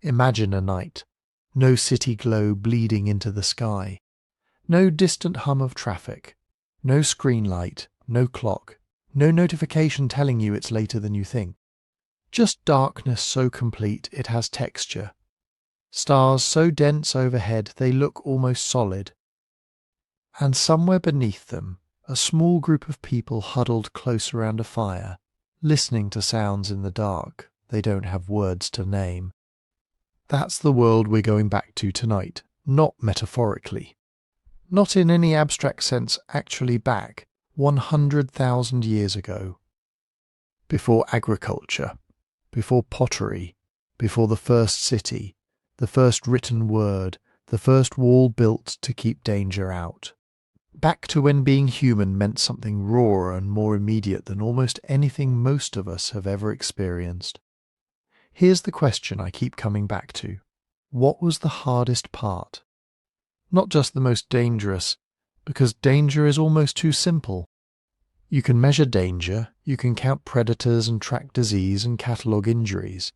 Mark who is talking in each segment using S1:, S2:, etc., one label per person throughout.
S1: Imagine a night. No city glow bleeding into the sky. No distant hum of traffic. No screen light. No clock. No notification telling you it's later than you think. Just darkness so complete it has texture. Stars so dense overhead they look almost solid. And somewhere beneath them, a small group of people huddled close around a fire, listening to sounds in the dark they don't have words to name. That's the world we're going back to tonight, not metaphorically. Not in any abstract sense, actually back 100,000 years ago. Before agriculture, before pottery, before the first city, the first written word, the first wall built to keep danger out. Back to when being human meant something rawer and more immediate than almost anything most of us have ever experienced. Here's the question I keep coming back to. What was the hardest part? Not just the most dangerous, because danger is almost too simple. You can measure danger, you can count predators and track disease and catalogue injuries.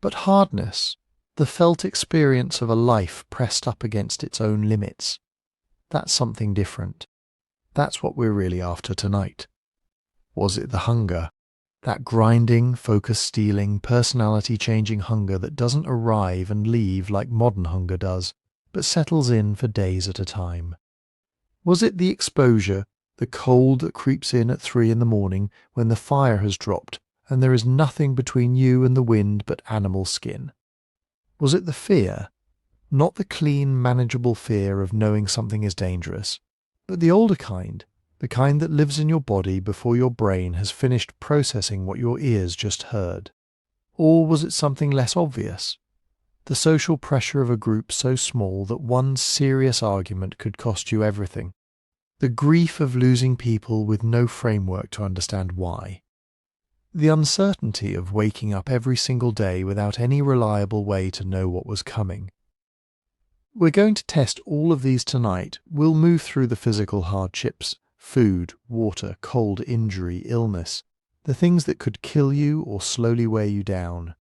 S1: But hardness, the felt experience of a life pressed up against its own limits, that's something different. That's what we're really after tonight. Was it the hunger? That grinding, focus-stealing, personality-changing hunger that doesn't arrive and leave like modern hunger does, but settles in for days at a time? Was it the exposure, the cold that creeps in at 3 a.m. when the fire has dropped and there is nothing between you and the wind but animal skin? Was it the fear? Not the clean, manageable fear of knowing something is dangerous, but the older kind, the kind that lives in your body before your brain has finished processing what your ears just heard. Or was it something less obvious? The social pressure of a group so small that one serious argument could cost you everything. The grief of losing people with no framework to understand why. The uncertainty of waking up every single day without any reliable way to know what was coming. We're going to test all of these tonight. We'll move through the physical hardships, food, water, cold, injury, illness, the things that could kill you or slowly wear you down.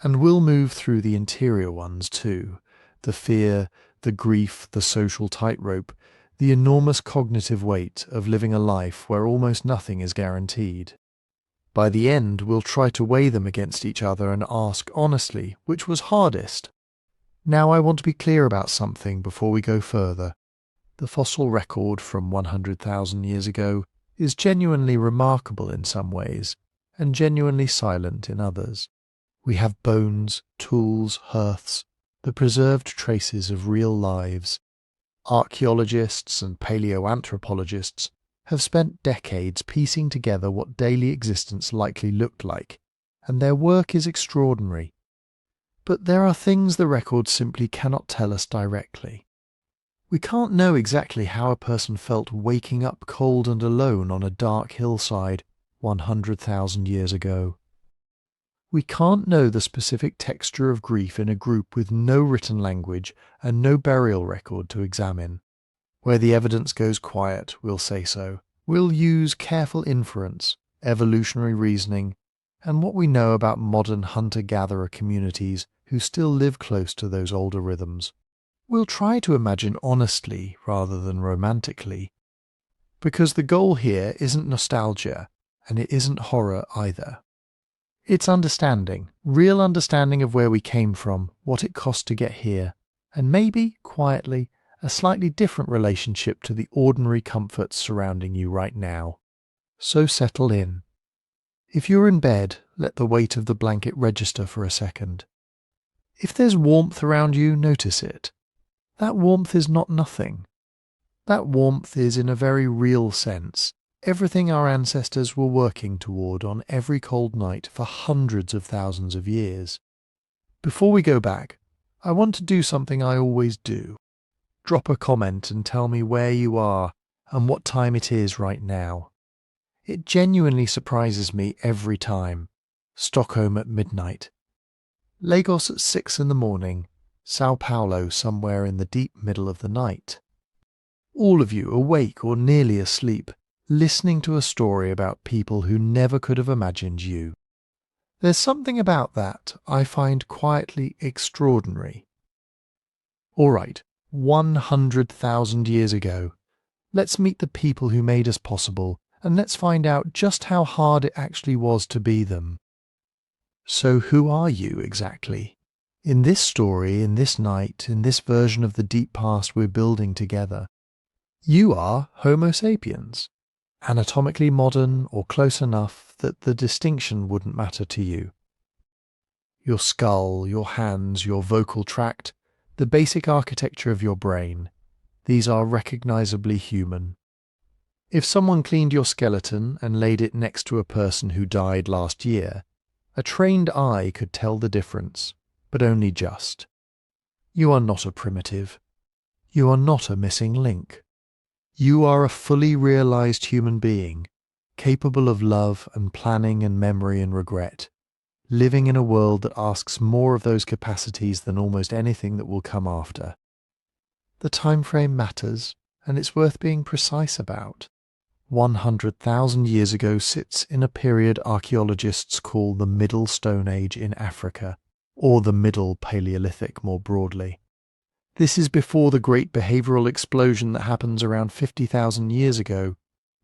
S1: And we'll move through the interior ones too, the fear, the grief, the social tightrope, the enormous cognitive weight of living a life where almost nothing is guaranteed. By the end, we'll try to weigh them against each other and ask honestly, which was hardest? Now I want to be clear about something before we go further. The fossil record from 100,000 years ago is genuinely remarkable in some ways, and genuinely silent in others. We have bones, tools, hearths, the preserved traces of real lives. Archaeologists and paleoanthropologists have spent decades piecing together what daily existence likely looked like, and their work is extraordinary. But there are things the record simply cannot tell us directly. We can't know exactly how a person felt waking up cold and alone on a dark hillside 100,000 years ago. We can't know the specific texture of grief in a group with no written language and no burial record to examine. Where the evidence goes quiet, we'll say so. We'll use careful inference, evolutionary reasoning, and what we know about modern hunter-gatherer communities who still live close to those older rhythms. We'll try to imagine honestly rather than romantically, because the goal here isn't nostalgia, and it isn't horror either. It's understanding, real understanding of where we came from, what it cost to get here, and maybe, quietly, a slightly different relationship to the ordinary comforts surrounding you right now. So settle in. If you're in bed, let the weight of the blanket register for a second. If there's warmth around you, notice it. That warmth is not nothing. That warmth is, in a very real sense, everything our ancestors were working toward on every cold night for hundreds of thousands of years. Before we go back, I want to do something I always do. Drop a comment and tell me where you are and what time it is right now. It genuinely surprises me every time. Stockholm at midnight. Lagos at 6 a.m. Sao Paulo somewhere in the deep middle of the night. All of you awake or nearly asleep, listening to a story about people who never could have imagined you. There's something about that I find quietly extraordinary. All right, 100,000 years ago, let's meet the people who made us possible, and let's find out just how hard it actually was to be them. So who are you exactly? In this story, in this night, in this version of the deep past we're building together, you are Homo sapiens, anatomically modern or close enough that the distinction wouldn't matter to you. Your skull, your hands, your vocal tract, the basic architecture of your brain, these are recognizably human. If someone cleaned your skeleton and laid it next to a person who died last year, a trained eye could tell the difference, but only just. You are not a primitive. You are not a missing link. You are a fully realized human being, capable of love and planning and memory and regret, living in a world that asks more of those capacities than almost anything that will come after. The time frame matters, and it's worth being precise about. 100,000 years ago sits in a period archaeologists call the Middle Stone Age in Africa, or the Middle Paleolithic more broadly. This is before the great behavioural explosion that happens around 50,000 years ago,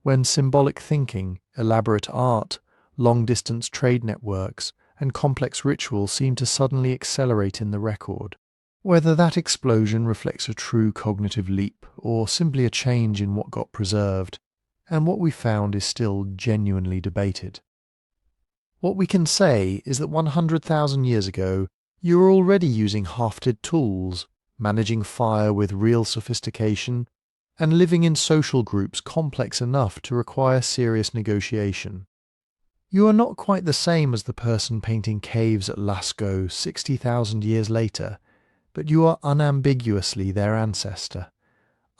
S1: when symbolic thinking, elaborate art, long-distance trade networks, and complex ritual seem to suddenly accelerate in the record. Whether that explosion reflects a true cognitive leap, or simply a change in what got preserved, and what we found is still genuinely debated. What we can say is that 100,000 years ago, you were already using hafted tools, managing fire with real sophistication, and living in social groups complex enough to require serious negotiation. You are not quite the same as the person painting caves at Lascaux 60,000 years later, but you are unambiguously their ancestor,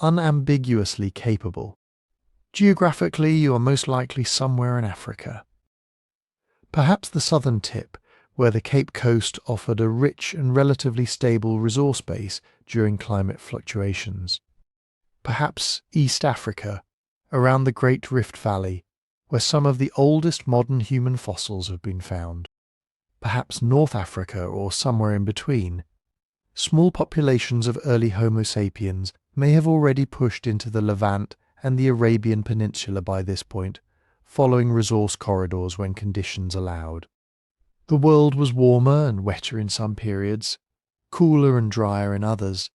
S1: unambiguously capable. Geographically, you are most likely somewhere in Africa. Perhaps the southern tip, where the Cape Coast offered a rich and relatively stable resource base during climate fluctuations. Perhaps East Africa, around the Great Rift Valley, where some of the oldest modern human fossils have been found. Perhaps North Africa or somewhere in between. Small populations of early Homo sapiens may have already pushed into the Levant and the Arabian Peninsula by this point, following resource corridors when conditions allowed. The world was warmer and wetter in some periods, cooler and drier in others,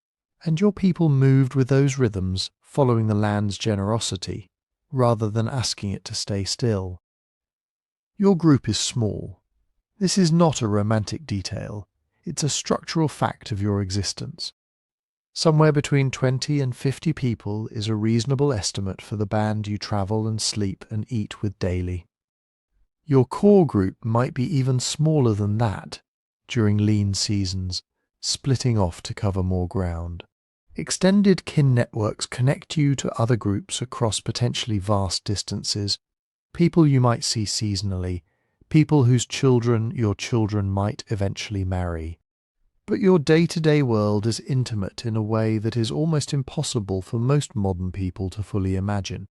S1: and your people moved with those rhythms, following the land's generosity, rather than asking it to stay still. Your group is small. This is not a romantic detail, it's a structural fact of your existence. Somewhere between 20 and 50 people is a reasonable estimate for the band you travel and sleep and eat with daily. Your core group might be even smaller than that during lean seasons, splitting off to cover more ground. Extended kin networks connect you to other groups across potentially vast distances, people you might see seasonally, people whose children your children might eventually marry. But your day-to-day world is intimate in a way that is almost impossible for most modern people to fully imagine.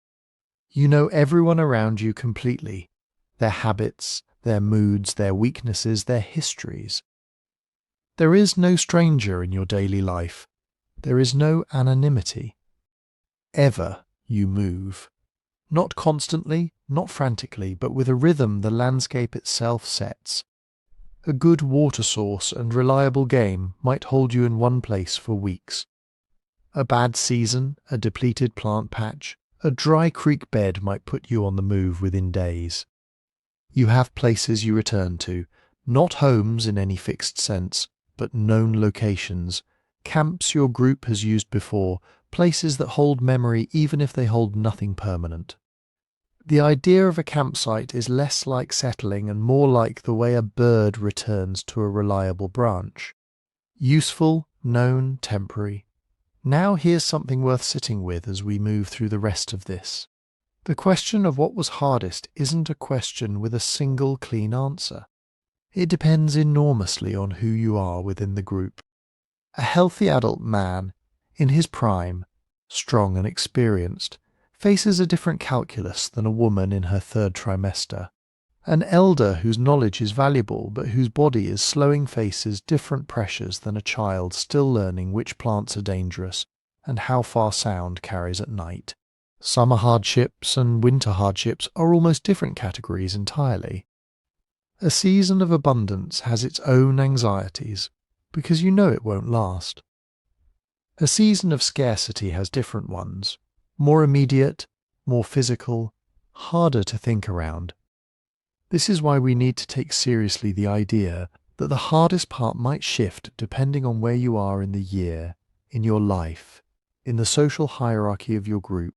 S1: You know everyone around you completely, their habits, their moods, their weaknesses, their histories. There is no stranger in your daily life. There is no anonymity. Ever you move. Not constantly, not frantically, but with a rhythm the landscape itself sets. A good water source and reliable game might hold you in one place for weeks. A bad season, a depleted plant patch, a dry creek bed might put you on the move within days. You have places you return to, not homes in any fixed sense, but known locations, camps your group has used before, places that hold memory even if they hold nothing permanent. The idea of a campsite is less like settling and more like the way a bird returns to a reliable branch. Useful, known, temporary. Now here's something worth sitting with as we move through the rest of this. The question of what was hardest isn't a question with a single clean answer. It depends enormously on who you are within the group. A healthy adult man, in his prime, strong and experienced, faces a different calculus than a woman in her third trimester. An elder whose knowledge is valuable but whose body is slowing faces different pressures than a child still learning which plants are dangerous and how far sound carries at night. Summer hardships and winter hardships are almost different categories entirely. A season of abundance has its own anxieties because you know it won't last. A season of scarcity has different ones, more immediate, more physical, harder to think around. This is why we need to take seriously the idea that the hardest part might shift depending on where you are in the year, in your life, in the social hierarchy of your group.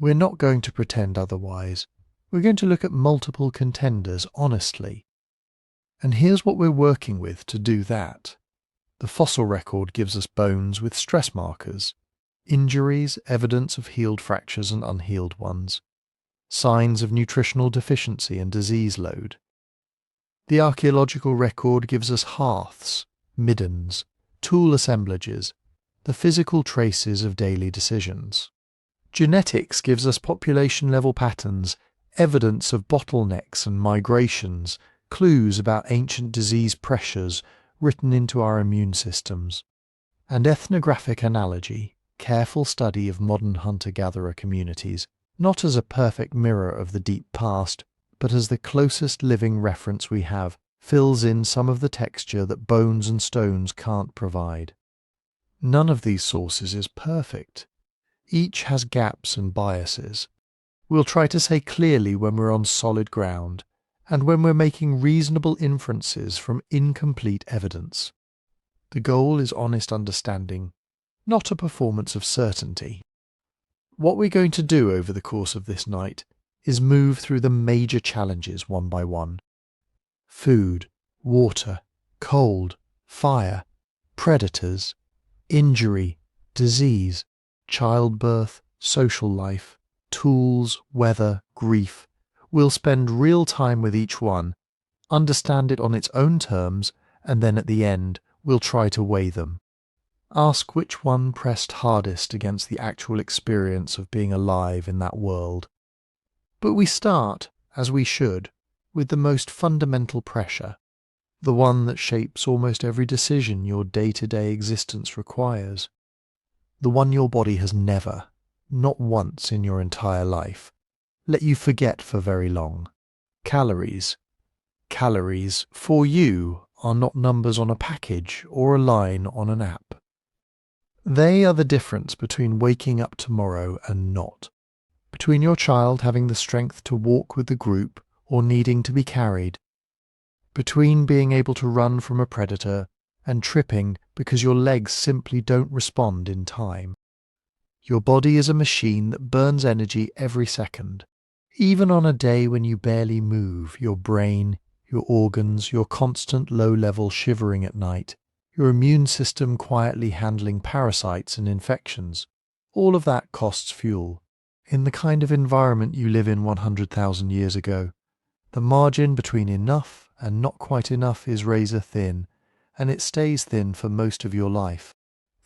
S1: We're not going to pretend otherwise. We're going to look at multiple contenders honestly. And here's what we're working with to do that. The fossil record gives us bones with stress markers, injuries, evidence of healed fractures and unhealed ones, signs of nutritional deficiency and disease load. The archaeological record gives us hearths, middens, tool assemblages, the physical traces of daily decisions. Genetics gives us population-level patterns, evidence of bottlenecks and migrations, clues about ancient disease pressures written into our immune systems. And ethnographic analogy, careful study of modern hunter-gatherer communities, not as a perfect mirror of the deep past, but as the closest living reference we have, fills in some of the texture that bones and stones can't provide. None of these sources is perfect. Each has gaps and biases. We'll try to say clearly when we're on solid ground, and when we're making reasonable inferences from incomplete evidence. The goal is honest understanding, not a performance of certainty. What we're going to do over the course of this night is move through the major challenges one by one. Food, water, cold, fire, predators, injury, disease, childbirth, social life, tools, weather, grief. We'll spend real time with each one, understand it on its own terms, and then at the end we'll try to weigh them. Ask which one pressed hardest against the actual experience of being alive in that world. But we start, as we should, with the most fundamental pressure, the one that shapes almost every decision your day-to-day existence requires, the one your body has never, not once in your entire life, let you forget for very long. Calories. Calories, for you, are not numbers on a package or a line on an app. They are the difference between waking up tomorrow and not, between your child having the strength to walk with the group or needing to be carried, between being able to run from a predator and tripping because your legs simply don't respond in time. Your body is a machine that burns energy every second. Even on a day when you barely move, your brain, your organs, your constant low-level shivering at night, your immune system quietly handling parasites and infections, all of that costs fuel. In the kind of environment you live in 100,000 years ago, the margin between enough and not quite enough is razor thin, and it stays thin for most of your life.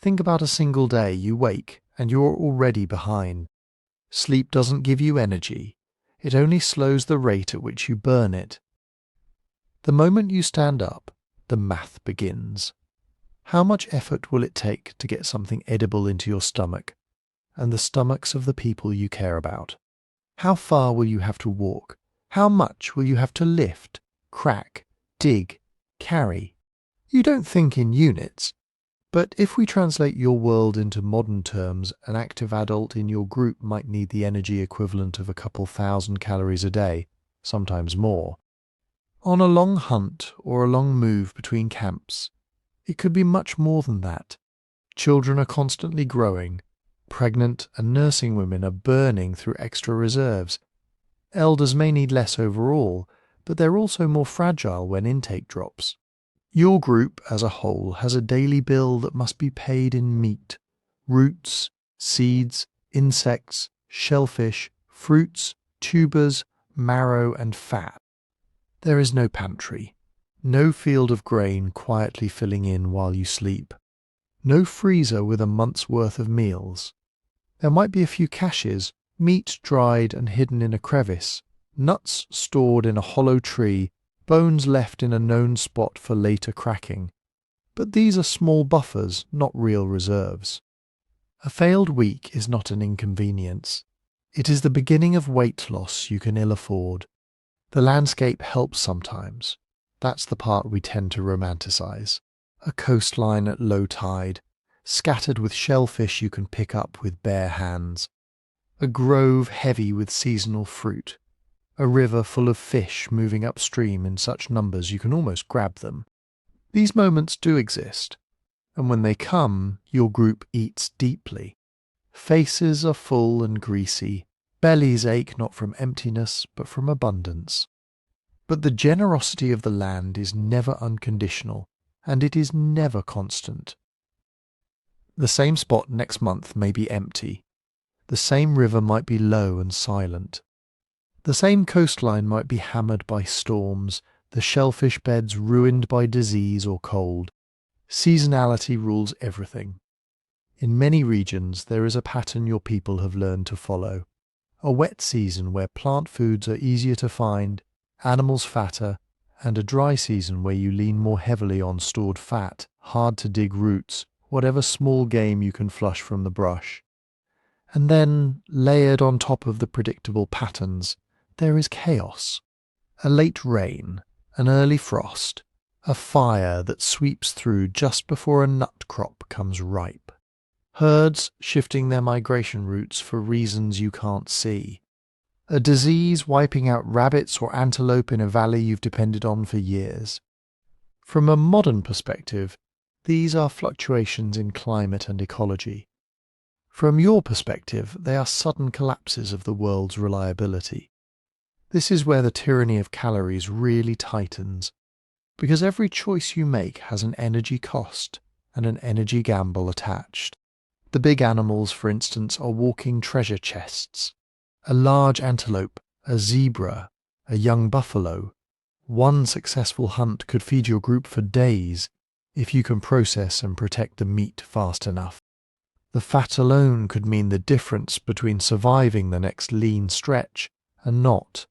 S1: Think about a single day you wake and you're already behind. Sleep doesn't give you energy. It only slows the rate at which you burn it. The moment you stand up, the math begins. How much effort will it take to get something edible into your stomach and the stomachs of the people you care about? How far will you have to walk? How much will you have to lift, crack, dig, carry? You don't think in units, but if we translate your world into modern terms, an active adult in your group might need the energy equivalent of a couple thousand calories a day, sometimes more. On a long hunt or a long move between camps, it could be much more than that. Children are constantly growing. Pregnant and nursing women are burning through extra reserves. Elders may need less overall, but they're also more fragile when intake drops. Your group as a whole has a daily bill that must be paid in meat, roots, seeds, insects, shellfish, fruits, tubers, marrow and fat. There is no pantry, no field of grain quietly filling in while you sleep, no freezer with a month's worth of meals. There might be a few caches, meat dried and hidden in a crevice, nuts stored in a hollow tree, bones left in a known spot for later cracking. But these are small buffers, not real reserves. A failed week is not an inconvenience. It is the beginning of weight loss you can ill afford. The landscape helps sometimes. That's the part we tend to romanticize. A coastline at low tide, scattered with shellfish you can pick up with bare hands. A grove heavy with seasonal fruit. A river full of fish moving upstream in such numbers you can almost grab them. These moments do exist, and when they come, your group eats deeply. Faces are full and greasy, bellies ache not from emptiness but from abundance. But the generosity of the land is never unconditional, and it is never constant. The same spot next month may be empty. The same river might be low and silent. The same coastline might be hammered by storms, the shellfish beds ruined by disease or cold. Seasonality rules everything. In many regions there is a pattern your people have learned to follow. A wet season where plant foods are easier to find, animals fatter, and a dry season where you lean more heavily on stored fat, hard-to-dig roots, whatever small game you can flush from the brush. And then, layered on top of the predictable patterns, there is chaos. A late rain, an early frost, a fire that sweeps through just before a nut crop comes ripe. Herds shifting their migration routes for reasons you can't see. A disease wiping out rabbits or antelope in a valley you've depended on for years. From a modern perspective, these are fluctuations in climate and ecology. From your perspective, they are sudden collapses of the world's reliability. This is where the tyranny of calories really tightens, because every choice you make has an energy cost and an energy gamble attached. The big animals, for instance, are walking treasure chests. A large antelope, a zebra, a young buffalo. One successful hunt could feed your group for days if you can process and protect the meat fast enough. The fat alone could mean the difference between surviving the next lean stretch and not.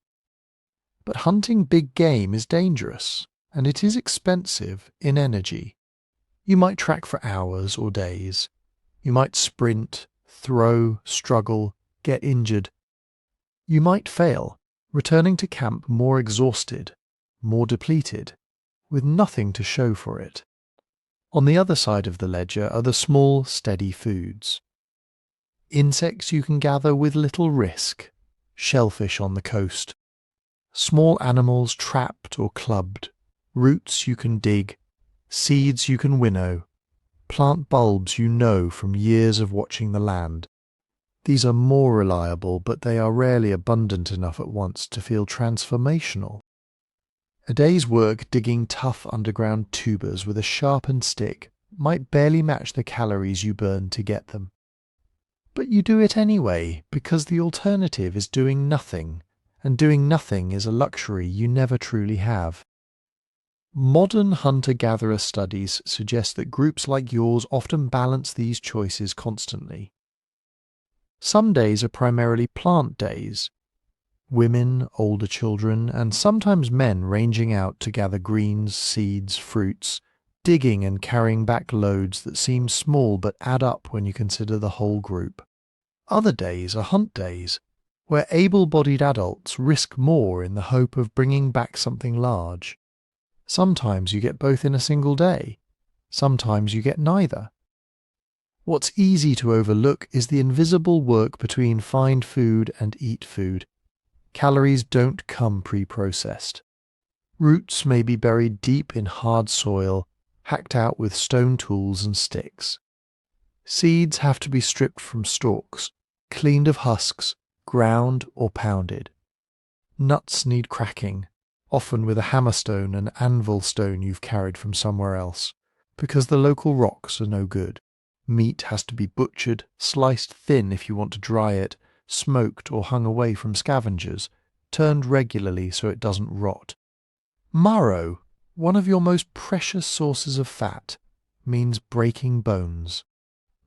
S1: But hunting big game is dangerous, and it is expensive in energy. You might track for hours or days. You might sprint, throw, struggle, get injured. You might fail, returning to camp more exhausted, more depleted, with nothing to show for it. On the other side of the ledger are the small, steady foods. Insects you can gather with little risk, shellfish on the coast. Small animals trapped or clubbed, roots you can dig, seeds you can winnow, plant bulbs you know from years of watching the land. These are more reliable, but they are rarely abundant enough at once to feel transformational. A day's work digging tough underground tubers with a sharpened stick might barely match the calories you burn to get them. But you do it anyway, because the alternative is doing nothing, and doing nothing is a luxury you never truly have. Modern hunter-gatherer studies suggest that groups like yours often balance these choices constantly. Some days are primarily plant days. Women, older children, and sometimes men ranging out to gather greens, seeds, fruits, digging and carrying back loads that seem small but add up when you consider the whole group. Other days are hunt days, where able-bodied adults risk more in the hope of bringing back something large. Sometimes you get both in a single day. Sometimes you get neither. What's easy to overlook is the invisible work between find food and eat food. Calories don't come pre-processed. Roots may be buried deep in hard soil, hacked out with stone tools and sticks. Seeds have to be stripped from stalks, cleaned of husks, ground or pounded. Nuts need cracking, often with a hammerstone and anvil stone you've carried from somewhere else, because the local rocks are no good. Meat has to be butchered, sliced thin if you want to dry it, smoked or hung away from scavengers, turned regularly so it doesn't rot. Marrow, one of your most precious sources of fat, means breaking bones.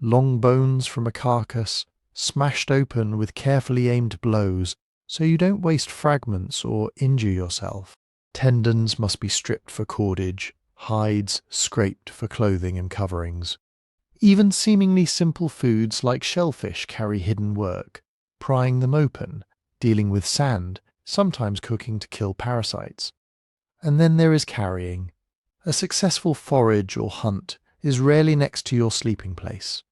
S1: Long bones from a carcass, smashed open with carefully aimed blows, so you don't waste fragments or injure yourself. Tendons must be stripped for cordage, hides scraped for clothing and coverings. Even seemingly simple foods like shellfish carry hidden work, prying them open, dealing with sand, sometimes cooking to kill parasites. And then there is carrying. A successful forage or hunt is rarely next to your sleeping place.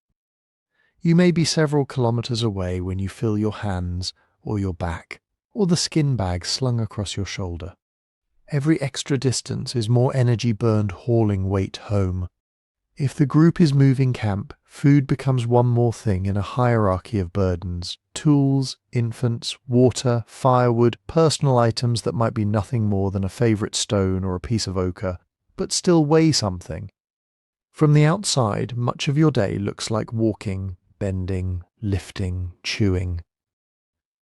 S1: You may be several kilometers away when you feel your hands or your back or the skin bag slung across your shoulder. Every extra distance is more energy burned hauling weight home. If the group is moving camp, food becomes one more thing in a hierarchy of burdens: tools, infants, water, firewood, personal items that might be nothing more than a favourite stone or a piece of ochre, but still weigh something. From the outside, much of your day looks like walking, bending, lifting, chewing.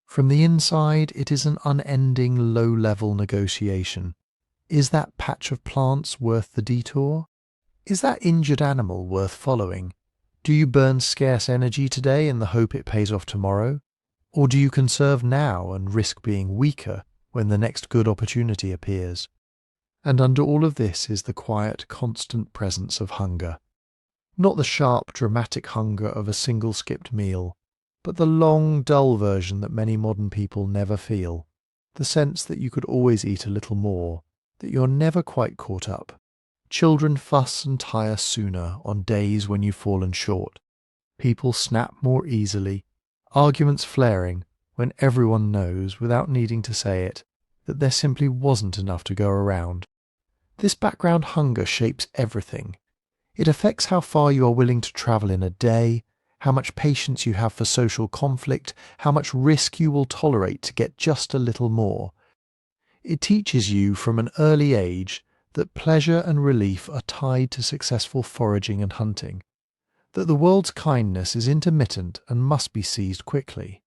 S1: From the inside, it is an unending low-level negotiation. Is that patch of plants worth the detour? Is that injured animal worth following? Do you burn scarce energy today in the hope it pays off tomorrow? Or do you conserve now and risk being weaker when the next good opportunity appears? And under all of this is the quiet, constant presence of hunger. Not the sharp, dramatic hunger of a single skipped meal, but the long, dull version that many modern people never feel. The sense that you could always eat a little more, that you're never quite caught up. Children fuss and tire sooner on days when you've fallen short. People snap more easily, arguments flaring when everyone knows, without needing to say it, that there simply wasn't enough to go around. This background hunger shapes everything. It affects how far you are willing to travel in a day, how much patience you have for social conflict, how much risk you will tolerate to get just a little more. It teaches you from an early age that pleasure and relief are tied to successful foraging and hunting, that the world's kindness is intermittent and must be seized quickly.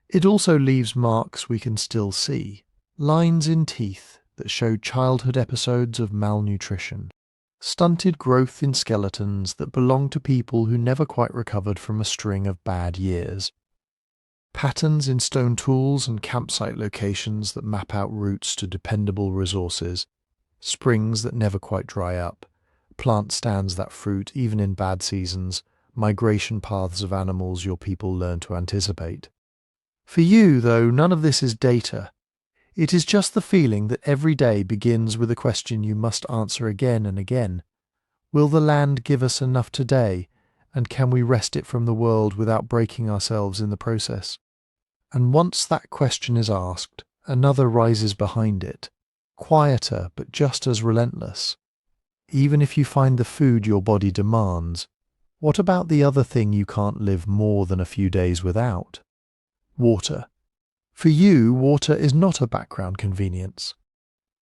S1: It also leaves marks we can still see, lines in teeth that show childhood episodes of malnutrition, stunted growth in skeletons that belong to people who never quite recovered from a string of bad years, patterns in stone tools and campsite locations that map out routes to dependable resources, springs that never quite dry up, plant stands that fruit even in bad seasons, migration paths of animals your people learn to anticipate. For you, though, none of this is data. It is just the feeling that every day begins with a question you must answer again and again. Will the land give us enough today, and can we wrest it from the world without breaking ourselves in the process? And once that question is asked, another rises behind it, quieter but just as relentless. Even if you find the food your body demands, what about the other thing you can't live more than a few days without? Water. For you, water is not a background convenience.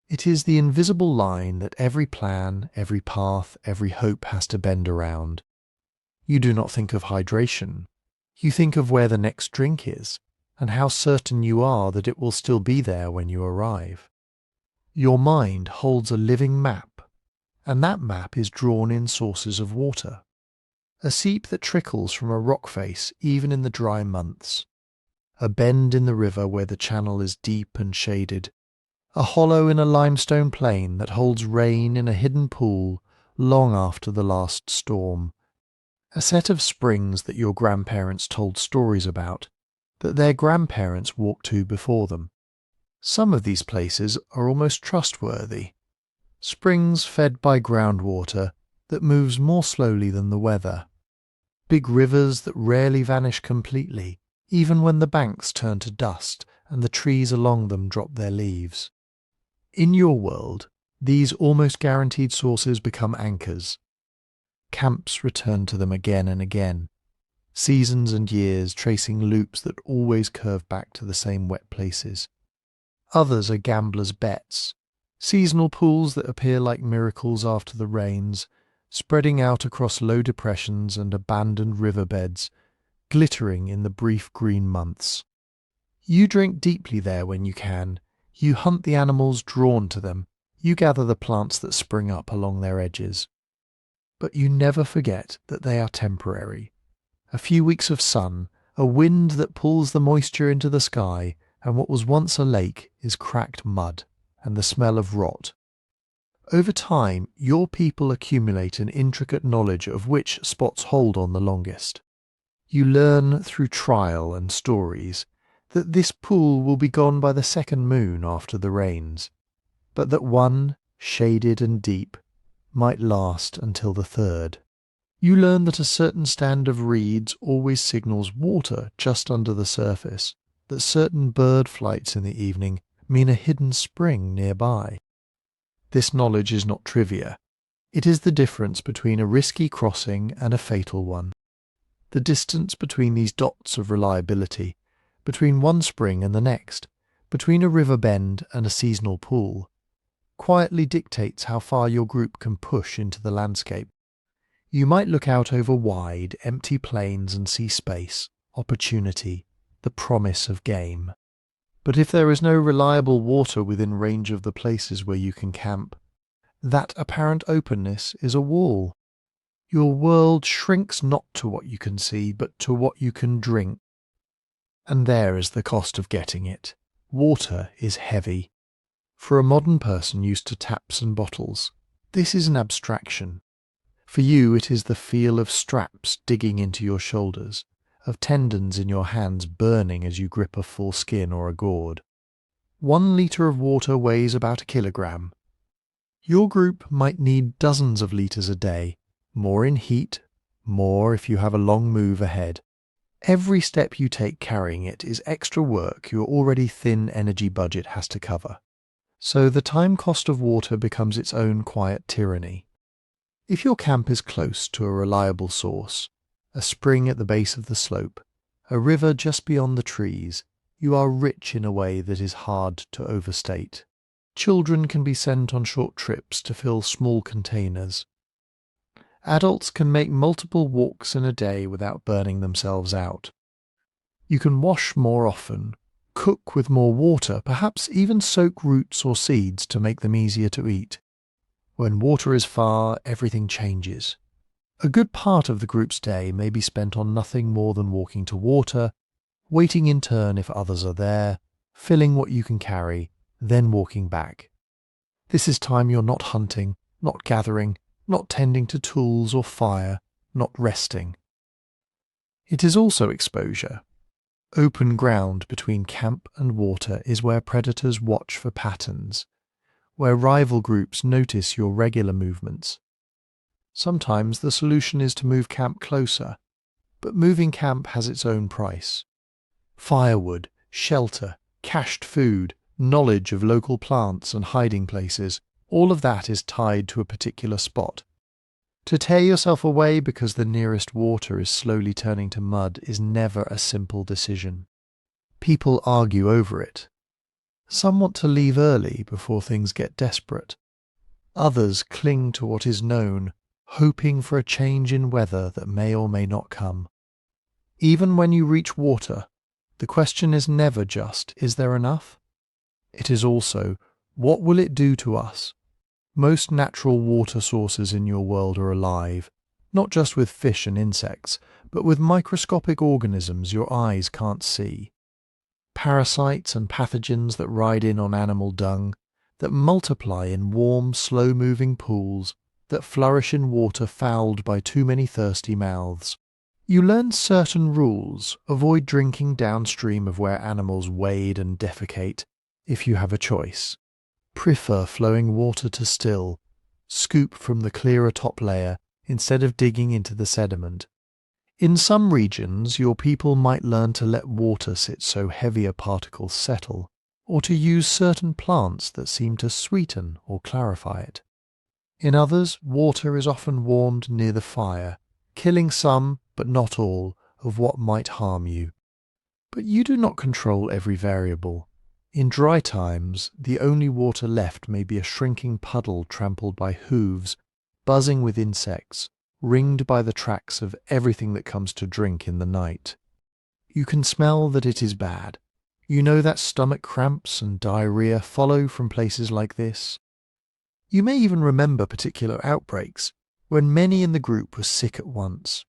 S1: It is the invisible line that every plan, every path, every hope has to bend around. You do not think of hydration. You think of where the next drink is, and how certain you are that it will still be there when you arrive. Your mind holds a living map, and that map is drawn in sources of water. A seep that trickles from a rock face even in the dry months. A bend in the river where the channel is deep and shaded. A hollow in a limestone plain that holds rain in a hidden pool long after the last storm. A set of springs that your grandparents told stories about, that their grandparents walked to before them. Some of these places are almost trustworthy. Springs fed by groundwater that moves more slowly than the weather. Big rivers that rarely vanish completely, even when the banks turn to dust and the trees along them drop their leaves. In your world, these almost guaranteed sources become anchors. Camps return to them again and again, seasons and years tracing loops that always curve back to the same wet places. Others are gamblers' bets, seasonal pools that appear like miracles after the rains, spreading out across low depressions and abandoned riverbeds, glittering in the brief green months. You drink deeply there when you can. You hunt the animals drawn to them. You gather the plants that spring up along their edges. But you never forget that they are temporary. A few weeks of sun, a wind that pulls the moisture into the sky, and what was once a lake is cracked mud and the smell of rot. Over time, your people accumulate an intricate knowledge of which spots hold on the longest. You learn through trial and stories that this pool will be gone by the second moon after the rains, but that one, shaded and deep, might last until the third. You learn that a certain stand of reeds always signals water just under the surface, that certain bird flights in the evening mean a hidden spring nearby. This knowledge is not trivia. It is the difference between a risky crossing and a fatal one. The distance between these dots of reliability, between one spring and the next, between a river bend and a seasonal pool, quietly dictates how far your group can push into the landscape. You might look out over wide, empty plains and see space, opportunity, the promise of game. But if there is no reliable water within range of the places where you can camp, that apparent openness is a wall. Your world shrinks not to what you can see, but to what you can drink. And there is the cost of getting it. Water is heavy. For a modern person used to taps and bottles, this is an abstraction. For you it is the feel of straps digging into your shoulders, of tendons in your hands burning as you grip a full skin or a gourd. 1 litre of water weighs about a kilogram. Your group might need dozens of litres a day, more in heat, more if you have a long move ahead. Every step you take carrying it is extra work your already thin energy budget has to cover. So the time cost of water becomes its own quiet tyranny. If your camp is close to a reliable source, a spring at the base of the slope, a river just beyond the trees, you are rich in a way that is hard to overstate. Children can be sent on short trips to fill small containers. Adults can make multiple walks in a day without burning themselves out. You can wash more often, cook with more water, perhaps even soak roots or seeds to make them easier to eat. When water is far, everything changes. A good part of the group's day may be spent on nothing more than walking to water, waiting in turn if others are there, filling what you can carry, then walking back. This is time you're not hunting, not gathering, not tending to tools or fire, not resting. It is also exposure. Open ground between camp and water is where predators watch for patterns, where rival groups notice your regular movements. Sometimes the solution is to move camp closer, but moving camp has its own price. Firewood, shelter, cached food, knowledge of local plants and hiding places, all of that is tied to a particular spot. To tear yourself away because the nearest water is slowly turning to mud is never a simple decision. People argue over it. Some want to leave early before things get desperate. Others cling to what is known, hoping for a change in weather that may or may not come. Even when you reach water, the question is never just, is there enough? It is also, what will it do to us? Most natural water sources in your world are alive, not just with fish and insects, but with microscopic organisms your eyes can't see. Parasites and pathogens that ride in on animal dung, that multiply in warm, slow-moving pools, that flourish in water fouled by too many thirsty mouths. You learn certain rules, avoid drinking downstream of where animals wade and defecate, if you have a choice. Prefer flowing water to still, scoop from the clearer top layer instead of digging into the sediment. In some regions, your people might learn to let water sit so heavier particles settle, or to use certain plants that seem to sweeten or clarify it. In others, water is often warmed near the fire, killing some, but not all, of what might harm you. But you do not control every variable. In dry times, the only water left may be a shrinking puddle trampled by hooves, buzzing with insects, ringed by the tracks of everything that comes to drink in the night. You can smell that it is bad. You know that stomach cramps and diarrhea follow from places like this. You may even remember particular outbreaks, when many in the group were sick at once.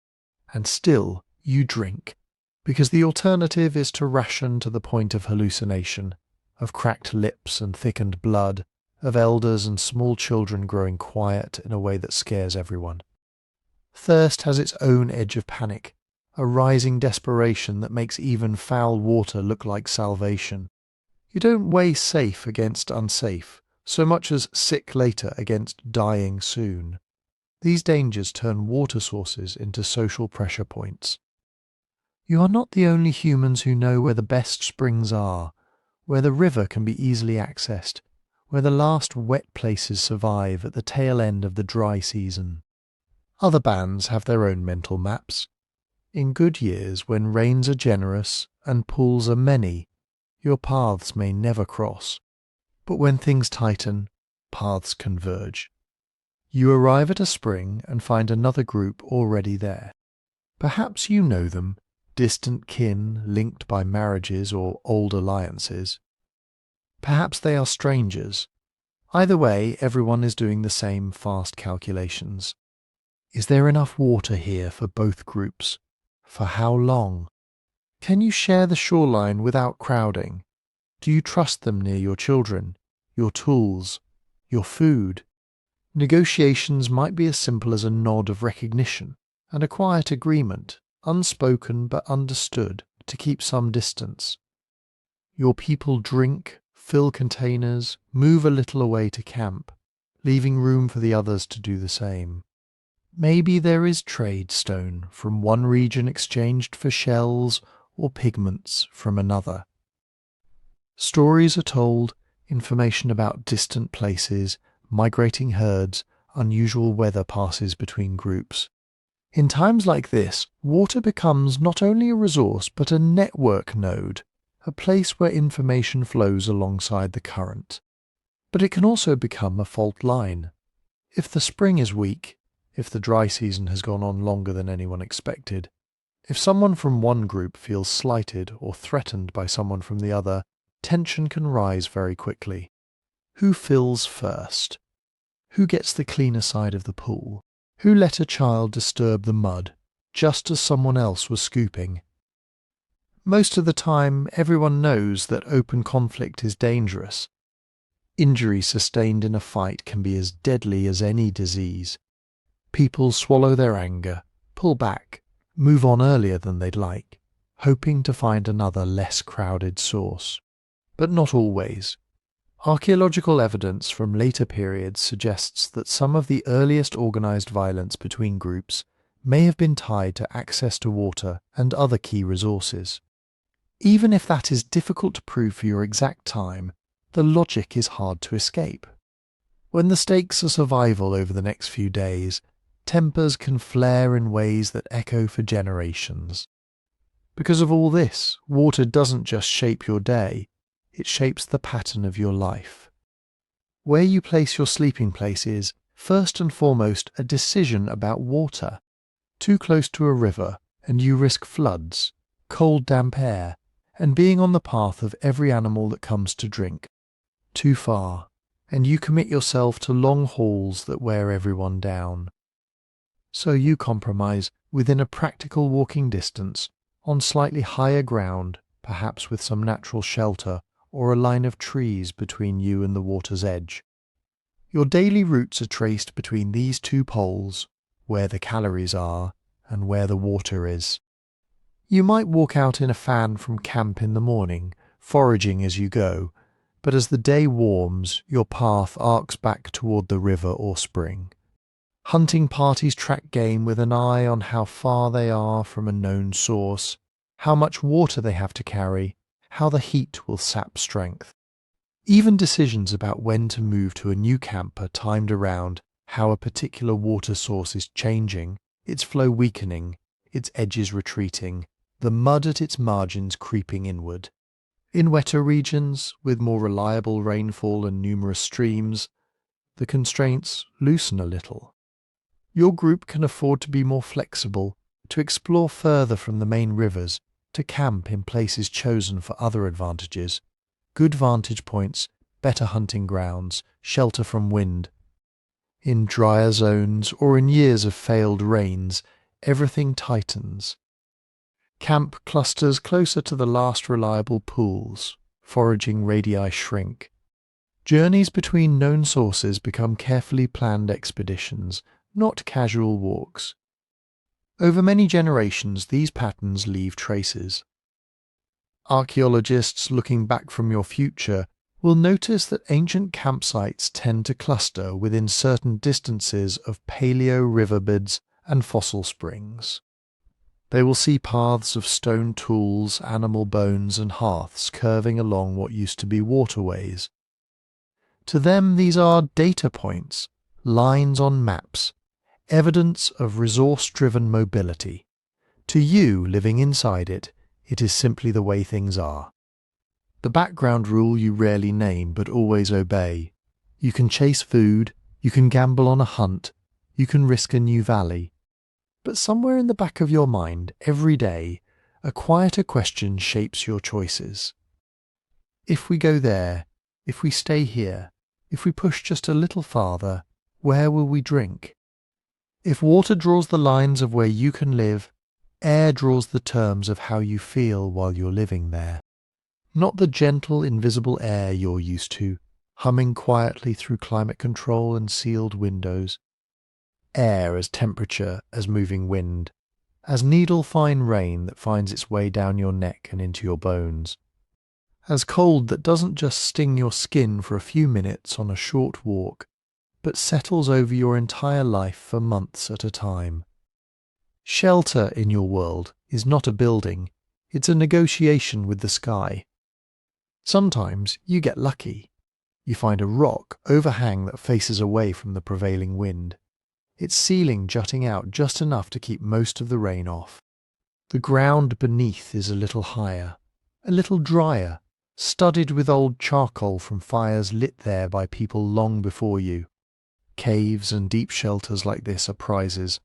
S1: And still, you drink. Because the alternative is to ration to the point of hallucination, of cracked lips and thickened blood, of elders and small children growing quiet in a way that scares everyone. Thirst has its own edge of panic, a rising desperation that makes even foul water look like salvation. You don't weigh safe against unsafe, so much as sick later against dying soon. These dangers turn water sources into social pressure points. You are not the only humans who know where the best springs are, where the river can be easily accessed, where the last wet places survive at the tail end of the dry season. Other bands have their own mental maps. In good years, when rains are generous and pools are many, your paths may never cross. But when things tighten, paths converge. You arrive at a spring and find another group already there. Perhaps you know them, distant kin linked by marriages or old alliances. Perhaps they are strangers. Either way, everyone is doing the same fast calculations. Is there enough water here for both groups? For how long? Can you share the shoreline without crowding? Do you trust them near your children, your tools, your food? Negotiations might be as simple as a nod of recognition and a quiet agreement, unspoken but understood, to keep some distance. Your people drink, fill containers, move a little away to camp, leaving room for the others to do the same. Maybe there is trade stone from one region exchanged for shells or pigments from another. Stories are told, information about distant places, migrating herds, unusual weather passes between groups. In times like this, water becomes not only a resource but a network node, a place where information flows alongside the current. But it can also become a fault line. If the spring is weak, if the dry season has gone on longer than anyone expected, if someone from one group feels slighted or threatened by someone from the other, tension can rise very quickly. Who fills first? Who gets the cleaner side of the pool? Who let a child disturb the mud, just as someone else was scooping? Most of the time, everyone knows that open conflict is dangerous. Injury sustained in a fight can be as deadly as any disease. People swallow their anger, pull back, move on earlier than they'd like, hoping to find another less crowded source. But not always. Archaeological evidence from later periods suggests that some of the earliest organized violence between groups may have been tied to access to water and other key resources. Even if that is difficult to prove for your exact time, the logic is hard to escape. When the stakes are survival over the next few days, tempers can flare in ways that echo for generations. Because of all this, water doesn't just shape your day, it shapes the pattern of your life. Where you place your sleeping place is, first and foremost, a decision about water. Too close to a river, and you risk floods, cold damp air, and being on the path of every animal that comes to drink. Too far, and you commit yourself to long hauls that wear everyone down. So you compromise within a practical walking distance, on slightly higher ground, perhaps with some natural shelter or a line of trees between you and the water's edge. Your daily routes are traced between these two poles, where the calories are and where the water is. You might walk out in a fan from camp in the morning, foraging as you go, but as the day warms, your path arcs back toward the river or spring. Hunting parties track game with an eye on how far they are from a known source, how much water they have to carry, how the heat will sap strength. Even decisions about when to move to a new camp are timed around how a particular water source is changing, its flow weakening, its edges retreating, the mud at its margins creeping inward. In wetter regions, with more reliable rainfall and numerous streams, the constraints loosen a little. Your group can afford to be more flexible, to explore further from the main rivers, to camp in places chosen for other advantages, good vantage points, better hunting grounds, shelter from wind. In drier zones or in years of failed rains, everything tightens. Camp clusters closer to the last reliable pools. Foraging radii shrink. Journeys between known sources become carefully planned expeditions, not casual walks. Over many generations, these patterns leave traces. Archaeologists looking back from your future will notice that ancient campsites tend to cluster within certain distances of paleo riverbeds and fossil springs. They will see paths of stone tools, animal bones and hearths curving along what used to be waterways. To them these are data points, lines on maps, evidence of resource-driven mobility. To you, living inside it, it is simply the way things are. The background rule you rarely name but always obey. You can chase food, you can gamble on a hunt, you can risk a new valley. But somewhere in the back of your mind, every day, a quieter question shapes your choices. If we go there, if we stay here, if we push just a little farther, where will we drink? If water draws the lines of where you can live, air draws the terms of how you feel while you're living there. Not the gentle, invisible air you're used to, humming quietly through climate control and sealed windows. Air as temperature, as moving wind, as needle-fine rain that finds its way down your neck and into your bones. As cold that doesn't just sting your skin for a few minutes on a short walk, but settles over your entire life for months at a time. Shelter in your world is not a building, it's a negotiation with the sky. Sometimes you get lucky. You find a rock overhang that faces away from the prevailing wind, its ceiling jutting out just enough to keep most of the rain off. The ground beneath is a little higher, a little drier, studded with old charcoal from fires lit there by people long before you. Caves and deep shelters like this are prizes.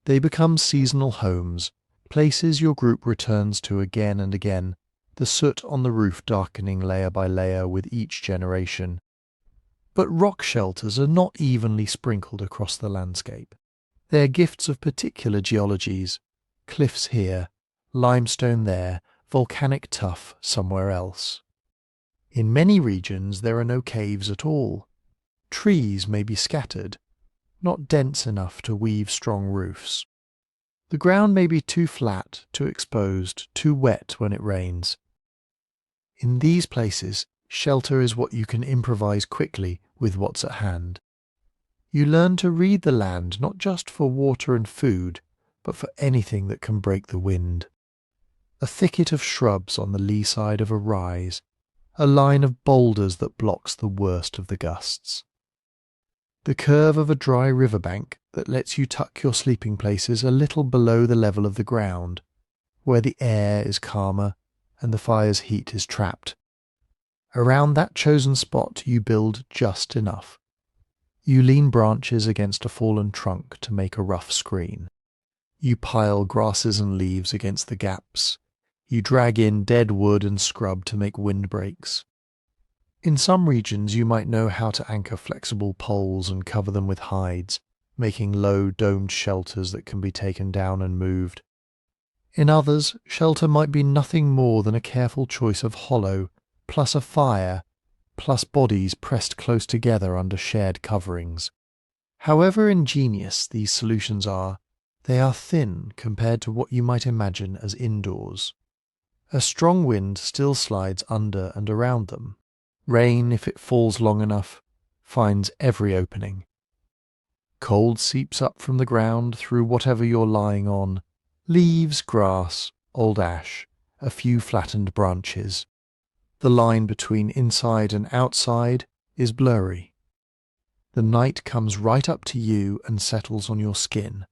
S1: They become seasonal homes, places your group returns to again and again, the soot on the roof darkening layer by layer with each generation. But rock shelters are not evenly sprinkled across the landscape. They are gifts of particular geologies, cliffs here, limestone there, volcanic tuff somewhere else. In many regions there are no caves at all. Trees may be scattered, not dense enough to weave strong roofs. The ground may be too flat, too exposed, too wet when it rains. In these places, shelter is what you can improvise quickly with what's at hand. You learn to read the land not just for water and food, but for anything that can break the wind. A thicket of shrubs on the lee side of a rise, a line of boulders that blocks the worst of the gusts. The curve of a dry riverbank that lets you tuck your sleeping places a little below the level of the ground, where the air is calmer and the fire's heat is trapped. Around that chosen spot you build just enough. You lean branches against a fallen trunk to make a rough screen. You pile grasses and leaves against the gaps. You drag in dead wood and scrub to make windbreaks. In some regions you might know how to anchor flexible poles and cover them with hides, making low domed shelters that can be taken down and moved. In others, shelter might be nothing more than a careful choice of hollow, plus a fire, plus bodies pressed close together under shared coverings. However ingenious these solutions are, they are thin compared to what you might imagine as indoors. A strong wind still slides under and around them. Rain, if it falls long enough, finds every opening. Cold seeps up from the ground through whatever you're lying on. Leaves, grass, old ash, a few flattened branches. The line between inside and outside is blurry. The night comes right up to you and settles on your skin.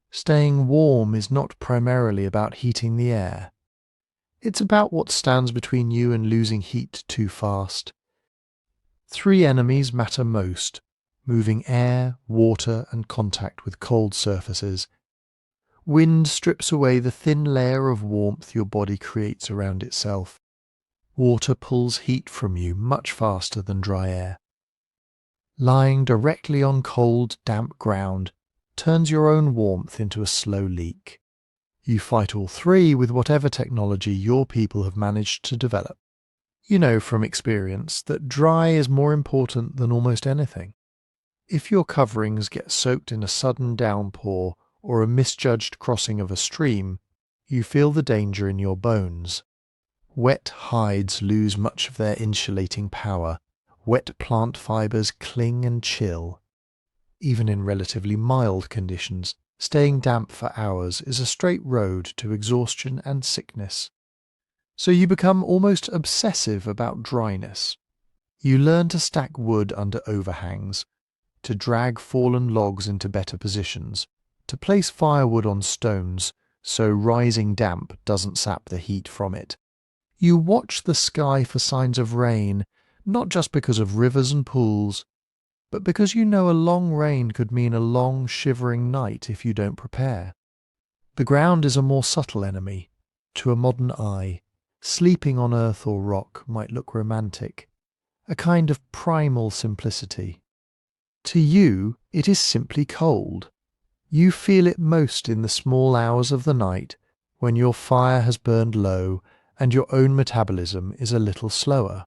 S1: Staying warm is not primarily about heating the air. It's about what stands between you and losing heat too fast. 3 enemies matter most: moving air, water, and contact with cold surfaces. Wind strips away the thin layer of warmth your body creates around itself. Water pulls heat from you much faster than dry air. Lying directly on cold, damp ground turns your own warmth into a slow leak. You fight all three with whatever technology your people have managed to develop. You know from experience that dry is more important than almost anything. If your coverings get soaked in a sudden downpour or a misjudged crossing of a stream, you feel the danger in your bones. Wet hides lose much of their insulating power. Wet plant fibers cling and chill. Even in relatively mild conditions, staying damp for hours is a straight road to exhaustion and sickness. So you become almost obsessive about dryness. You learn to stack wood under overhangs, to drag fallen logs into better positions, to place firewood on stones so rising damp doesn't sap the heat from it. You watch the sky for signs of rain, not just because of rivers and pools, but because you know a long rain could mean a long shivering night if you don't prepare. The ground is a more subtle enemy. To a modern eye, sleeping on earth or rock might look romantic, a kind of primal simplicity. To you, it is simply cold. You feel it most in the small hours of the night when your fire has burned low and your own metabolism is a little slower.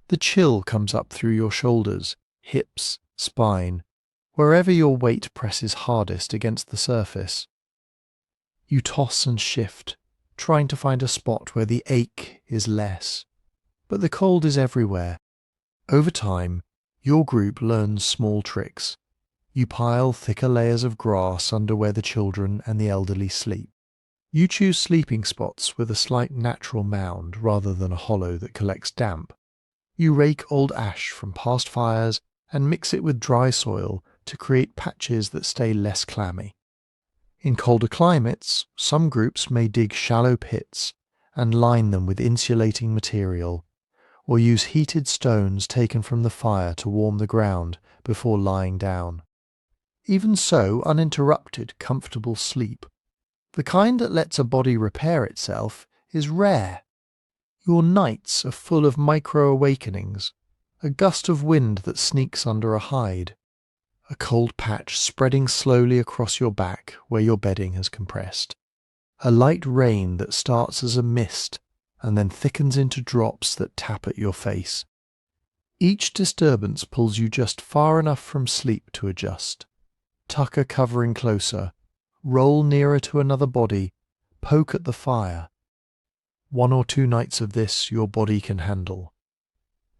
S1: The chill comes up through your shoulders, hips, spine, wherever your weight presses hardest against the surface. You toss and shift, trying to find a spot where the ache is less. But the cold is everywhere. Over time, your group learns small tricks. You pile thicker layers of grass under where the children and the elderly sleep. You choose sleeping spots with a slight natural mound rather than a hollow that collects damp. You rake old ash from past fires and mix it with dry soil to create patches that stay less clammy. In colder climates, some groups may dig shallow pits and line them with insulating material, or use heated stones taken from the fire to warm the ground before lying down. Even so, uninterrupted, comfortable sleep, the kind that lets a body repair itself, is rare. Your nights are full of micro-awakenings, a gust of wind that sneaks under a hide, a cold patch spreading slowly across your back where your bedding has compressed, a light rain that starts as a mist and then thickens into drops that tap at your face. Each disturbance pulls you just far enough from sleep to adjust. Tuck a covering closer, roll nearer to another body, poke at the fire. 1 or 2 nights of this your body can handle.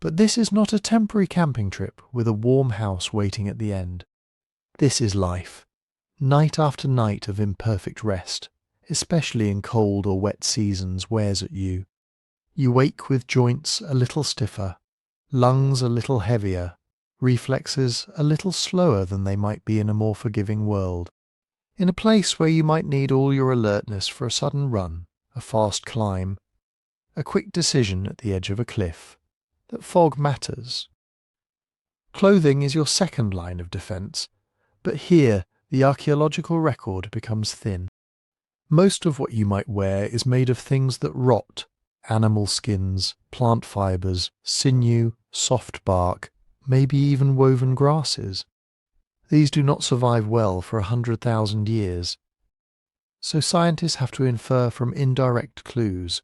S1: But this is not a temporary camping trip with a warm house waiting at the end. This is life, night after night of imperfect rest, especially in cold or wet seasons, wears at you. You wake with joints a little stiffer, lungs a little heavier, reflexes a little slower than they might be in a more forgiving world. In a place where you might need all your alertness for a sudden run, a fast climb, a quick decision at the edge of a cliff, that fog matters. Clothing is your second line of defence, but here the archaeological record becomes thin. Most of what you might wear is made of things that rot: animal skins, plant fibres, sinew, soft bark, maybe even woven grasses. These do not survive well for 100,000 years. So scientists have to infer from indirect clues: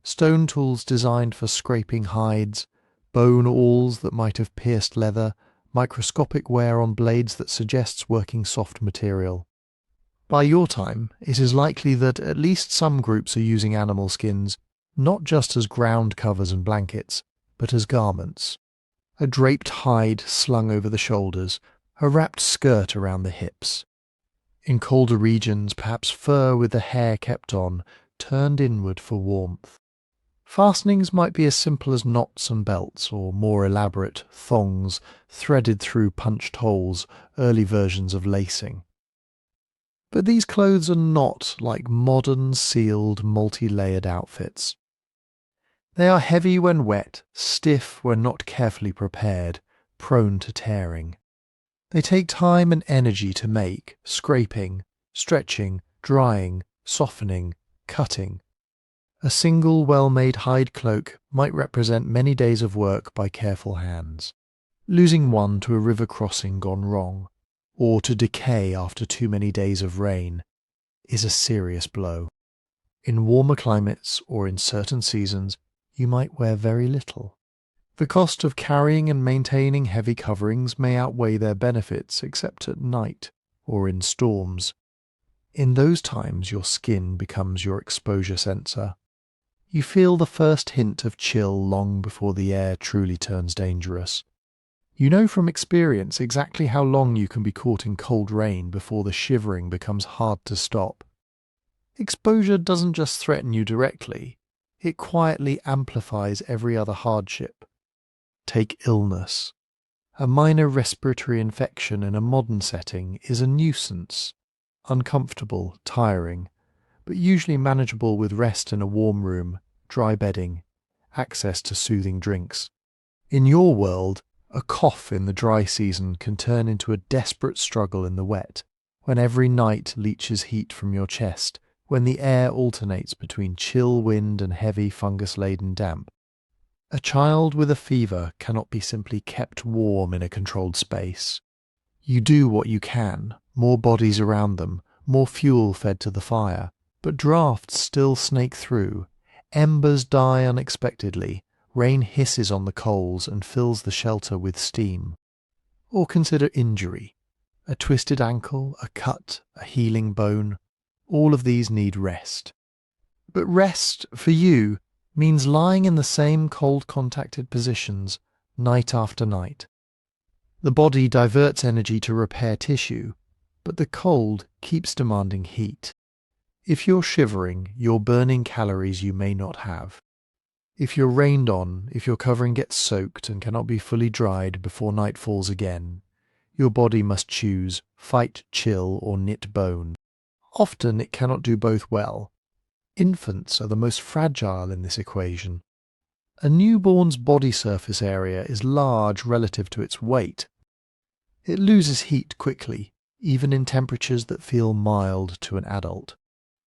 S1: stone tools designed for scraping hides, bone awls that might have pierced leather, microscopic wear on blades that suggests working soft material. By your time, it is likely that at least some groups are using animal skins not just as ground covers and blankets, but as garments. A draped hide slung over the shoulders, a wrapped skirt around the hips. In colder regions, perhaps fur with the hair kept on, turned inward for warmth. Fastenings might be as simple as knots and belts, or more elaborate, thongs threaded through punched holes, early versions of lacing. But these clothes are not like modern, sealed, multi-layered outfits. They are heavy when wet, stiff when not carefully prepared, prone to tearing. They take time and energy to make, scraping, stretching, drying, softening, cutting. A single well-made hide cloak might represent many days of work by careful hands. Losing one to a river crossing gone wrong, or to decay after too many days of rain, is a serious blow. In warmer climates or in certain seasons, you might wear very little. The cost of carrying and maintaining heavy coverings may outweigh their benefits except at night or in storms. In those times your skin becomes your exposure sensor. You feel the first hint of chill long before the air truly turns dangerous. You know from experience exactly how long you can be caught in cold rain before the shivering becomes hard to stop. Exposure doesn't just threaten you directly, it quietly amplifies every other hardship. Take illness. A minor respiratory infection in a modern setting is a nuisance, uncomfortable, tiring, but usually manageable with rest in a warm room, dry bedding, access to soothing drinks. In your world, a cough in the dry season can turn into a desperate struggle in the wet, when every night leaches heat from your chest, when the air alternates between chill wind and heavy fungus-laden damp. A child with a fever cannot be simply kept warm in a controlled space. You do what you can, more bodies around them, more fuel fed to the fire, but drafts still snake through, embers die unexpectedly, rain hisses on the coals and fills the shelter with steam. Or consider injury. A twisted ankle, a cut, a healing bone, all of these need rest. But rest, for you, means lying in the same cold-contacted positions night after night. The body diverts energy to repair tissue, but the cold keeps demanding heat. If you're shivering, you're burning calories you may not have. If you're rained on, if your covering gets soaked and cannot be fully dried before night falls again, your body must choose fight chill or knit bone. Often it cannot do both well. Infants are the most fragile in this equation. A newborn's body surface area is large relative to its weight. It loses heat quickly, even in temperatures that feel mild to an adult.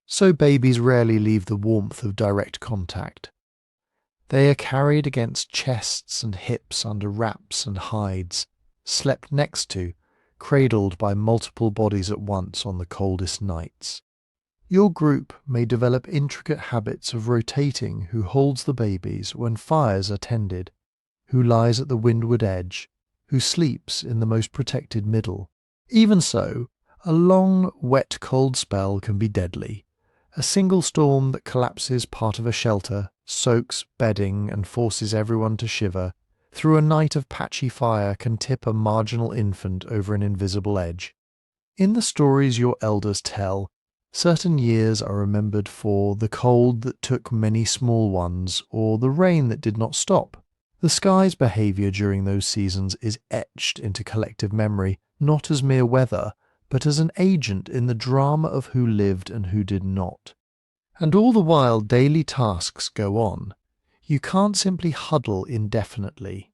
S1: So babies rarely leave the warmth of direct contact. They are carried against chests and hips under wraps and hides, slept next to, cradled by multiple bodies at once on the coldest nights. Your group may develop intricate habits of rotating who holds the babies when fires are tended, who lies at the windward edge, who sleeps in the most protected middle. Even so, a long, wet, cold spell can be deadly. A single storm that collapses part of a shelter, soaks bedding and forces everyone to shiver, through a night of patchy fire can tip a marginal infant over an invisible edge. In the stories your elders tell, certain years are remembered for the cold that took many small ones or the rain that did not stop. The sky's behaviour during those seasons is etched into collective memory, not as mere weather, but as an agent in the drama of who lived and who did not. And all the while daily tasks go on. You can't simply huddle indefinitely.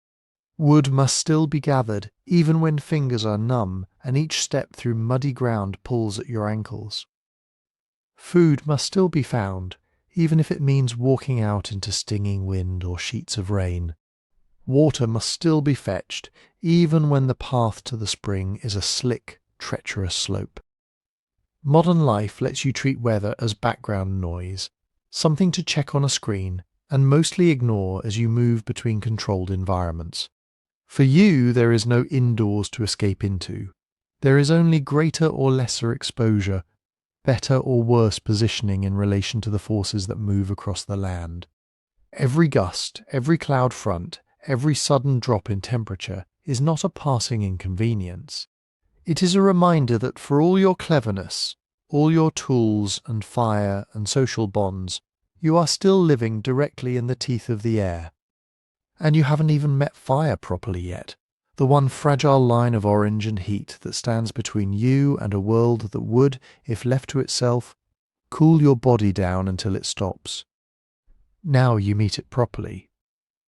S1: Wood must still be gathered, even when fingers are numb and each step through muddy ground pulls at your ankles. Food must still be found, even if it means walking out into stinging wind or sheets of rain. Water must still be fetched, even when the path to the spring is a slick, treacherous slope. Modern life lets you treat weather as background noise, something to check on a screen, and mostly ignore as you move between controlled environments. For you, there is no indoors to escape into. There is only greater or lesser exposure, better or worse positioning in relation to the forces that move across the land. Every gust, every cloud front, every sudden drop in temperature is not a passing inconvenience. It is a reminder that for all your cleverness, all your tools and fire and social bonds, you are still living directly in the teeth of the air. And you haven't even met fire properly yet, the one fragile line of orange and heat that stands between you and a world that would, if left to itself, cool your body down until it stops. Now you meet it properly.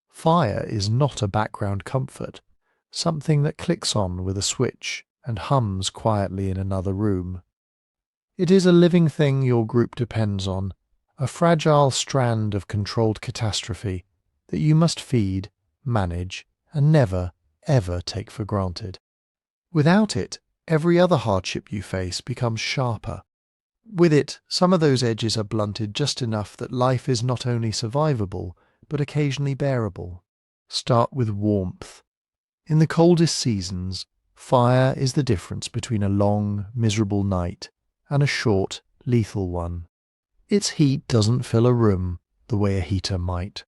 S1: Fire is not a background comfort, something that clicks on with a switch and hums quietly in another room. It is a living thing your group depends on, a fragile strand of controlled catastrophe that you must feed, manage, and never, ever take for granted. Without it, every other hardship you face becomes sharper. With it, some of those edges are blunted just enough that life is not only survivable, but occasionally bearable. Start with warmth. In the coldest seasons, fire is the difference between a long, miserable night and a short, lethal one. Its heat doesn't fill a room the way a heater might.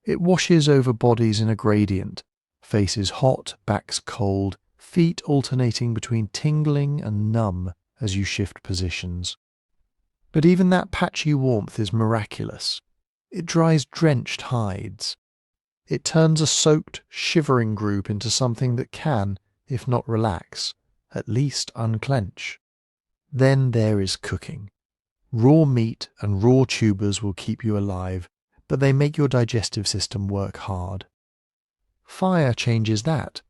S1: It washes over bodies in a gradient, faces hot, backs cold, feet alternating between tingling and numb as you shift positions. But even that patchy warmth is miraculous. It dries drenched hides. It turns a soaked, shivering group into something that can, if not relax, at least unclench. Then there is cooking. Raw meat and raw tubers will keep you alive, but they make your digestive system work hard. Fire changes that.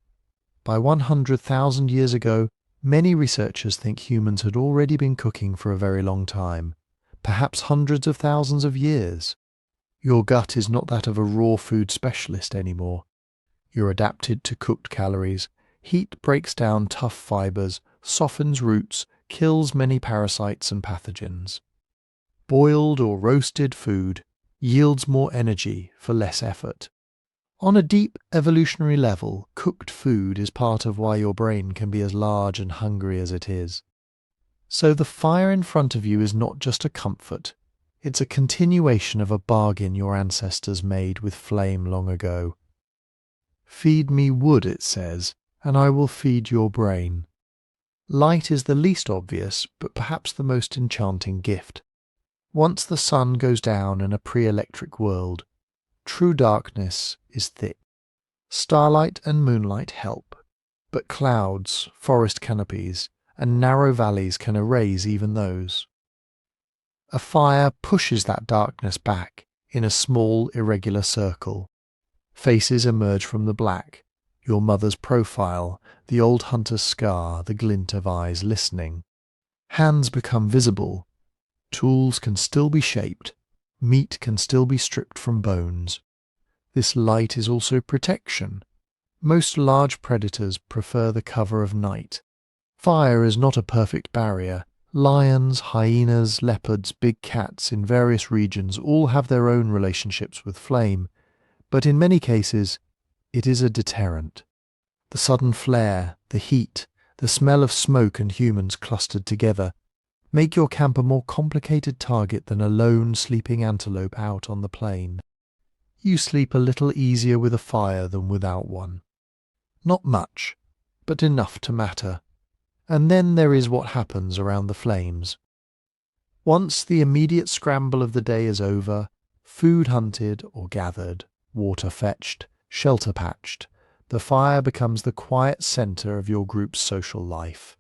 S1: By 100,000 years ago, many researchers think humans had already been cooking for a very long time, perhaps hundreds of thousands of years. Your gut is not that of a raw food specialist anymore. You're adapted to cooked calories. Heat breaks down tough fibers, softens roots, kills many parasites and pathogens. Boiled or roasted food yields more energy for less effort. On a deep evolutionary level, cooked food is part of why your brain can be as large and hungry as it is. So the fire in front of you is not just a comfort, it's a continuation of a bargain your ancestors made with flame long ago. Feed me wood, it says, and I will feed your brain. Light is the least obvious, but perhaps the most enchanting gift. Once the sun goes down in a pre-electric world, true darkness is thick. Starlight and moonlight help, but clouds, forest canopies, and narrow valleys can erase even those. A fire pushes that darkness back in a small, irregular circle. Faces emerge from the black, your mother's profile, the old hunter's scar, the glint of eyes listening. Hands become visible. Tools can still be shaped. Meat can still be stripped from bones. This light is also protection. Most large predators prefer the cover of night. Fire is not a perfect barrier. Lions, hyenas, leopards, big cats in various regions all have their own relationships with flame, but in many cases it is a deterrent. The sudden flare, the heat, the smell of smoke and humans clustered together make your camp a more complicated target than a lone sleeping antelope out on the plain. You sleep a little easier with a fire than without one. Not much, but enough to matter. And then there is what happens around the flames. Once the immediate scramble of the day is over, food hunted or gathered, water fetched, shelter patched, the fire becomes the quiet centre of your group's social life.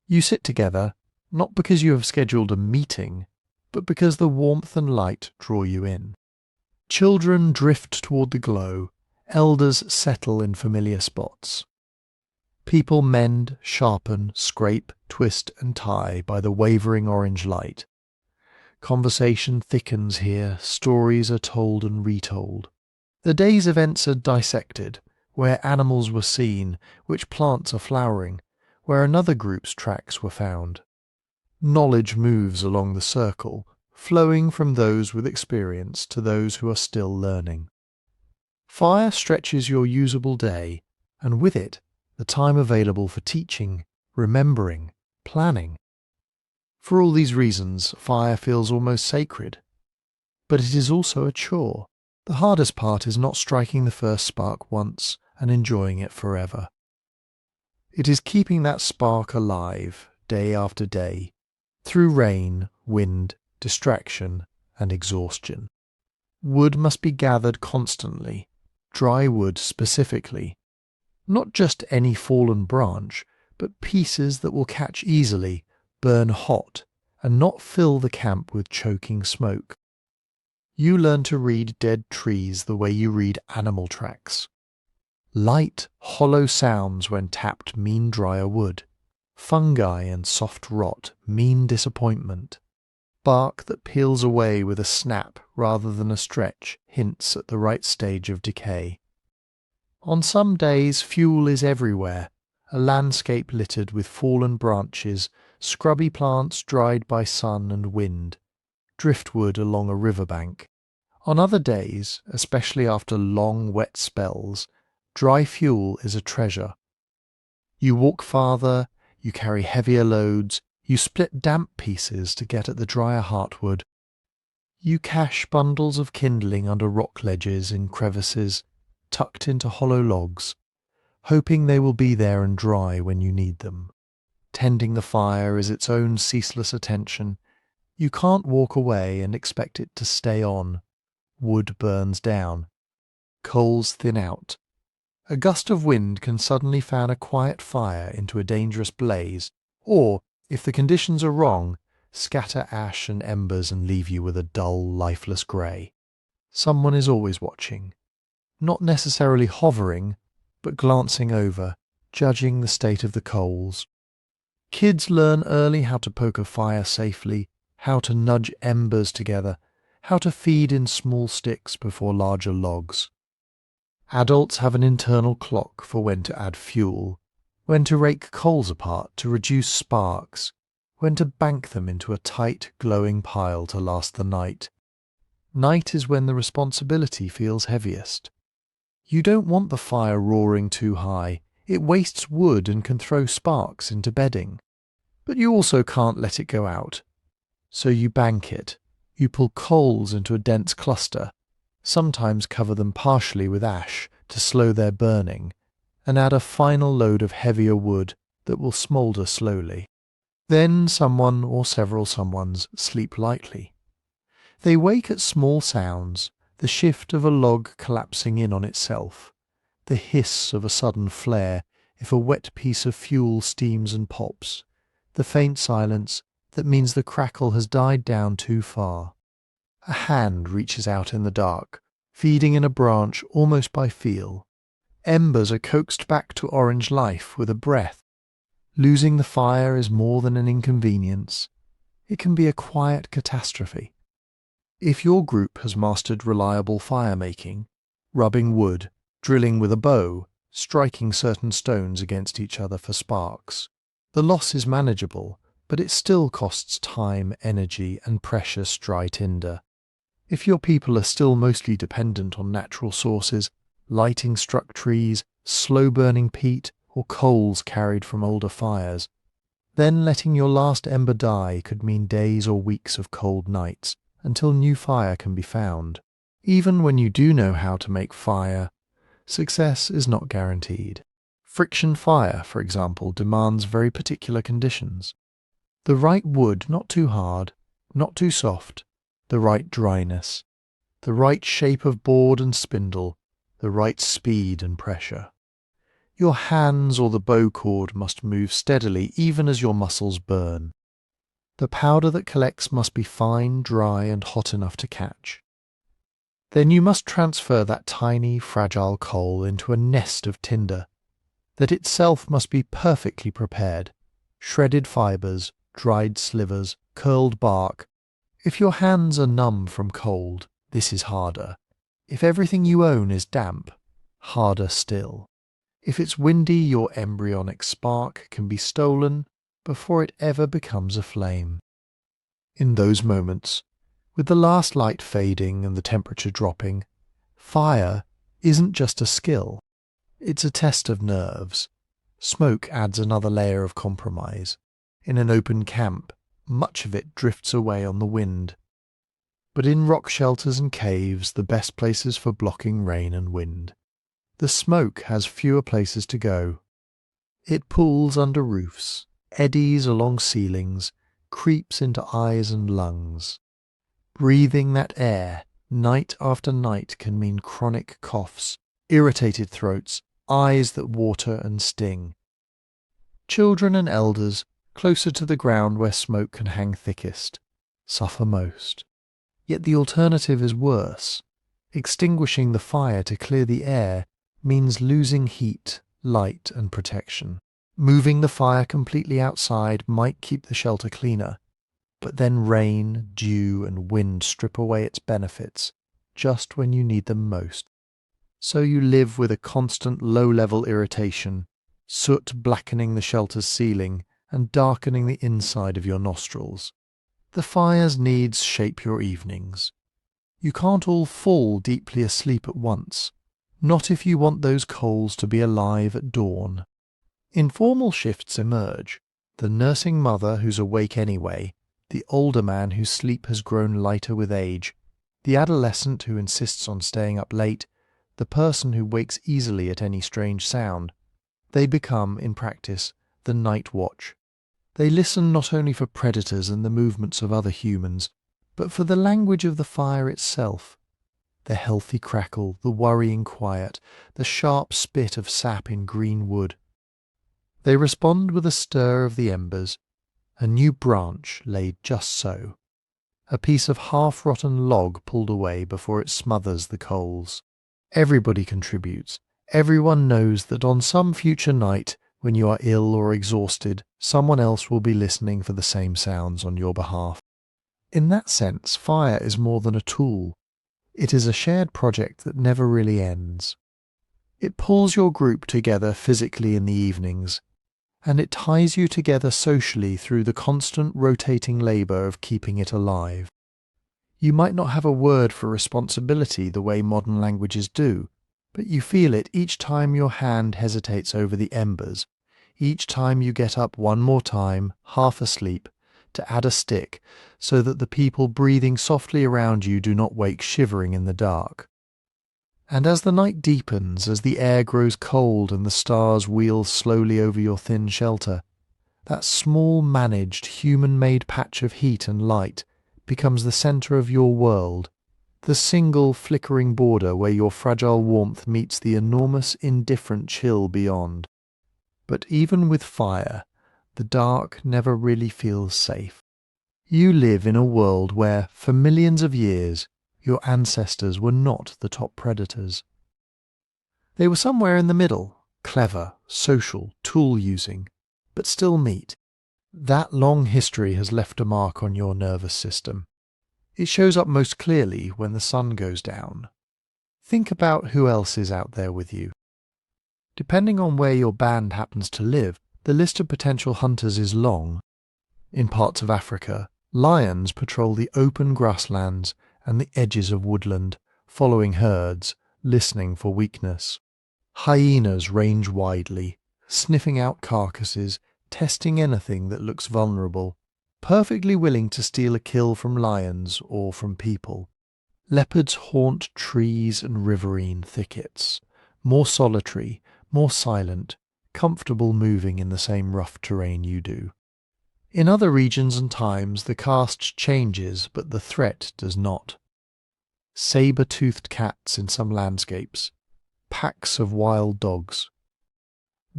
S1: You sit together, not because you have scheduled a meeting, but because the warmth and light draw you in. Children drift toward the glow, elders settle in familiar spots. People mend, sharpen, scrape, twist and tie by the wavering orange light. Conversation thickens here, stories are told and retold. The day's events are dissected, where animals were seen, which plants are flowering, where another group's tracks were found. Knowledge moves along the circle, flowing from those with experience to those who are still learning. Fire stretches your usable day, and with it, the time available for teaching, remembering, planning. For all these reasons, fire feels almost sacred. But it is also a chore. The hardest part is not striking the first spark once and enjoying it forever. It is keeping that spark alive, day after day, through rain, wind, distraction, and exhaustion. Wood must be gathered constantly, dry wood specifically. Not just any fallen branch, but pieces that will catch easily, burn hot, and not fill the camp with choking smoke. You learn to read dead trees the way you read animal tracks. Light, hollow sounds when tapped mean drier wood. Fungi and soft rot mean disappointment. Bark that peels away with a snap rather than a stretch hints at the right stage of decay. On some days fuel is everywhere, a landscape littered with fallen branches, scrubby plants dried by sun and wind, driftwood along a riverbank. On other days, especially after long wet spells, dry fuel is a treasure. You walk farther, you carry heavier loads, you split damp pieces to get at the drier heartwood. You cache bundles of kindling under rock ledges in crevices, tucked into hollow logs, hoping they will be there and dry when you need them. Tending the fire is its own ceaseless attention. You can't walk away and expect it to stay on. Wood burns down. Coals thin out. A gust of wind can suddenly fan a quiet fire into a dangerous blaze, or, if the conditions are wrong, scatter ash and embers and leave you with a dull, lifeless grey. Someone is always watching, not necessarily hovering, but glancing over, judging the state of the coals. Kids learn early how to poke a fire safely, how to nudge embers together, how to feed in small sticks before larger logs. Adults have an internal clock for when to add fuel, when to rake coals apart to reduce sparks, when to bank them into a tight, glowing pile to last the night. Night is when the responsibility feels heaviest. You don't want the fire roaring too high. It wastes wood and can throw sparks into bedding. But you also can't let it go out. So you bank it. You pull coals into a dense cluster, sometimes cover them partially with ash to slow their burning, and add a final load of heavier wood that will smoulder slowly. Then someone or several someones sleep lightly. They wake at small sounds, the shift of a log collapsing in on itself, the hiss of a sudden flare if a wet piece of fuel steams and pops, the faint silence that means the crackle has died down too far. A hand reaches out in the dark, feeding in a branch almost by feel. Embers are coaxed back to orange life with a breath. Losing the fire is more than an inconvenience. It can be a quiet catastrophe. If your group has mastered reliable fire-making, rubbing wood, drilling with a bow, striking certain stones against each other for sparks, the loss is manageable, but it still costs time, energy, and precious dry tinder. If your people are still mostly dependent on natural sources, lighting struck trees, slow-burning peat, or coals carried from older fires, then letting your last ember die could mean days or weeks of cold nights until new fire can be found. Even when you do know how to make fire, success is not guaranteed. Friction fire, for example, demands very particular conditions. The right wood, not too hard, not too soft, the right dryness, the right shape of board and spindle, the right speed and pressure. Your hands or the bow cord must move steadily even as your muscles burn. The powder that collects must be fine, dry, and hot enough to catch. Then you must transfer that tiny, fragile coal into a nest of tinder. That itself must be perfectly prepared. Shredded fibres, dried slivers, curled bark. If your hands are numb from cold, this is harder. If everything you own is damp, harder still. If it's windy, your embryonic spark can be stolen before it ever becomes a flame. In those moments, with the last light fading and the temperature dropping, fire isn't just a skill, it's a test of nerves. Smoke adds another layer of compromise. In an open camp, much of it drifts away on the wind. But in rock shelters and caves, the best places for blocking rain and wind, the smoke has fewer places to go. It pools under roofs, eddies along ceilings, creeps into eyes and lungs. Breathing that air night after night can mean chronic coughs, irritated throats, eyes that water and sting. Children and elders, closer to the ground where smoke can hang thickest, suffer most. Yet the alternative is worse. Extinguishing the fire to clear the air means losing heat, light, and protection. Moving the fire completely outside might keep the shelter cleaner, but then rain, dew, and wind strip away its benefits just when you need them most. So you live with a constant low-level irritation, soot blackening the shelter's ceiling and darkening the inside of your nostrils. The fire's needs shape your evenings. You can't all fall deeply asleep at once, not if you want those coals to be alive at dawn. Informal shifts emerge. The nursing mother who's awake anyway, the older man whose sleep has grown lighter with age, the adolescent who insists on staying up late, the person who wakes easily at any strange sound. They become, in practice, the night watch. They listen not only for predators and the movements of other humans, but for the language of the fire itself. The healthy crackle, the worrying quiet, the sharp spit of sap in green wood. They respond with a stir of the embers, a new branch laid just so, a piece of half-rotten log pulled away before it smothers the coals. Everybody contributes. Everyone knows that on some future night, when you are ill or exhausted, someone else will be listening for the same sounds on your behalf. In that sense, fire is more than a tool. It is a shared project that never really ends. It pulls your group together physically in the evenings, and it ties you together socially through the constant rotating labour of keeping it alive. You might not have a word for responsibility the way modern languages do, but you feel it each time your hand hesitates over the embers, each time you get up one more time, half asleep, to add a stick so that the people breathing softly around you do not wake shivering in the dark. And as the night deepens, as the air grows cold and the stars wheel slowly over your thin shelter, that small managed human-made patch of heat and light becomes the centre of your world, the single flickering border where your fragile warmth meets the enormous indifferent chill beyond. But even with fire, the dark never really feels safe. You live in a world where, for millions of years, your ancestors were not the top predators. They were somewhere in the middle, clever, social, tool-using, but still meat. That long history has left a mark on your nervous system. It shows up most clearly when the sun goes down. Think about who else is out there with you. Depending on where your band happens to live, the list of potential hunters is long. In parts of Africa, lions patrol the open grasslands and the edges of woodland, following herds, listening for weakness. Hyenas range widely, sniffing out carcasses, testing anything that looks vulnerable, perfectly willing to steal a kill from lions or from people. Leopards haunt trees and riverine thickets, more solitary, more silent, comfortable moving in the same rough terrain you do. In other regions and times the cast changes, but the threat does not. Saber-toothed cats in some landscapes, packs of wild dogs,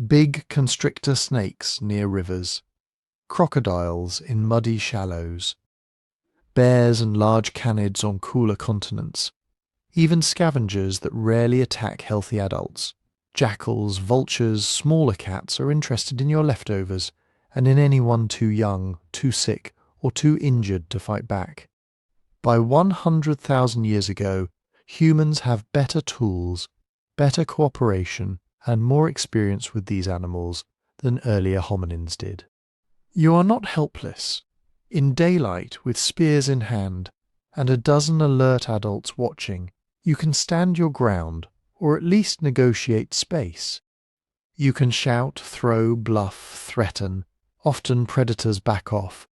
S1: big constrictor snakes near rivers, crocodiles in muddy shallows, bears and large canids on cooler continents, even scavengers that rarely attack healthy adults. Jackals, vultures, smaller cats are interested in your leftovers and in anyone too young, too sick, or too injured to fight back. By 100,000 years ago, humans have better tools, better cooperation, and more experience with these animals than earlier hominins did. You are not helpless. In daylight, with spears in hand, and a dozen alert adults watching, you can stand your ground, or at least negotiate space. You can shout, throw, bluff, threaten. Often predators back off.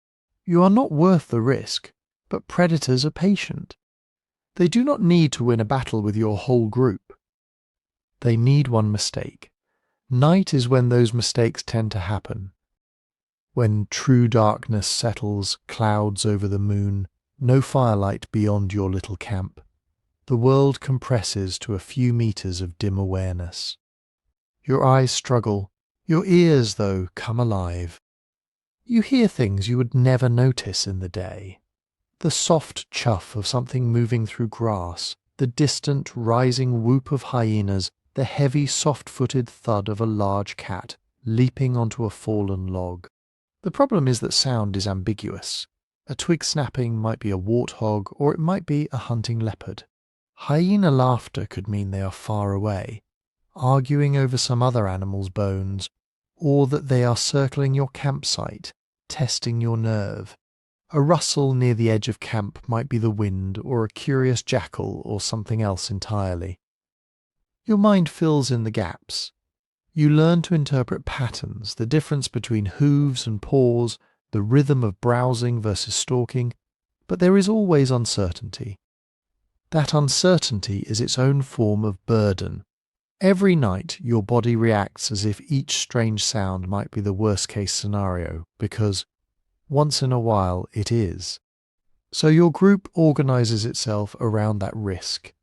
S1: You are not worth the risk, but predators are patient. They do not need to win a battle with your whole group. They need one mistake. Night is when those mistakes tend to happen. When true darkness settles, clouds over the moon, no firelight beyond your little camp. The world compresses to a few meters of dim awareness. Your eyes struggle. Your ears, though, come alive. You hear things you would never notice in the day. The soft chuff of something moving through grass, the distant rising whoop of hyenas, the heavy soft-footed thud of a large cat leaping onto a fallen log. The problem is that sound is ambiguous. A twig snapping might be a warthog, or it might be a hunting leopard. Hyena laughter could mean they are far away, arguing over some other animal's bones, or that they are circling your campsite, testing your nerve. A rustle near the edge of camp might be the wind, or a curious jackal, or something else entirely. Your mind fills in the gaps. You learn to interpret patterns, the difference between hooves and paws, the rhythm of browsing versus stalking, but there is always uncertainty. That uncertainty is its own form of burden. Every night your body reacts as if each strange sound might be the worst-case scenario, because, once in a while, it is. So your group organizes itself around that risk.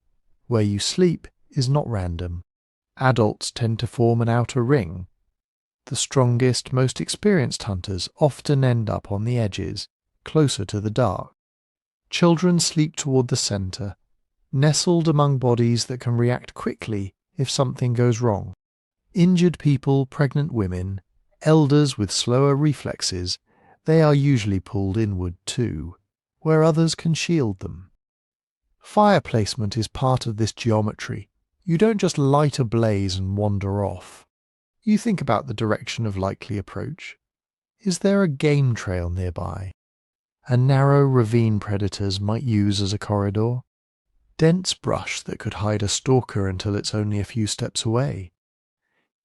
S1: Where you sleep is not random. Adults tend to form an outer ring. The strongest, most experienced hunters often end up on the edges, closer to the dark. Children sleep toward the center, nestled among bodies that can react quickly if something goes wrong. Injured people, pregnant women, elders with slower reflexes, they are usually pulled inward too, where others can shield them. Fire placement is part of this geometry. You don't just light a blaze and wander off. You think about the direction of likely approach. Is there a game trail nearby? A narrow ravine predators might use as a corridor? Dense brush that could hide a stalker until it's only a few steps away?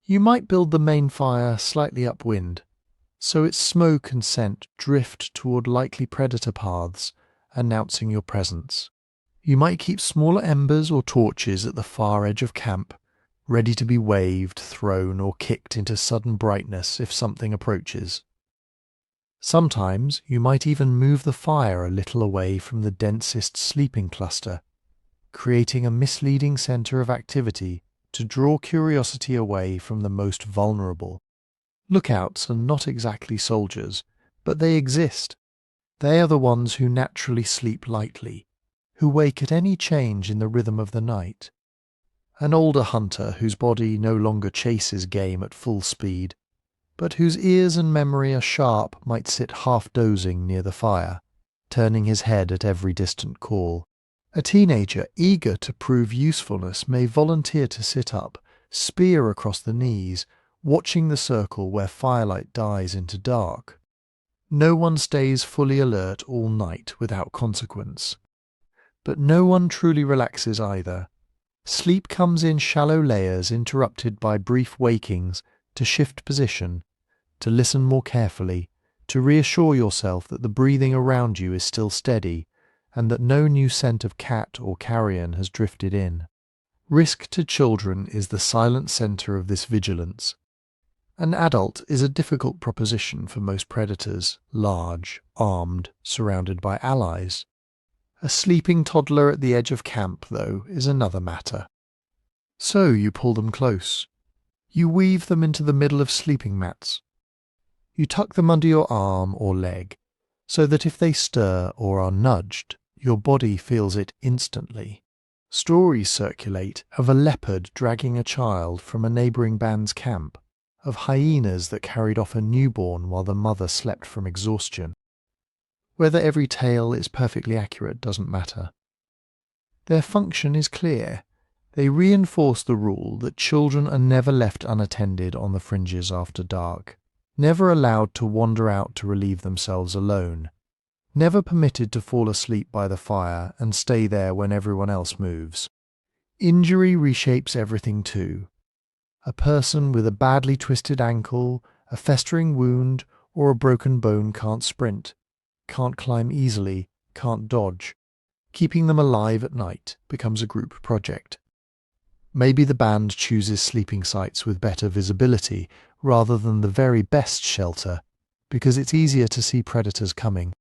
S1: You might build the main fire slightly upwind, so its smoke and scent drift toward likely predator paths, announcing your presence. You might keep smaller embers or torches at the far edge of camp, ready to be waved, thrown, or kicked into sudden brightness if something approaches. Sometimes you might even move the fire a little away from the densest sleeping cluster, creating a misleading center of activity to draw curiosity away from the most vulnerable. Lookouts are not exactly soldiers, but they exist. They are the ones who naturally sleep lightly, who wake at any change in the rhythm of the night. An older hunter whose body no longer chases game at full speed, but whose ears and memory are sharp might sit half-dozing near the fire, turning his head at every distant call. A teenager eager to prove usefulness may volunteer to sit up, spear across the knees, watching the circle where firelight dies into dark. No one stays fully alert all night without consequence. But no one truly relaxes either. Sleep comes in shallow layers interrupted by brief wakings to shift position, to listen more carefully, to reassure yourself that the breathing around you is still steady and that no new scent of cat or carrion has drifted in. Risk to children is the silent center of this vigilance. An adult is a difficult proposition for most predators, large, armed, surrounded by allies. A sleeping toddler at the edge of camp, though, is another matter. So you pull them close. You weave them into the middle of sleeping mats. You tuck them under your arm or leg, so that if they stir or are nudged, your body feels it instantly. Stories circulate of a leopard dragging a child from a neighbouring band's camp, of hyenas that carried off a newborn while the mother slept from exhaustion. Whether every tale is perfectly accurate doesn't matter. Their function is clear. They reinforce the rule that children are never left unattended on the fringes after dark, never allowed to wander out to relieve themselves alone, never permitted to fall asleep by the fire and stay there when everyone else moves. Injury reshapes everything too. A person with a badly twisted ankle, a festering wound, or a broken bone can't sprint, can't climb easily, can't dodge. Keeping them alive at night becomes a group project. Maybe the band chooses sleeping sites with better visibility rather than the very best shelter, because it's easier to see predators coming.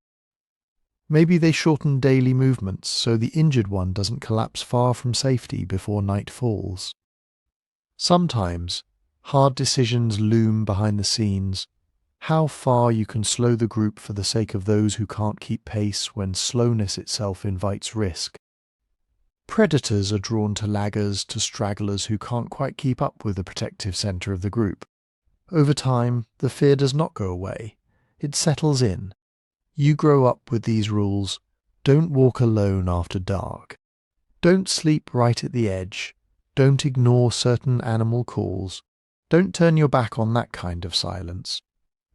S1: Maybe they shorten daily movements so the injured one doesn't collapse far from safety before night falls. Sometimes, hard decisions loom behind the scenes. How far you can slow the group for the sake of those who can't keep pace when slowness itself invites risk. Predators are drawn to laggers, to stragglers who can't quite keep up with the protective centre of the group. Over time, the fear does not go away. It settles in. You grow up with these rules. Don't walk alone after dark. Don't sleep right at the edge. Don't ignore certain animal calls. Don't turn your back on that kind of silence.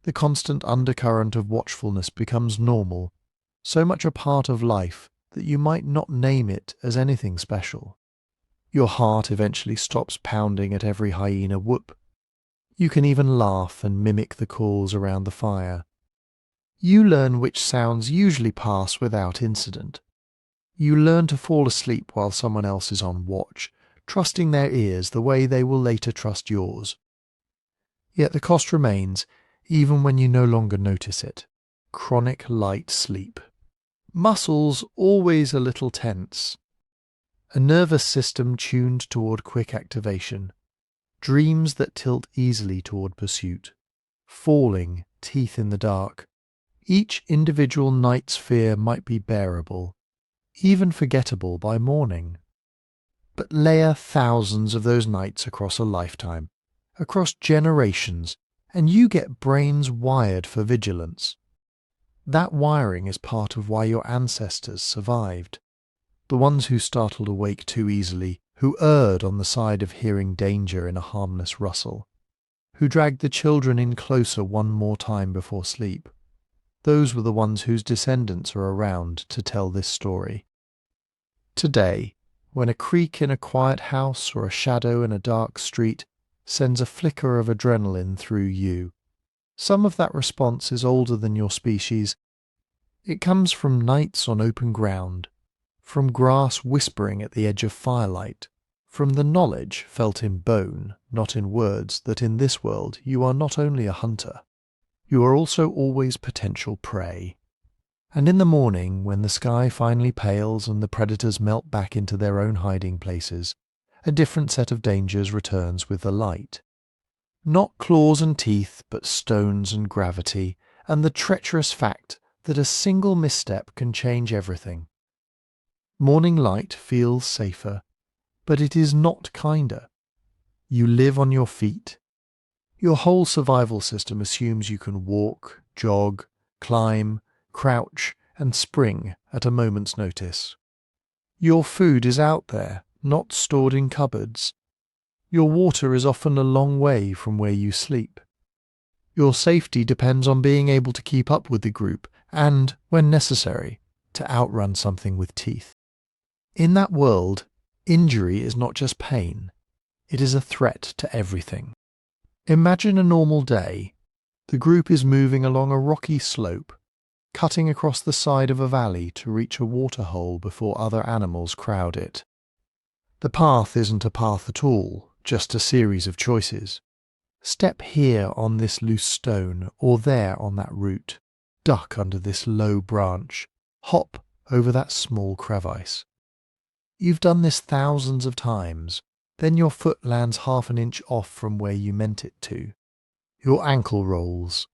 S1: The constant undercurrent of watchfulness becomes normal, so much a part of life that you might not name it as anything special. Your heart eventually stops pounding at every hyena whoop. You can even laugh and mimic the calls around the fire. You learn which sounds usually pass without incident. You learn to fall asleep while someone else is on watch, trusting their ears the way they will later trust yours. Yet the cost remains, even when you no longer notice it. Chronic light sleep. Muscles always a little tense. A nervous system tuned toward quick activation. Dreams that tilt easily toward pursuit. Falling, teeth in the dark. Each individual night's fear might be bearable, even forgettable by morning. But layer thousands of those nights across a lifetime, across generations, and you get brains wired for vigilance. That wiring is part of why your ancestors survived. The ones who startled awake too easily, who erred on the side of hearing danger in a harmless rustle, who dragged the children in closer one more time before sleep. Those were the ones whose descendants are around to tell this story. Today, when a creak in a quiet house or a shadow in a dark street sends a flicker of adrenaline through you, some of that response is older than your species. It comes from nights on open ground, from grass whispering at the edge of firelight, from the knowledge felt in bone, not in words, that in this world you are not only a hunter, you are also always potential prey. And in the morning, when the sky finally pales and the predators melt back into their own hiding places, a different set of dangers returns with the light. Not claws and teeth, but stones and gravity, and the treacherous fact that a single misstep can change everything. Morning light feels safer, but it is not kinder. You live on your feet. Your whole survival system assumes you can walk, jog, climb, crouch, and spring at a moment's notice. Your food is out there, not stored in cupboards. Your water is often a long way from where you sleep. Your safety depends on being able to keep up with the group and, when necessary, to outrun something with teeth. In that world, injury is not just pain, it is a threat to everything. Imagine a normal day. The group is moving along a rocky slope, cutting across the side of a valley to reach a waterhole before other animals crowd it. The path isn't a path at all, just a series of choices. Step here on this loose stone, or there on that root. Duck under this low branch. Hop over that small crevice. You've done this thousands of times. Then your foot lands half an inch off from where you meant it to. Your ankle rolls.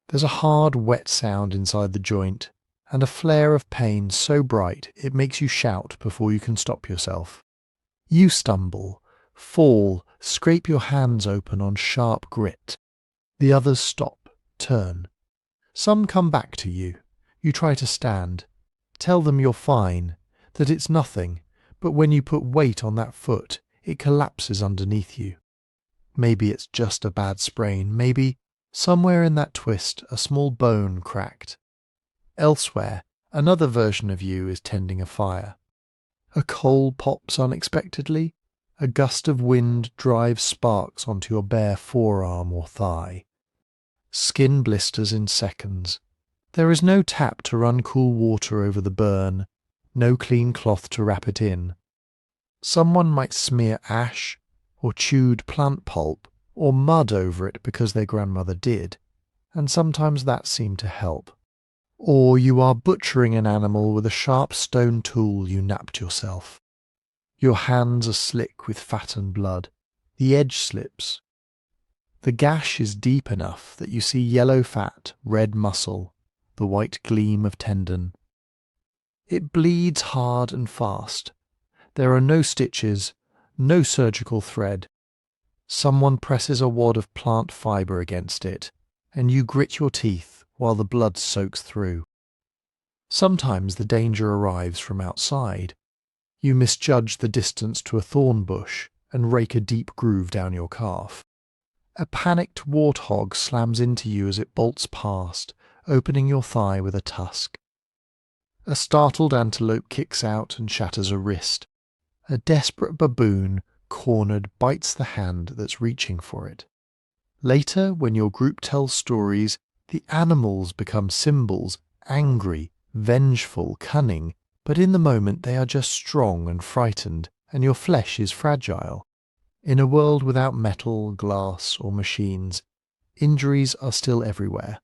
S1: There's a hard, wet sound inside the joint, and a flare of pain so bright it makes you shout before you can stop yourself. You stumble, fall, scrape your hands open on sharp grit. The others stop, turn. Some come back to you. You try to stand. Tell them you're fine, that it's nothing, but when you put weight on that foot, it collapses underneath you. Maybe it's just a bad sprain, maybe somewhere in that twist a small bone cracked. Elsewhere, another version of you is tending a fire. A coal pops unexpectedly, a gust of wind drives sparks onto your bare forearm or thigh. Skin blisters in seconds. There is no tap to run cool water over the burn, no clean cloth to wrap it in. Someone might smear ash, or chewed plant pulp, or mud over it because their grandmother did, and sometimes that seemed to help. Or you are butchering an animal with a sharp stone tool you napped yourself. Your hands are slick with fat and blood. The edge slips. The gash is deep enough that you see yellow fat, red muscle, the white gleam of tendon. It bleeds hard and fast. There are no stitches, no surgical thread. Someone presses a wad of plant fibre against it, and you grit your teeth while the blood soaks through. Sometimes the danger arrives from outside. You misjudge the distance to a thorn bush and rake a deep groove down your calf. A panicked warthog slams into you as it bolts past, opening your thigh with a tusk. A startled antelope kicks out and shatters a wrist. A desperate baboon, cornered, bites the hand that's reaching for it. Later, when your group tells stories, the animals become symbols, angry, vengeful, cunning, but in the moment they are just strong and frightened, and your flesh is fragile. In a world without metal, glass, or machines, injuries are still everywhere.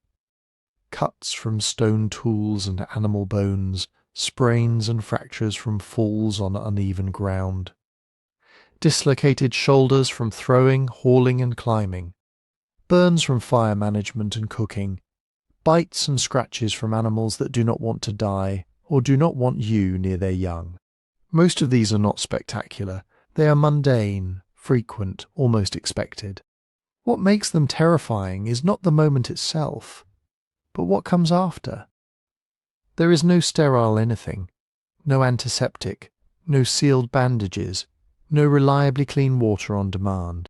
S1: Cuts from stone tools and animal bones, sprains and fractures from falls on uneven ground. Dislocated shoulders from throwing, hauling and climbing. Burns from fire management and cooking. Bites and scratches from animals that do not want to die or do not want you near their young. Most of these are not spectacular. They are mundane, frequent, almost expected. What makes them terrifying is not the moment itself, but what comes after. There is no sterile anything, no antiseptic, no sealed bandages, no reliably clean water on demand.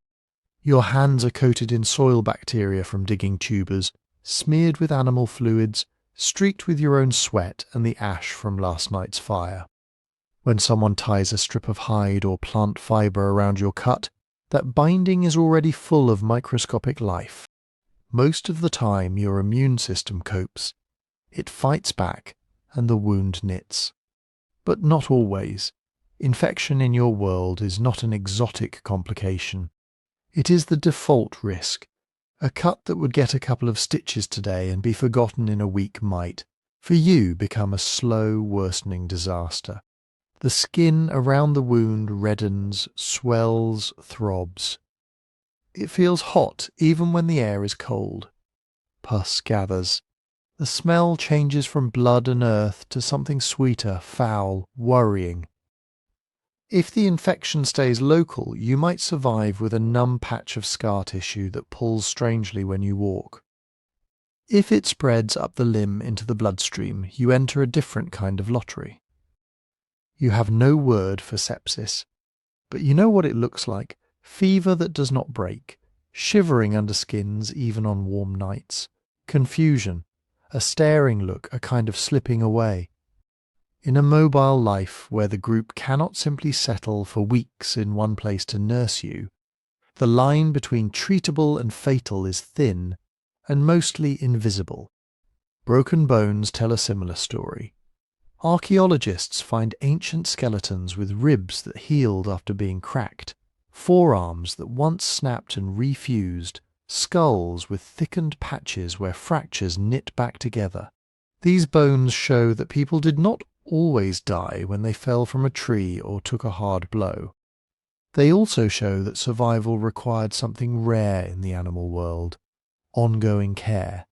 S1: Your hands are coated in soil bacteria from digging tubers, smeared with animal fluids, streaked with your own sweat and the ash from last night's fire. When someone ties a strip of hide or plant fibre around your cut, that binding is already full of microscopic life. Most of the time your immune system copes. It fights back and the wound knits. But not always. Infection in your world is not an exotic complication. It is the default risk. A cut that would get a couple of stitches today and be forgotten in a week might, for you, become a slow, worsening disaster. The skin around the wound reddens, swells, throbs. It feels hot even when the air is cold. Pus gathers. The smell changes from blood and earth to something sweeter, foul, worrying. If the infection stays local, you might survive with a numb patch of scar tissue that pulls strangely when you walk. If it spreads up the limb into the bloodstream, you enter a different kind of lottery. You have no word for sepsis, but you know what it looks like: fever that does not break, shivering under skins even on warm nights, confusion, a staring look, a kind of slipping away. In a mobile life where the group cannot simply settle for weeks in one place to nurse you, the line between treatable and fatal is thin and mostly invisible. Broken bones tell a similar story. Archaeologists find ancient skeletons with ribs that healed after being cracked, forearms that once snapped and refused, skulls with thickened patches where fractures knit back together. These bones show that people did not always die when they fell from a tree or took a hard blow. They also show that survival required something rare in the animal world: ongoing care.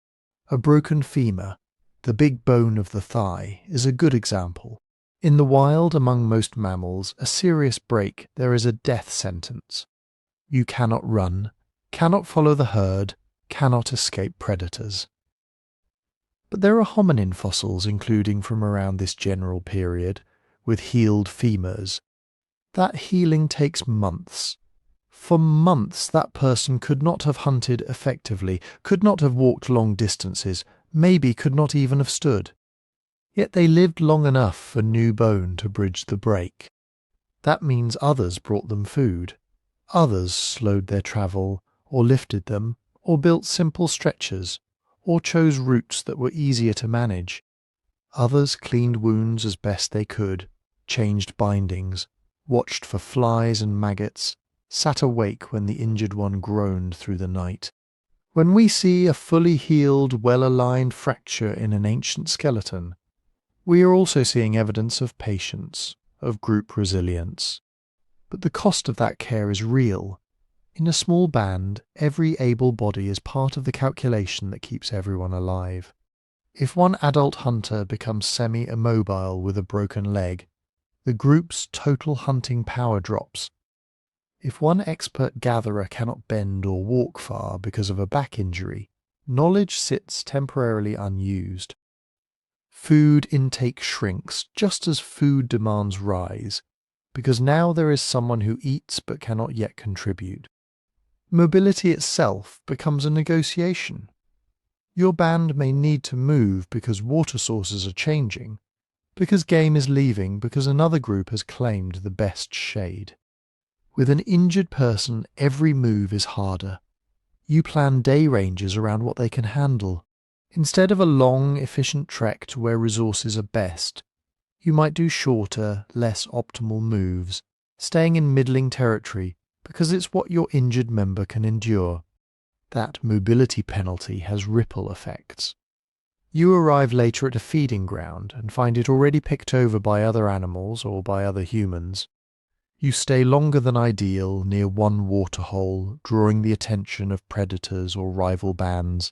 S1: A broken femur, the big bone of the thigh, is a good example. In the wild, among most mammals, a serious break, there is a death sentence. You cannot run, cannot follow the herd, cannot escape predators. But there are hominin fossils including from around this general period, with healed femurs. That healing takes months. For months that person could not have hunted effectively, could not have walked long distances, maybe could not even have stood. Yet they lived long enough for new bone to bridge the break. That means others brought them food. Others slowed their travel, or lifted them, or built simple stretchers, or chose routes that were easier to manage. Others cleaned wounds as best they could, changed bindings, watched for flies and maggots, sat awake when the injured one groaned through the night. When we see a fully healed, well-aligned fracture in an ancient skeleton, we are also seeing evidence of patience, of group resilience. But the cost of that care is real. In a small band, every able body is part of the calculation that keeps everyone alive. If one adult hunter becomes semi-immobile with a broken leg, the group's total hunting power drops. If one expert gatherer cannot bend or walk far because of a back injury, knowledge sits temporarily unused. Food intake shrinks just as food demands rise, because now there is someone who eats but cannot yet contribute. Mobility itself becomes a negotiation. Your band may need to move because water sources are changing, because game is leaving, because another group has claimed the best shade. With an injured person, every move is harder. You plan day ranges around what they can handle. Instead of a long, efficient trek to where resources are best, you might do shorter, less optimal moves, staying in middling territory because it's what your injured member can endure. That mobility penalty has ripple effects. You arrive later at a feeding ground and find it already picked over by other animals or by other humans. You stay longer than ideal near one waterhole, drawing the attention of predators or rival bands.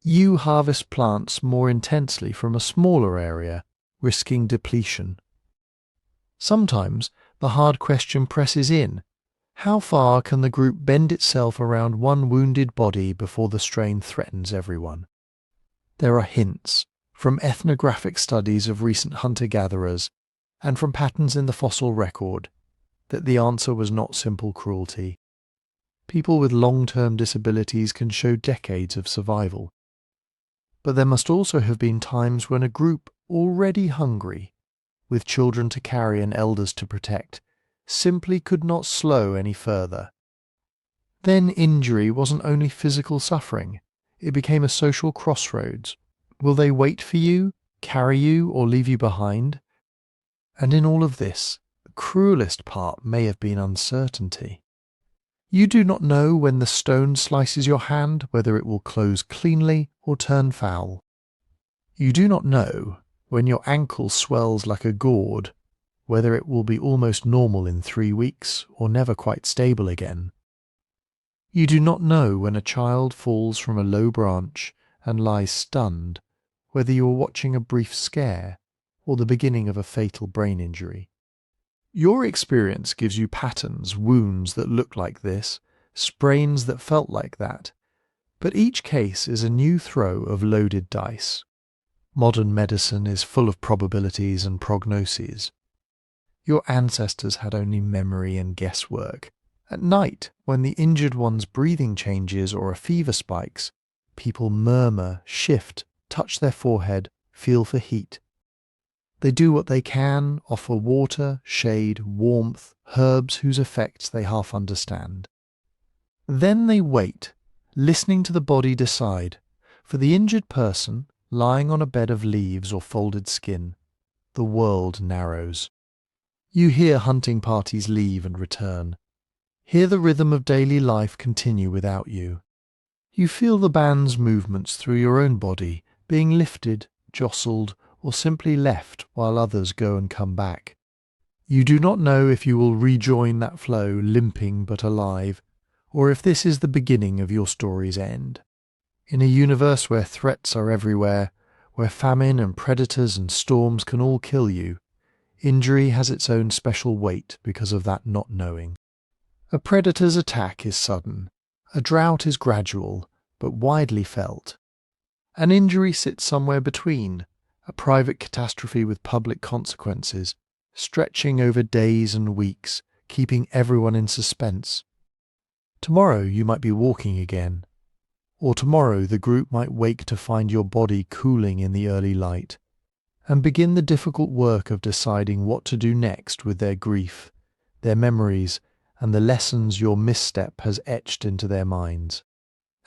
S1: You harvest plants more intensely from a smaller area, risking depletion. Sometimes the hard question presses in. How far can the group bend itself around one wounded body before the strain threatens everyone? There are hints, from ethnographic studies of recent hunter-gatherers and from patterns in the fossil record, that the answer was not simple cruelty. People with long-term disabilities can show decades of survival. But there must also have been times when a group already hungry, with children to carry and elders to protect, simply could not slow any further. Then injury wasn't only physical suffering, it became a social crossroads. Will they wait for you, carry you, or leave you behind? And in all of this, the cruelest part may have been uncertainty. You do not know when the stone slices your hand whether it will close cleanly or turn foul. You do not know when your ankle swells like a gourd whether it will be almost normal in 3 weeks or never quite stable again. You do not know when a child falls from a low branch and lies stunned whether you are watching a brief scare or the beginning of a fatal brain injury. Your experience gives you patterns, wounds that look like this, sprains that felt like that, but each case is a new throw of loaded dice. Modern medicine is full of probabilities and prognoses. Your ancestors had only memory and guesswork. At night, when the injured one's breathing changes or a fever spikes, people murmur, shift, touch their forehead, feel for heat. They do what they can, offer water, shade, warmth, herbs whose effects they half understand. Then they wait, listening to the body decide. For the injured person, lying on a bed of leaves or folded skin, the world narrows. You hear hunting parties leave and return. Hear the rhythm of daily life continue without you. You feel the band's movements through your own body, being lifted, jostled, or simply left while others go and come back. You do not know if you will rejoin that flow limping but alive, or if this is the beginning of your story's end. In a universe where threats are everywhere, where famine and predators and storms can all kill you, injury has its own special weight because of that not knowing. A predator's attack is sudden, a drought is gradual, but widely felt. An injury sits somewhere between, a private catastrophe with public consequences, stretching over days and weeks, keeping everyone in suspense. Tomorrow you might be walking again, or tomorrow the group might wake to find your body cooling in the early light, and begin the difficult work of deciding what to do next with their grief, their memories, and the lessons your misstep has etched into their minds.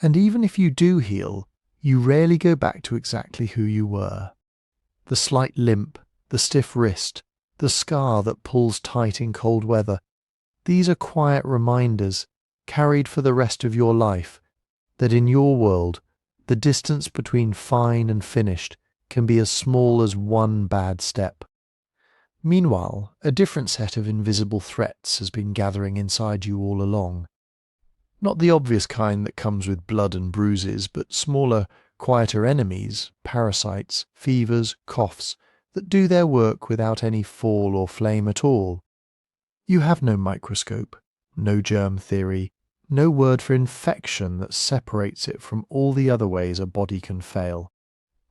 S1: And even if you do heal, you rarely go back to exactly who you were. The slight limp, the stiff wrist, the scar that pulls tight in cold weather, these are quiet reminders, carried for the rest of your life, that in your world, the distance between fine and finished can be as small as one bad step. Meanwhile, a different set of invisible threats has been gathering inside you all along. Not the obvious kind that comes with blood and bruises, but smaller, quieter enemies, parasites, fevers, coughs, that do their work without any fall or flame at all. You have no microscope, no germ theory, no word for infection that separates it from all the other ways a body can fail.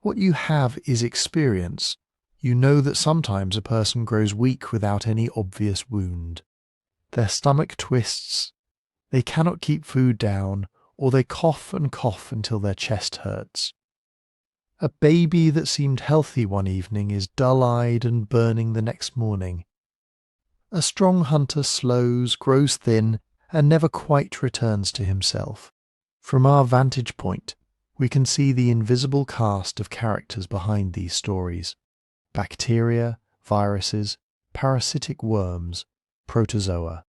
S1: What you have is experience. You know that sometimes a person grows weak without any obvious wound. Their stomach twists, They cannot keep food down, or they cough and cough until their chest hurts. A baby that seemed healthy one evening is dull-eyed and burning the next morning. A strong hunter slows, grows thin, and never quite returns to himself. From our vantage point, we can see the invisible cast of characters behind these stories. Bacteria, viruses, parasitic worms, protozoa.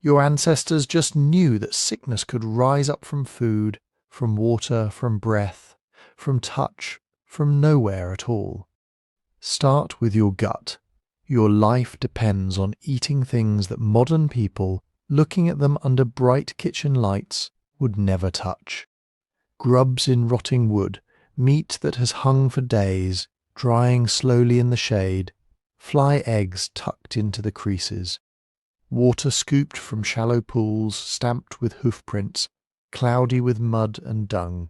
S1: Your ancestors just knew that sickness could rise up from food, from water, from breath, from touch, from nowhere at all. Start with your gut. Your life depends on eating things that modern people, looking at them under bright kitchen lights, would never touch. Grubs in rotting wood, meat that has hung for days, drying slowly in the shade, fly eggs tucked into the creases, water scooped from shallow pools stamped with hoofprints, cloudy with mud and dung.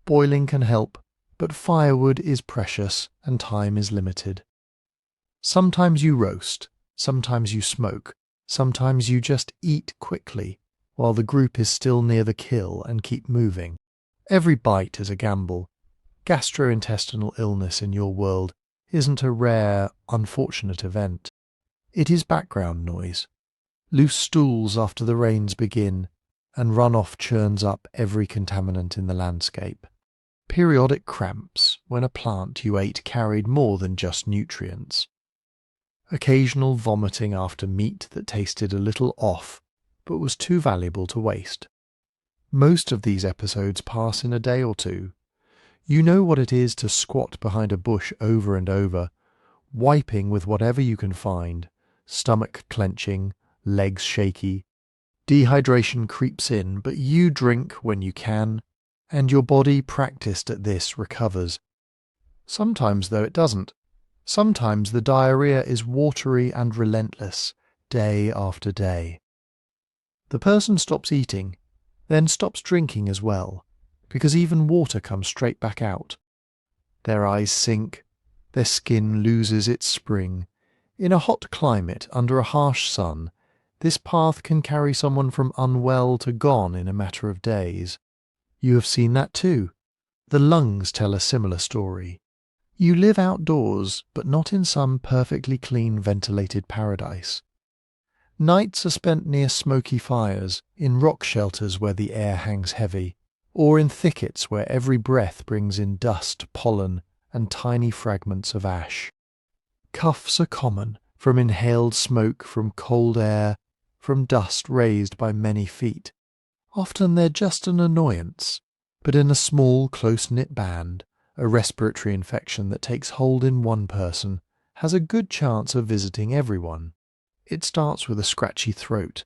S1: Boiling can help, but firewood is precious and time is limited. Sometimes you roast, sometimes you smoke, sometimes you just eat quickly while the group is still near the kill and keep moving. Every bite is a gamble. Gastrointestinal illness in your world isn't a rare, unfortunate event. It is background noise. Loose stools after the rains begin, and runoff churns up every contaminant in the landscape. Periodic cramps when a plant you ate carried more than just nutrients. Occasional vomiting after meat that tasted a little off, but was too valuable to waste. Most of these episodes pass in a day or two. You know what it is to squat behind a bush over and over, wiping with whatever you can find, stomach clenching, legs shaky. Dehydration creeps in, but you drink when you can, and your body practiced at this recovers. Sometimes, though, it doesn't. Sometimes the diarrhea is watery and relentless, day after day. The person stops eating, then stops drinking as well, because even water comes straight back out. Their eyes sink, their skin loses its spring. In a hot climate, under a harsh sun, this path can carry someone from unwell to gone in a matter of days. You have seen that too. The lungs tell a similar story. You live outdoors, but not in some perfectly clean ventilated paradise. Nights are spent near smoky fires, in rock shelters where the air hangs heavy, or in thickets where every breath brings in dust, pollen, and tiny fragments of ash. Coughs are common, from inhaled smoke, from cold air, from dust raised by many feet. Often they're just an annoyance, but in a small, close-knit band, a respiratory infection that takes hold in one person has a good chance of visiting everyone. It starts with a scratchy throat,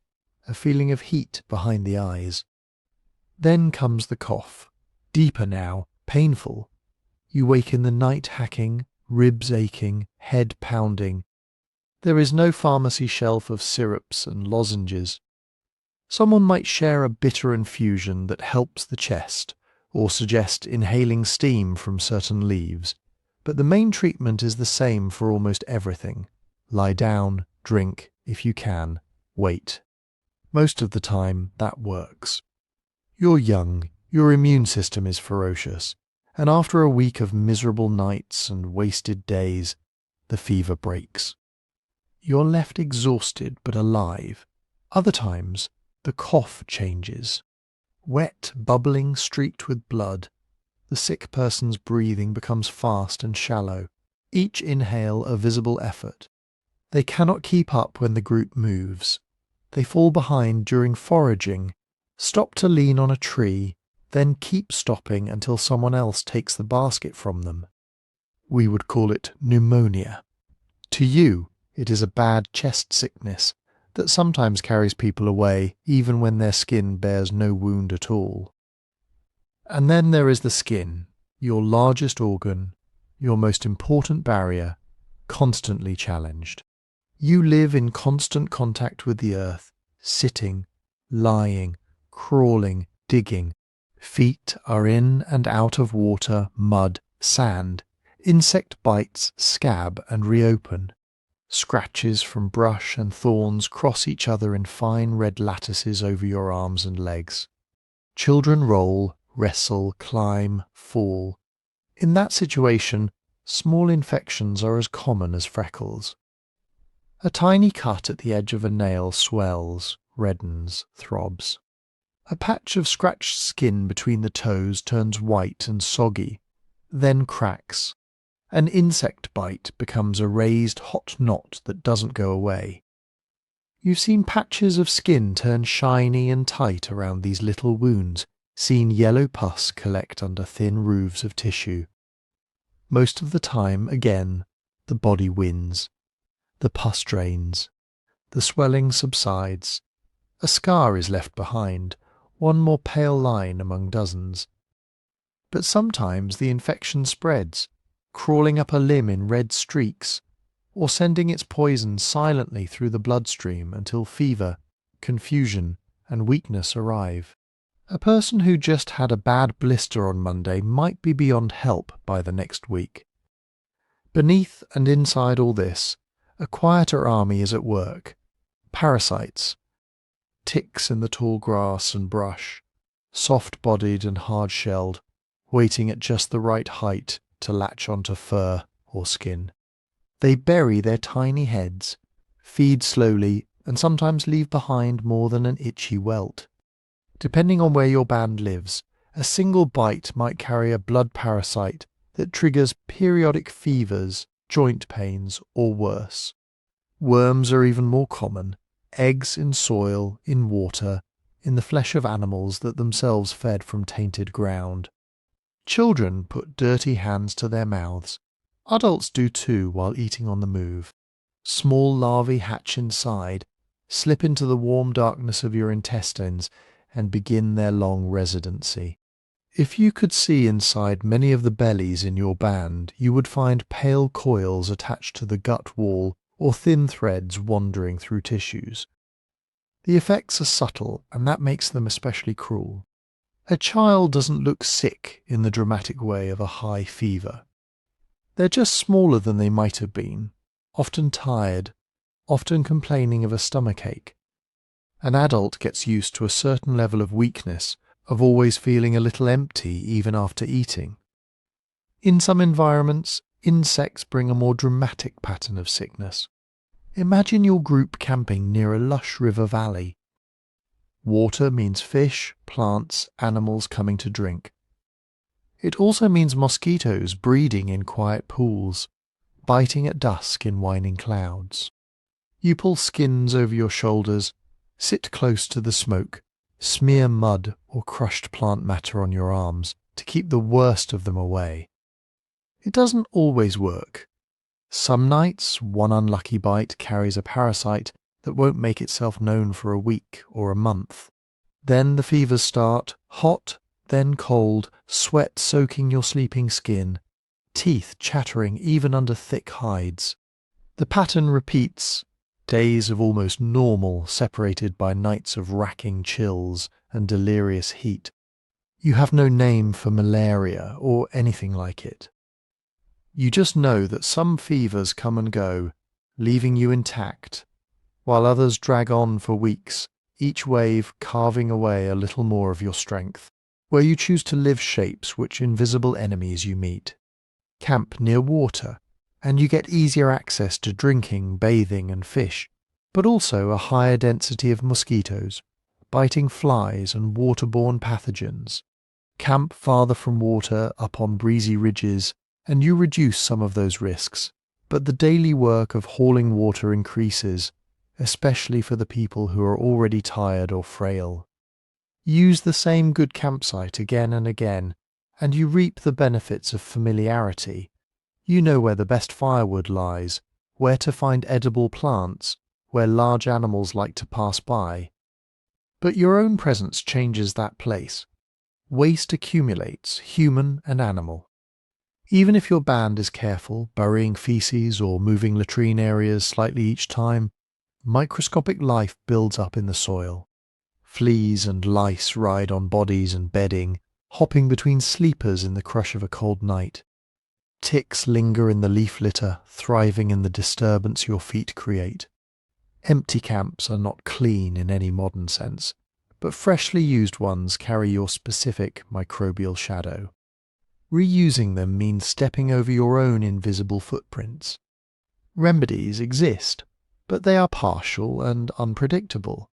S1: a feeling of heat behind the eyes. Then comes the cough, deeper now, painful. You wake in the night hacking, ribs aching, head pounding. There is no pharmacy shelf of syrups and lozenges. Someone might share a bitter infusion that helps the chest, or suggest inhaling steam from certain leaves, but the main treatment is the same for almost everything. Lie down, drink, if you can, wait. Most of the time, that works. You're young, your immune system is ferocious, and after a week of miserable nights and wasted days, the fever breaks. You're left exhausted but alive. Other times, the cough changes. Wet, bubbling, streaked with blood. The sick person's breathing becomes fast and shallow, each inhale a visible effort. They cannot keep up when the group moves. They fall behind during foraging, stop to lean on a tree, then keep stopping until someone else takes the basket from them. We would call it pneumonia. To you, it is a bad chest sickness that sometimes carries people away even when their skin bears no wound at all. And then there is the skin, your largest organ, your most important barrier, constantly challenged. You live in constant contact with the earth, sitting, lying, crawling, digging. Feet are in and out of water, mud, sand. Insect bites scab and reopen. Scratches from brush and thorns cross each other in fine red lattices over your arms and legs. Children roll, wrestle, climb, fall. In that situation, small infections are as common as freckles. A tiny cut at the edge of a nail swells, reddens, throbs. A patch of scratched skin between the toes turns white and soggy, then cracks. An insect bite becomes a raised hot knot that doesn't go away. You've seen patches of skin turn shiny and tight around these little wounds, seen yellow pus collect under thin roofs of tissue. Most of the time, again, the body wins. The pus drains. The swelling subsides. A scar is left behind, one more pale line among dozens. But sometimes the infection spreads, crawling up a limb in red streaks, or sending its poison silently through the bloodstream until fever, confusion, and weakness arrive. A person who just had a bad blister on Monday might be beyond help by the next week. Beneath and inside all this, a quieter army is at work. Parasites. Ticks in the tall grass and brush, soft-bodied and hard-shelled, waiting at just the right height to latch onto fur or skin. They bury their tiny heads, feed slowly, and sometimes leave behind more than an itchy welt. Depending on where your band lives, a single bite might carry a blood parasite that triggers periodic fevers, joint pains, or worse. Worms are even more common, eggs in soil, in water, in the flesh of animals that themselves fed from tainted ground. Children put dirty hands to their mouths. Adults do too while eating on the move. Small larvae hatch inside, slip into the warm darkness of your intestines, and begin their long residency. If you could see inside many of the bellies in your band, you would find pale coils attached to the gut wall or thin threads wandering through tissues. The effects are subtle, and that makes them especially cruel. A child doesn't look sick in the dramatic way of a high fever. They're just smaller than they might have been, often tired, often complaining of a stomachache. An adult gets used to a certain level of weakness, of always feeling a little empty even after eating. In some environments, insects bring a more dramatic pattern of sickness. Imagine your group camping near a lush river valley. Water means fish, plants, animals coming to drink. It also means mosquitoes breeding in quiet pools, biting at dusk in whining clouds. You pull skins over your shoulders, sit close to the smoke, smear mud or crushed plant matter on your arms to keep the worst of them away. It doesn't always work. Some nights, one unlucky bite carries a parasite that won't make itself known for a week or a month. Then the fevers start, hot, then cold, sweat soaking your sleeping skin, teeth chattering even under thick hides. The pattern repeats, days of almost normal separated by nights of racking chills and delirious heat. You have no name for malaria or anything like it. You just know that some fevers come and go, leaving you intact, while others drag on for weeks, each wave carving away a little more of your strength, where you choose to live shapes which invisible enemies you meet. Camp near water, and you get easier access to drinking, bathing and fish, but also a higher density of mosquitoes, biting flies and waterborne pathogens. Camp farther from water up on breezy ridges, and you reduce some of those risks, but the daily work of hauling water increases, especially for the people who are already tired or frail. Use the same good campsite again and again, and you reap the benefits of familiarity. You know where the best firewood lies, where to find edible plants, where large animals like to pass by. But your own presence changes that place. Waste accumulates, human and animal. Even if your band is careful, burying feces or moving latrine areas slightly each time, microscopic life builds up in the soil. Fleas and lice ride on bodies and bedding, hopping between sleepers in the crush of a cold night. Ticks linger in the leaf litter, thriving in the disturbance your feet create. Empty camps are not clean in any modern sense, but freshly used ones carry your specific microbial shadow. Reusing them means stepping over your own invisible footprints. Remedies exist, but they are partial and unpredictable.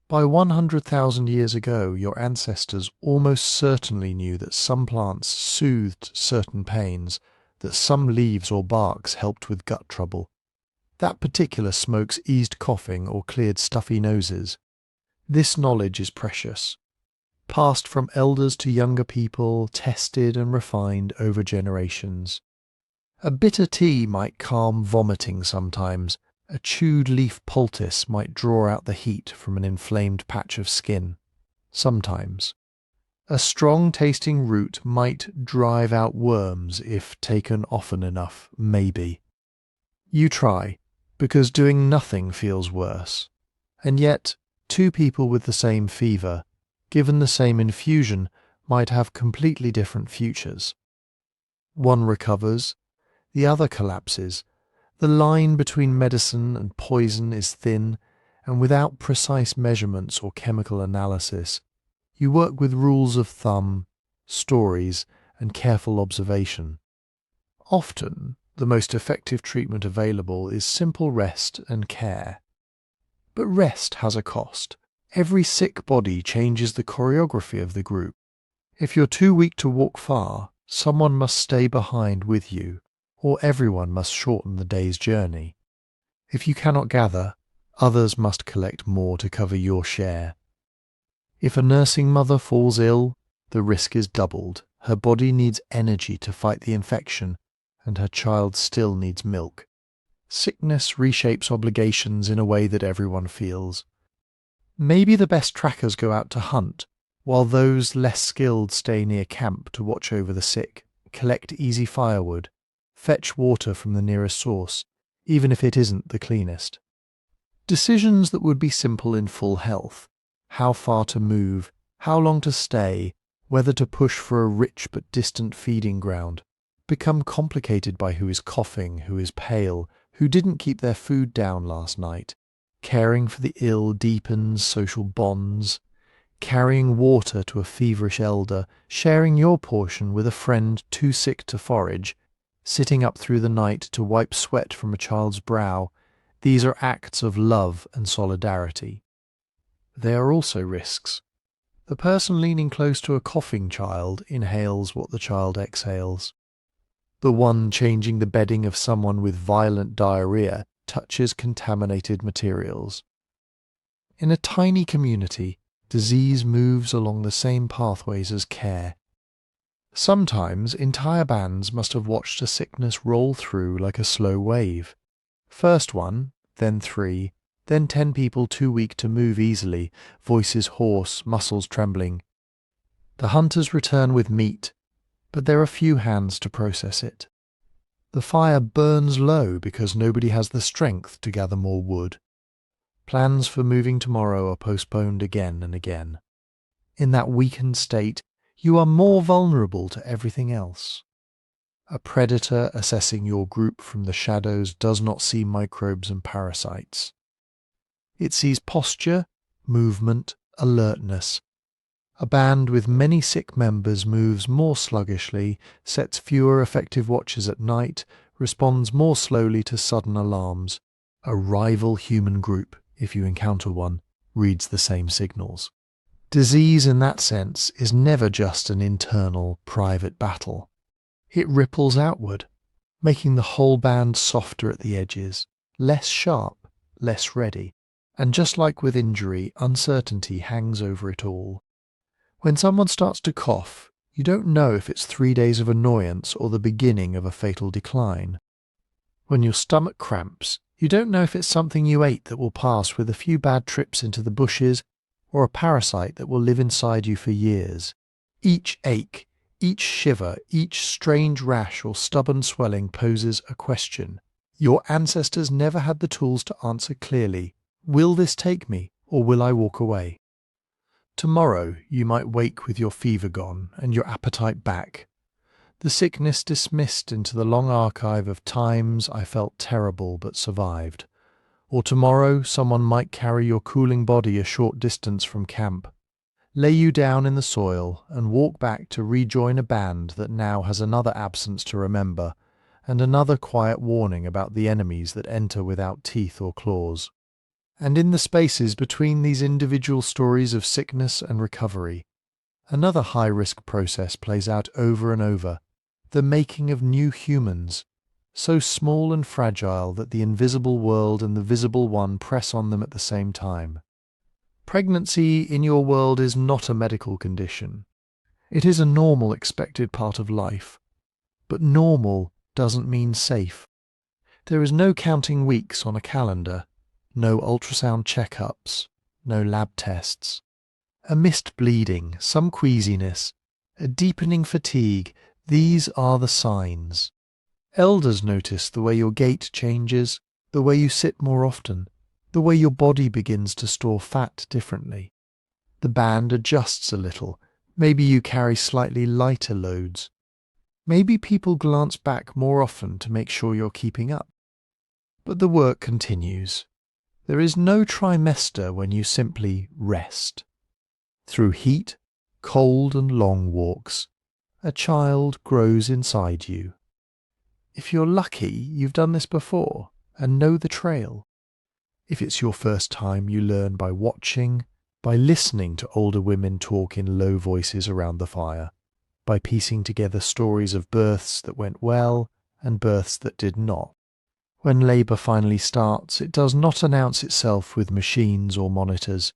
S1: By 100,000 years ago, your ancestors almost certainly knew that some plants soothed certain pains, that some leaves or barks helped with gut trouble. That particular smokes eased coughing or cleared stuffy noses. This knowledge is precious, passed from elders to younger people, tested and refined over generations. A bitter tea might calm vomiting sometimes. A chewed leaf poultice might draw out the heat from an inflamed patch of skin. Sometimes. A strong-tasting root might drive out worms if taken often enough, maybe. You try, because doing nothing feels worse. And yet, two people with the same fever, given the same infusion, might have completely different futures. One recovers, the other collapses. The line between medicine and poison is thin, and without precise measurements or chemical analysis, you work with rules of thumb, stories, and careful observation. Often, the most effective treatment available is simple rest and care. But rest has a cost. Every sick body changes the choreography of the group. If you're too weak to walk far, someone must stay behind with you, or everyone must shorten the day's journey. If you cannot gather, others must collect more to cover your share. If a nursing mother falls ill, the risk is doubled. Her body needs energy to fight the infection, and her child still needs milk. Sickness reshapes obligations in a way that everyone feels. Maybe the best trackers go out to hunt, while those less skilled stay near camp to watch over the sick, collect easy firewood, fetch water from the nearest source, even if it isn't the cleanest. Decisions that would be simple in full health, how far to move, how long to stay, whether to push for a rich but distant feeding ground, become complicated by who is coughing, who is pale, who didn't keep their food down last night. Caring for the ill deepens social bonds. Carrying water to a feverish elder, sharing your portion with a friend too sick to forage, sitting up through the night to wipe sweat from a child's brow, these are acts of love and solidarity. They are also risks. The person leaning close to a coughing child inhales what the child exhales. The one changing the bedding of someone with violent diarrhea touches contaminated materials. In a tiny community, disease moves along the same pathways as care. Sometimes entire bands must have watched a sickness roll through like a slow wave. First one, then 3, then 10 people too weak to move easily, voices hoarse, muscles trembling. The hunters return with meat, but there are few hands to process it. The fire burns low because nobody has the strength to gather more wood. Plans for moving tomorrow are postponed again and again. In that weakened state, you are more vulnerable to everything else. A predator assessing your group from the shadows does not see microbes and parasites. It sees posture, movement, alertness. A band with many sick members moves more sluggishly, sets fewer effective watches at night, responds more slowly to sudden alarms. A rival human group, if you encounter one, reads the same signals. Disease in that sense is never just an internal, private battle. It ripples outward, making the whole band softer at the edges, less sharp, less ready. And just like with injury, uncertainty hangs over it all. When someone starts to cough, you don't know if it's 3 days of annoyance or the beginning of a fatal decline. When your stomach cramps, you don't know if it's something you ate that will pass with a few bad trips into the bushes, or a parasite that will live inside you for years. Each ache, each shiver, each strange rash or stubborn swelling poses a question. Your ancestors never had the tools to answer clearly. Will this take me, or will I walk away? Tomorrow you might wake with your fever gone and your appetite back. The sickness dismissed into the long archive of times I felt terrible but survived. Or tomorrow someone might carry your cooling body a short distance from camp, lay you down in the soil and walk back to rejoin a band that now has another absence to remember and another quiet warning about the enemies that enter without teeth or claws. And in the spaces between these individual stories of sickness and recovery, another high-risk process plays out over and over, the making of new humans, so small and fragile that the invisible world and the visible one press on them at the same time. Pregnancy in your world is not a medical condition. It is a normal expected part of life. But normal doesn't mean safe. There is no counting weeks on a calendar, no ultrasound checkups, no lab tests. A missed bleeding, some queasiness, a deepening fatigue, these are the signs. Elders notice the way your gait changes, the way you sit more often, the way your body begins to store fat differently. The band adjusts a little, maybe you carry slightly lighter loads. Maybe people glance back more often to make sure you're keeping up. But the work continues. There is no trimester when you simply rest. Through heat, cold and long walks, a child grows inside you. If you're lucky, you've done this before and know the trail. If it's your first time, you learn by watching, by listening to older women talk in low voices around the fire, by piecing together stories of births that went well and births that did not. When labour finally starts, it does not announce itself with machines or monitors.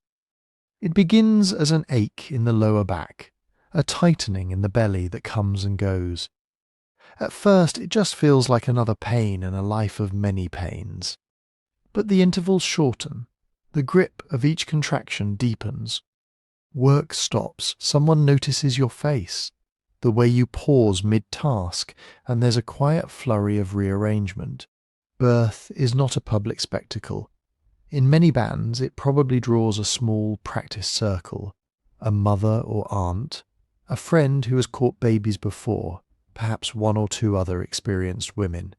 S1: It begins as an ache in the lower back, a tightening in the belly that comes and goes. At first, it just feels like another pain in a life of many pains. But the intervals shorten, the grip of each contraction deepens. Work stops, someone notices your face, the way you pause mid-task, and there's a quiet flurry of rearrangement. Birth is not a public spectacle. In many bands, it probably draws a small practice circle, a mother or aunt, a friend who has caught babies before, perhaps one or two other experienced women.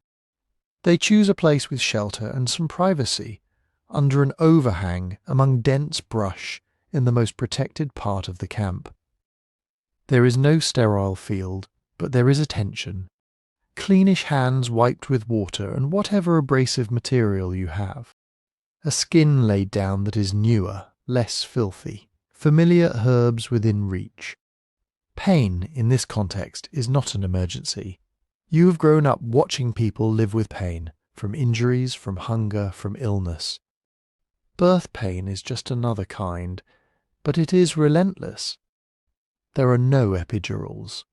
S1: They choose a place with shelter and some privacy, under an overhang among dense brush in the most protected part of the camp. There is no sterile field, but there is attention. Cleanish hands wiped with water and whatever abrasive material you have. A skin laid down that is newer, less filthy, familiar herbs within reach. Pain, in this context, is not an emergency. You have grown up watching people live with pain, from injuries, from hunger, from illness. Birth pain is just another kind, but it is relentless. There are no epidurals.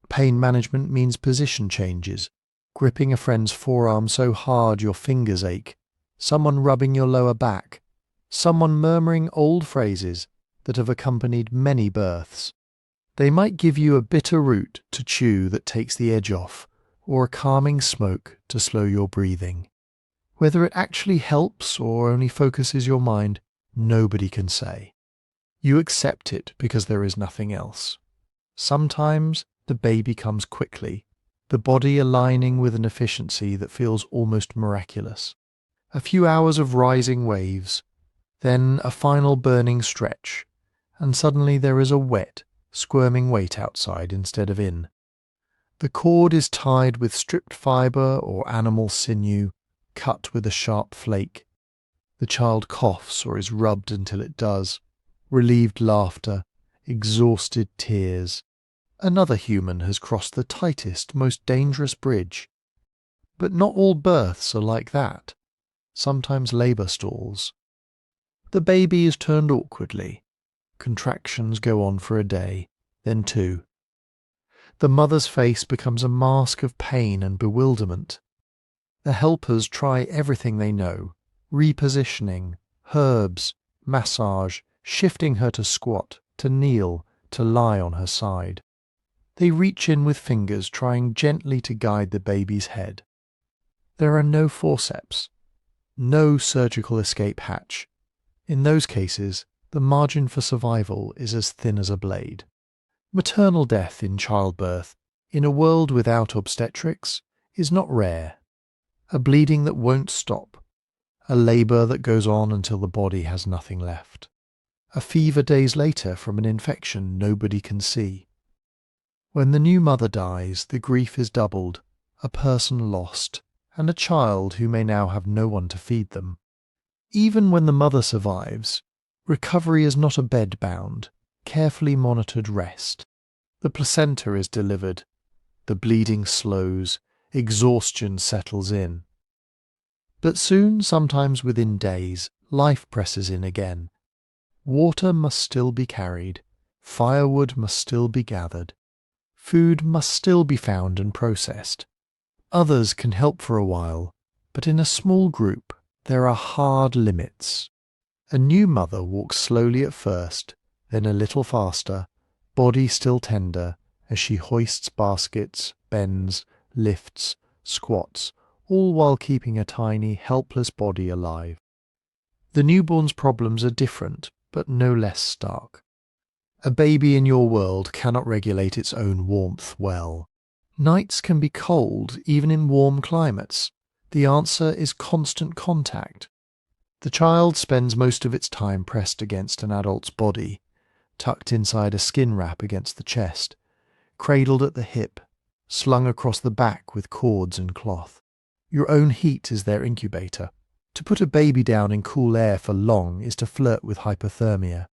S1: Pain management means position changes, gripping a friend's forearm so hard your fingers ache, someone rubbing your lower back, someone murmuring old phrases that have accompanied many births. They might give you a bitter root to chew that takes the edge off, or a calming smoke to slow your breathing. Whether it actually helps or only focuses your mind, nobody can say. You accept it because there is nothing else. Sometimes the baby comes quickly, the body aligning with an efficiency that feels almost miraculous. A few hours of rising waves, then a final burning stretch, and suddenly there is a wet, squirming weight outside instead of in. The cord is tied with stripped fibre or animal sinew, cut with a sharp flake. The child coughs or is rubbed until it does. Relieved laughter, exhausted tears. Another human has crossed the tightest, most dangerous bridge. But not all births are like that. Sometimes labour stalls. The baby is turned awkwardly. Contractions go on for a day, then two. The mother's face becomes a mask of pain and bewilderment. The helpers try everything they know, repositioning, herbs, massage, shifting her to squat, to kneel, to lie on her side. They reach in with fingers trying gently to guide the baby's head. There are no forceps, no surgical escape hatch. In those cases, the margin for survival is as thin as a blade. Maternal death in childbirth, in a world without obstetrics, is not rare. A bleeding that won't stop, a labour that goes on until the body has nothing left, a fever days later from an infection nobody can see. When the new mother dies, the grief is doubled, a person lost, and a child who may now have no one to feed them. Even when the mother survives, recovery is not a bed-bound, carefully monitored rest. The placenta is delivered, the bleeding slows, exhaustion settles in. But soon, sometimes within days, life presses in again. Water must still be carried, firewood must still be gathered, food must still be found and processed. Others can help for a while, but in a small group there are hard limits. A new mother walks slowly at first, then a little faster, body still tender, as she hoists baskets, bends, lifts, squats, all while keeping a tiny, helpless body alive. The newborn's problems are different, but no less stark. A baby in your world cannot regulate its own warmth well. Nights can be cold, even in warm climates. The answer is constant contact. The child spends most of its time pressed against an adult's body, tucked inside a skin wrap against the chest, cradled at the hip, slung across the back with cords and cloth. Your own heat is their incubator. To put a baby down in cool air for long is to flirt with hypothermia.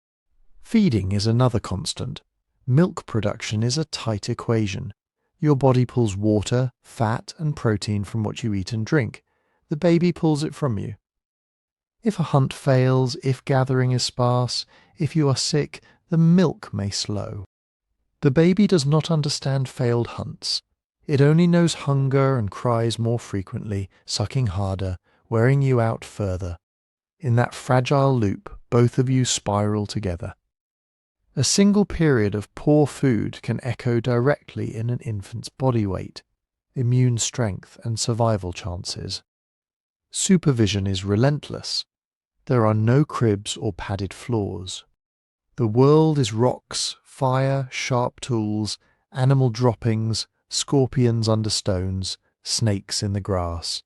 S1: Feeding is another constant. Milk production is a tight equation. Your body pulls water, fat, and protein from what you eat and drink. The baby pulls it from you. If a hunt fails, if gathering is sparse, if you are sick, the milk may slow. The baby does not understand failed hunts. It only knows hunger and cries more frequently, sucking harder, wearing you out further. In that fragile loop, both of you spiral together. A single period of poor food can echo directly in an infant's body weight, immune strength, and survival chances. Supervision is relentless. There are no cribs or padded floors. The world is rocks, fire, sharp tools, animal droppings, scorpions under stones, snakes in the grass.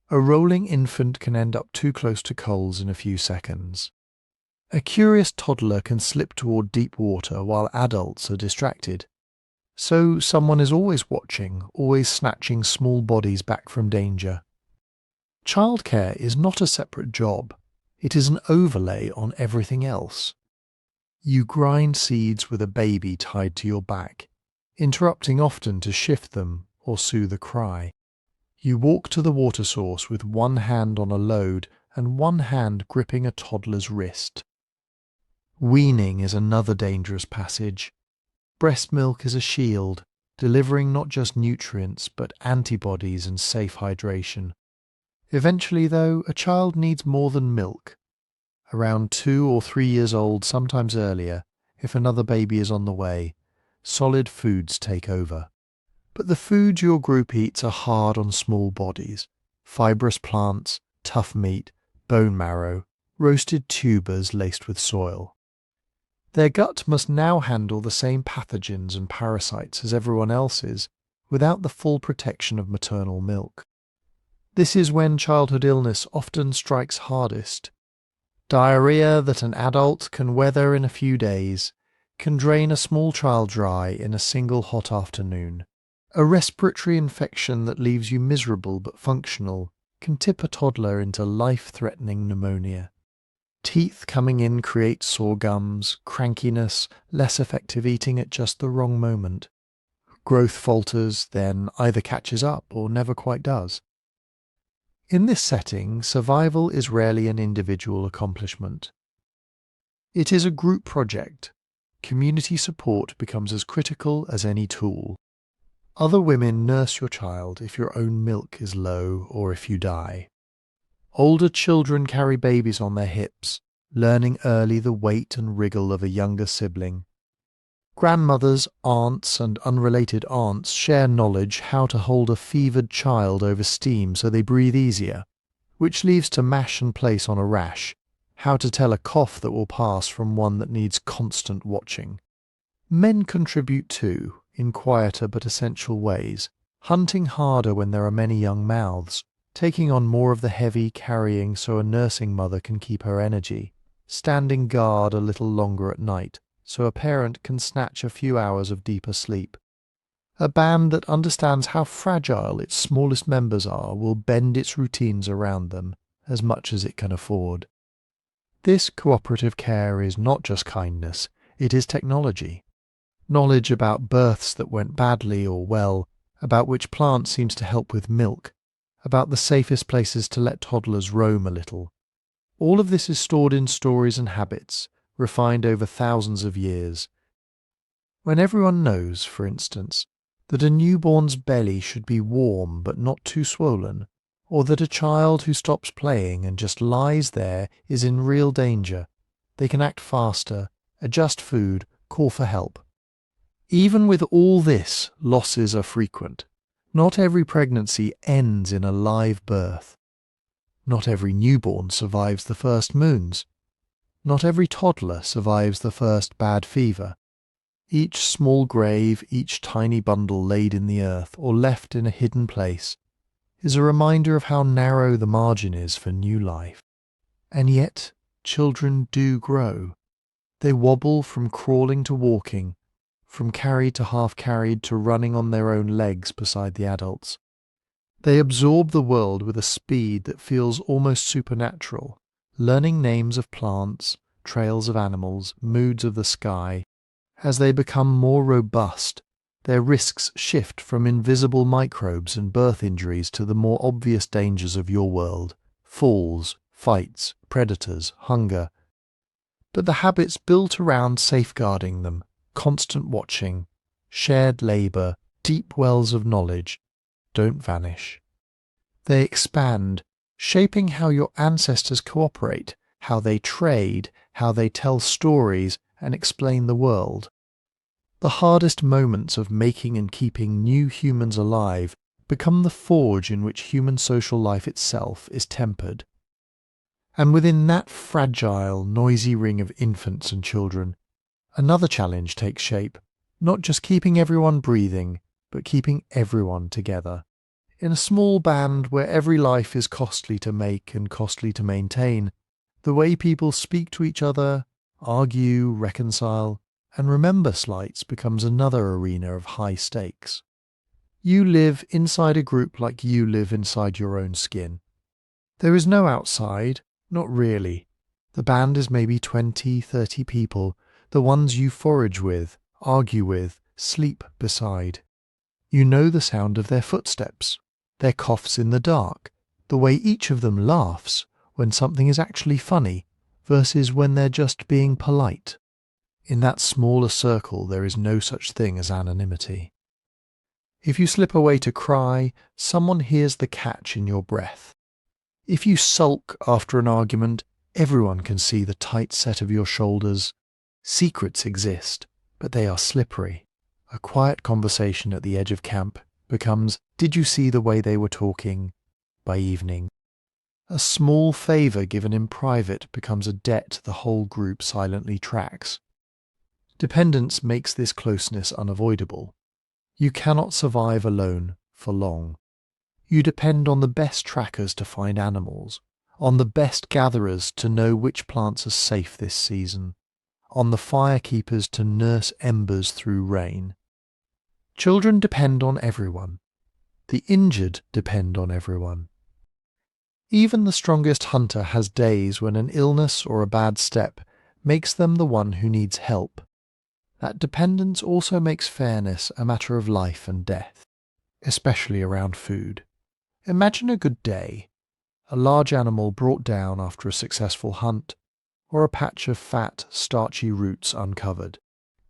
S1: A rolling infant can end up too close to coals in a few seconds. A curious toddler can slip toward deep water while adults are distracted. So someone is always watching, always snatching small bodies back from danger. Childcare is not a separate job. It is an overlay on everything else. You grind seeds with a baby tied to your back, interrupting often to shift them or soothe a cry. You walk to the water source with one hand on a load and one hand gripping a toddler's wrist. Weaning is another dangerous passage. Breast milk is a shield, delivering not just nutrients but antibodies and safe hydration. Eventually, though, a child needs more than milk. Around 2 or 3 years old, sometimes earlier, if another baby is on the way, solid foods take over. But the foods your group eats are hard on small bodies. Fibrous plants, tough meat, bone marrow, roasted tubers laced with soil. Their gut must now handle the same pathogens and parasites as everyone else's, without the full protection of maternal milk. This is when childhood illness often strikes hardest. Diarrhea that an adult can weather in a few days can drain a small child dry in a single hot afternoon. A respiratory infection that leaves you miserable but functional can tip a toddler into life-threatening pneumonia. Teeth coming in create sore gums, crankiness, less effective eating at just the wrong moment. Growth falters, then either catches up or never quite does. In this setting, survival is rarely an individual accomplishment. It is a group project. Community support becomes as critical as any tool. Other women nurse your child if your own milk is low or if you die. Older children carry babies on their hips, learning early the weight and wriggle of a younger sibling. Grandmothers, aunts, and unrelated aunts share knowledge how to hold a fevered child over steam so they breathe easier, which leaves to mash and place on a rash, how to tell a cough that will pass from one that needs constant watching. Men contribute too, in quieter but essential ways, hunting harder when there are many young mouths, taking on more of the heavy carrying so a nursing mother can keep her energy, standing guard a little longer at night so a parent can snatch a few hours of deeper sleep. A band that understands how fragile its smallest members are will bend its routines around them as much as it can afford. This cooperative care is not just kindness, it is technology. Knowledge about births that went badly or well, about which plant seems to help with milk, about the safest places to let toddlers roam a little. All of this is stored in stories and habits, refined over thousands of years. When everyone knows, for instance, that a newborn's belly should be warm but not too swollen, or that a child who stops playing and just lies there is in real danger, they can act faster, adjust food, call for help. Even with all this, losses are frequent. Not every pregnancy ends in a live birth. Not every newborn survives the first moons. Not every toddler survives the first bad fever. Each small grave, each tiny bundle laid in the earth or left in a hidden place, is a reminder of how narrow the margin is for new life. And yet, children do grow. They wobble from crawling to walking, from carried to half-carried to running on their own legs beside the adults. They absorb the world with a speed that feels almost supernatural, learning names of plants, trails of animals, moods of the sky. As they become more robust, their risks shift from invisible microbes and birth injuries to the more obvious dangers of your world: falls, fights, predators, hunger. But the habits built around safeguarding them, constant watching, shared labour, deep wells of knowledge, don't vanish. They expand, shaping how your ancestors cooperate, how they trade, how they tell stories and explain the world. The hardest moments of making and keeping new humans alive become the forge in which human social life itself is tempered. And within that fragile, noisy ring of infants and children, another challenge takes shape, not just keeping everyone breathing, but keeping everyone together. In a small band where every life is costly to make and costly to maintain, the way people speak to each other, argue, reconcile, and remember slights becomes another arena of high stakes. You live inside a group like you live inside your own skin. There is no outside, not really. The band is maybe 20, 30 people, the ones you forage with, argue with, sleep beside. You know the sound of their footsteps, their coughs in the dark, the way each of them laughs when something is actually funny versus when they're just being polite. In that smaller circle there is no such thing as anonymity. If you slip away to cry, someone hears the catch in your breath. If you sulk after an argument, everyone can see the tight set of your shoulders. Secrets exist, but they are slippery. A quiet conversation at the edge of camp becomes, "Did you see the way they were talking?" by evening. A small favour given in private becomes a debt the whole group silently tracks. Dependence makes this closeness unavoidable. You cannot survive alone for long. You depend on the best trackers to find animals, on the best gatherers to know which plants are safe this season, on the firekeepers to nurse embers through rain. Children depend on everyone. The injured depend on everyone. Even the strongest hunter has days when an illness or a bad step makes them the one who needs help. That dependence also makes fairness a matter of life and death, especially around food. Imagine a good day, a large animal brought down after a successful hunt, or a patch of fat, starchy roots uncovered.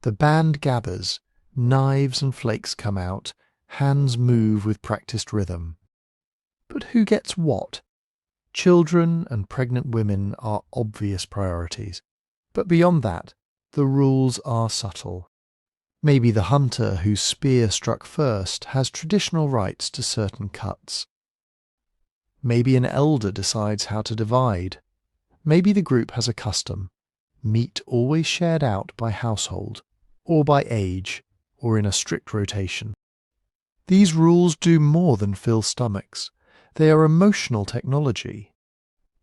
S1: The band gathers, knives and flakes come out, hands move with practiced rhythm. But who gets what? Children and pregnant women are obvious priorities, but beyond that, the rules are subtle. Maybe the hunter whose spear struck first has traditional rights to certain cuts. Maybe an elder decides how to divide. Maybe the group has a custom, meat always shared out by household, or by age, or in a strict rotation. These rules do more than fill stomachs. They are emotional technology.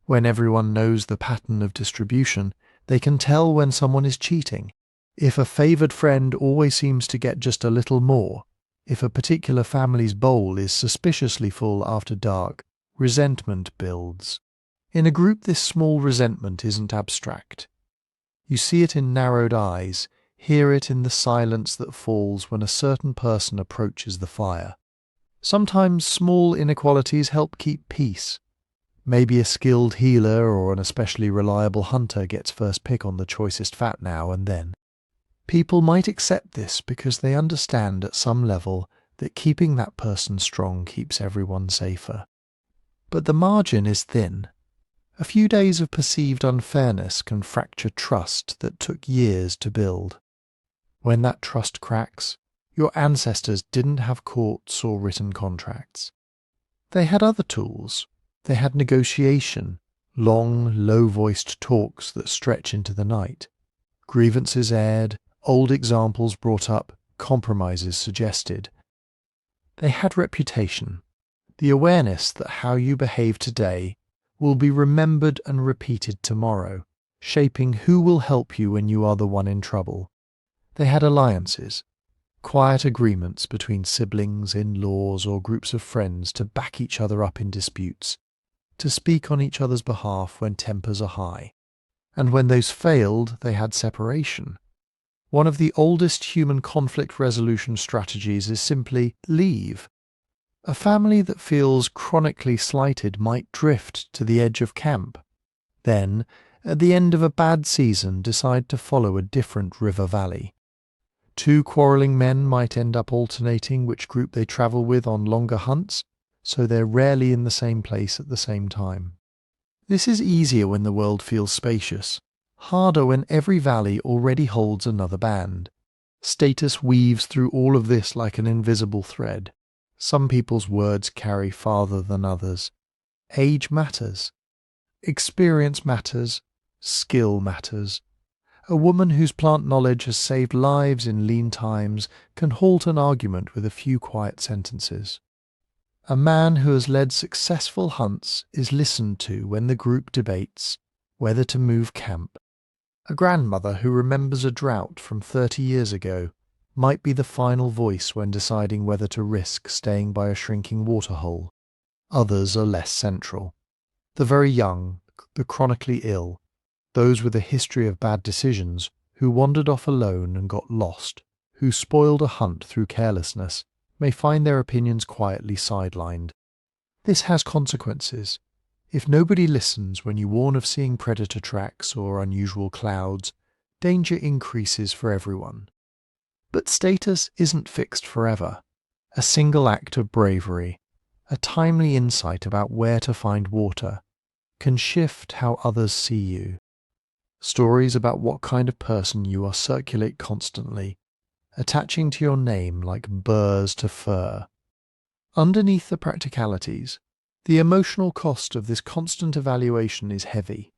S1: When everyone knows the pattern of distribution, they can tell when someone is cheating. If a favoured friend always seems to get just a little more, if a particular family's bowl is suspiciously full after dark, resentment builds. In a group, this small resentment isn't abstract. You see it in narrowed eyes, hear it in the silence that falls when a certain person approaches the fire. Sometimes small inequalities help keep peace. Maybe a skilled healer or an especially reliable hunter gets first pick on the choicest fat now and then. People might accept this because they understand at some level that keeping that person strong keeps everyone safer. But the margin is thin. A few days of perceived unfairness can fracture trust that took years to build. When that trust cracks, your ancestors didn't have courts or written contracts. They had other tools. They had negotiation, long, low-voiced talks that stretch into the night. Grievances aired, old examples brought up, compromises suggested. They had reputation, the awareness that how you behave today will be remembered and repeated tomorrow, shaping who will help you when you are the one in trouble. They had alliances, quiet agreements between siblings, in-laws, or groups of friends to back each other up in disputes, to speak on each other's behalf when tempers are high. And when those failed, they had separation. One of the oldest human conflict resolution strategies is simply leave. A family that feels chronically slighted might drift to the edge of camp. Then, at the end of a bad season, decide to follow a different river valley. Two quarrelling men might end up alternating which group they travel with on longer hunts, so they're rarely in the same place at the same time. This is easier when the world feels spacious, harder when every valley already holds another band. Status weaves through all of this like an invisible thread. Some people's words carry farther than others. Age matters. Experience matters. Skill matters. A woman whose plant knowledge has saved lives in lean times can halt an argument with a few quiet sentences. A man who has led successful hunts is listened to when the group debates whether to move camp. A grandmother who remembers a drought from 30 years ago might be the final voice when deciding whether to risk staying by a shrinking waterhole. Others are less central. The very young, the chronically ill, those with a history of bad decisions, who wandered off alone and got lost, who spoiled a hunt through carelessness, may find their opinions quietly sidelined. This has consequences. If nobody listens when you warn of seeing predator tracks or unusual clouds, danger increases for everyone. But status isn't fixed forever. A single act of bravery, a timely insight about where to find water, can shift how others see you. Stories about what kind of person you are circulate constantly, attaching to your name like burrs to fur. Underneath the practicalities, the emotional cost of this constant evaluation is heavy.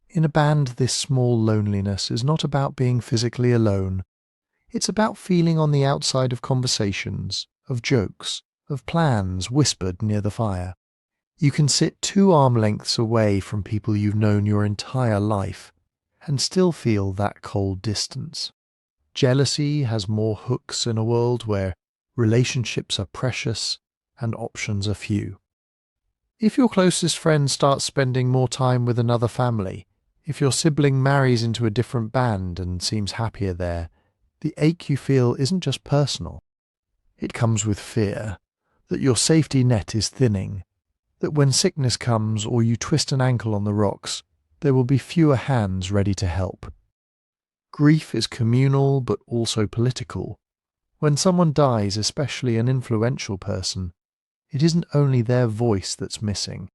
S1: In a band, this small loneliness is not about being physically alone. It's about feeling on the outside of conversations, of jokes, of plans whispered near the fire. You can sit 2 arm lengths away from people you've known your entire life and still feel that cold distance. Jealousy has more hooks in a world where relationships are precious and options are few. If your closest friend starts spending more time with another family, if your sibling marries into a different band and seems happier there, the ache you feel isn't just personal. It comes with fear that your safety net is thinning, that when sickness comes or you twist an ankle on the rocks, there will be fewer hands ready to help. Grief is communal but also political. When someone dies, especially an influential person, it isn't only their voice that's missing.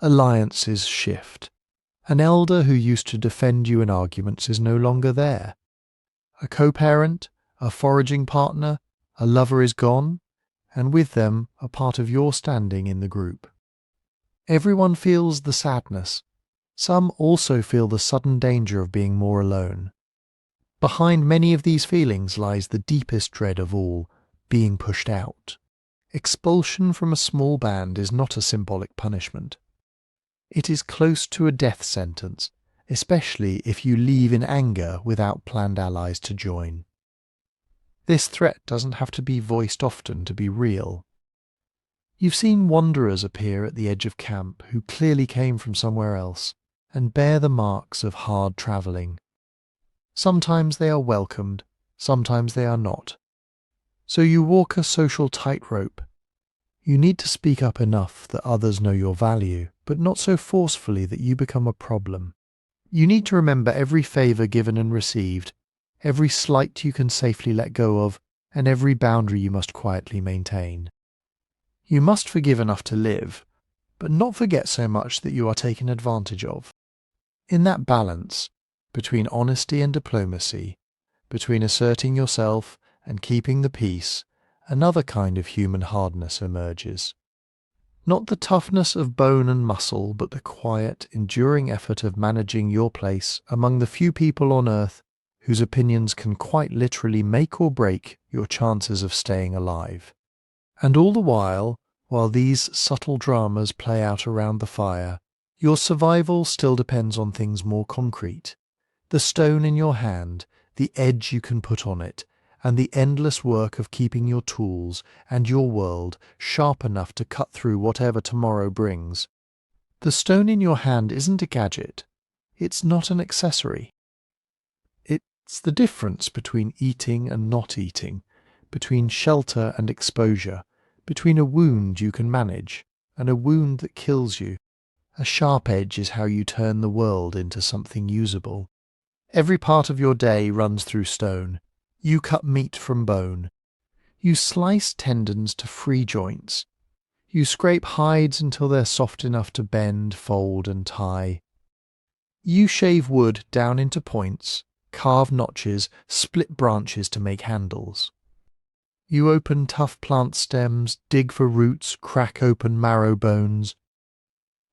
S1: Alliances shift. An elder who used to defend you in arguments is no longer there. A co-parent, a foraging partner, a lover is gone, and with them a part of your standing in the group. Everyone feels the sadness. Some also feel the sudden danger of being more alone. Behind many of these feelings lies the deepest dread of all, being pushed out. Expulsion from a small band is not a symbolic punishment. It is close to a death sentence, especially if you leave in anger without planned allies to join. This threat doesn't have to be voiced often to be real. You've seen wanderers appear at the edge of camp who clearly came from somewhere else and bear the marks of hard travelling. Sometimes they are welcomed, sometimes they are not. So you walk a social tightrope. You need to speak up enough that others know your value, but not so forcefully that you become a problem. You need to remember every favour given and received, every slight you can safely let go of, and every boundary you must quietly maintain. You must forgive enough to live, but not forget so much that you are taken advantage of. In that balance, between honesty and diplomacy, between asserting yourself and keeping the peace, another kind of human hardness emerges. Not the toughness of bone and muscle, but the quiet, enduring effort of managing your place among the few people on earth whose opinions can quite literally make or break your chances of staying alive. And all the while these subtle dramas play out around the fire, your survival still depends on things more concrete. The stone in your hand, the edge you can put on it, and the endless work of keeping your tools and your world sharp enough to cut through whatever tomorrow brings. The stone in your hand isn't a gadget. It's not an accessory. It's the difference between eating and not eating, between shelter and exposure, between a wound you can manage and a wound that kills you. A sharp edge is how you turn the world into something usable. Every part of your day runs through stone. You cut meat from bone. You slice tendons to free joints. You scrape hides until they're soft enough to bend, fold, and tie. You shave wood down into points, carve notches, split branches to make handles. You open tough plant stems, dig for roots, crack open marrow bones.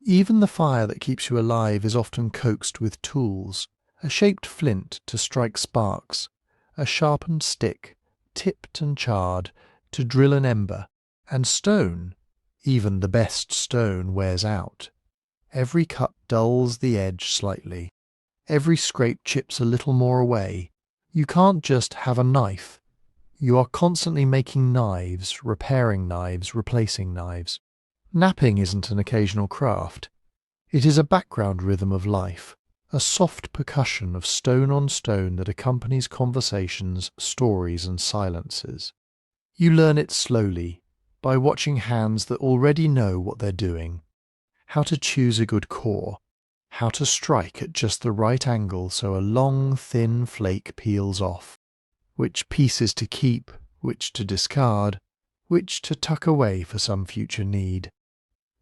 S1: Even the fire that keeps you alive is often coaxed with tools, a shaped flint to strike sparks, a sharpened stick, tipped and charred, to drill an ember, and stone. Even the best stone wears out. Every cut dulls the edge slightly. Every scrape chips a little more away. You can't just have a knife. You are constantly making knives, repairing knives, replacing knives. Napping isn't an occasional craft. It is a background rhythm of life, a soft percussion of stone on stone that accompanies conversations, stories, and silences. You learn it slowly, by watching hands that already know what they're doing. How to choose a good core, how to strike at just the right angle so a long, thin flake peels off, which pieces to keep, which to discard, which to tuck away for some future need.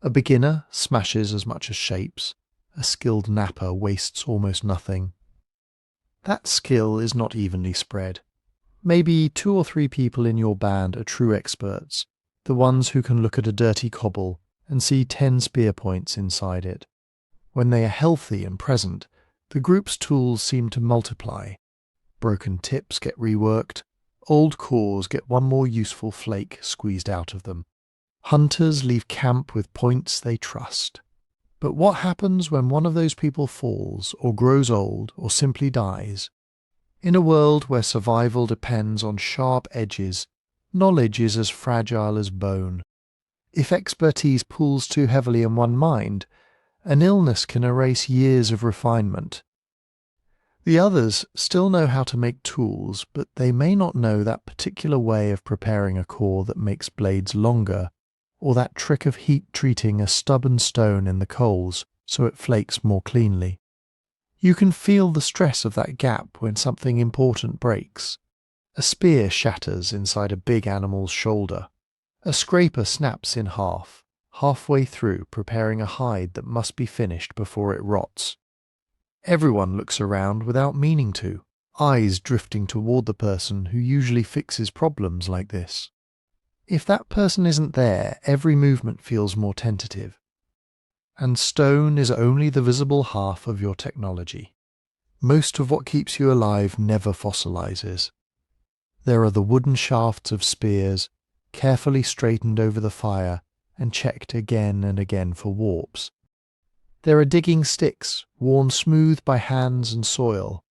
S1: A beginner smashes as much as shapes. A skilled napper wastes almost nothing. That skill is not evenly spread. Maybe 2 or 3 people in your band are true experts, the ones who can look at a dirty cobble and see 10 spear points inside it. When they are healthy and present, the group's tools seem to multiply. Broken tips get reworked, old cores get one more useful flake squeezed out of them. Hunters leave camp with points they trust. But what happens when one of those people falls, or grows old, or simply dies? In a world where survival depends on sharp edges, knowledge is as fragile as bone. If expertise pulls too heavily in one mind, an illness can erase years of refinement. The others still know how to make tools, but they may not know that particular way of preparing a core that makes blades longer, or that trick of heat-treating a stubborn stone in the coals so it flakes more cleanly. You can feel the stress of that gap when something important breaks. A spear shatters inside a big animal's shoulder. A scraper snaps in half, halfway through preparing a hide that must be finished before it rots. Everyone looks around without meaning to, eyes drifting toward the person who usually fixes problems like this. If that person isn't there, every movement feels more tentative. And stone is only the visible half of your technology. Most of what keeps you alive never fossilizes. There are the wooden shafts of spears, carefully straightened over the fire and checked again and again for warps. There are digging sticks, worn smooth by hands and soil.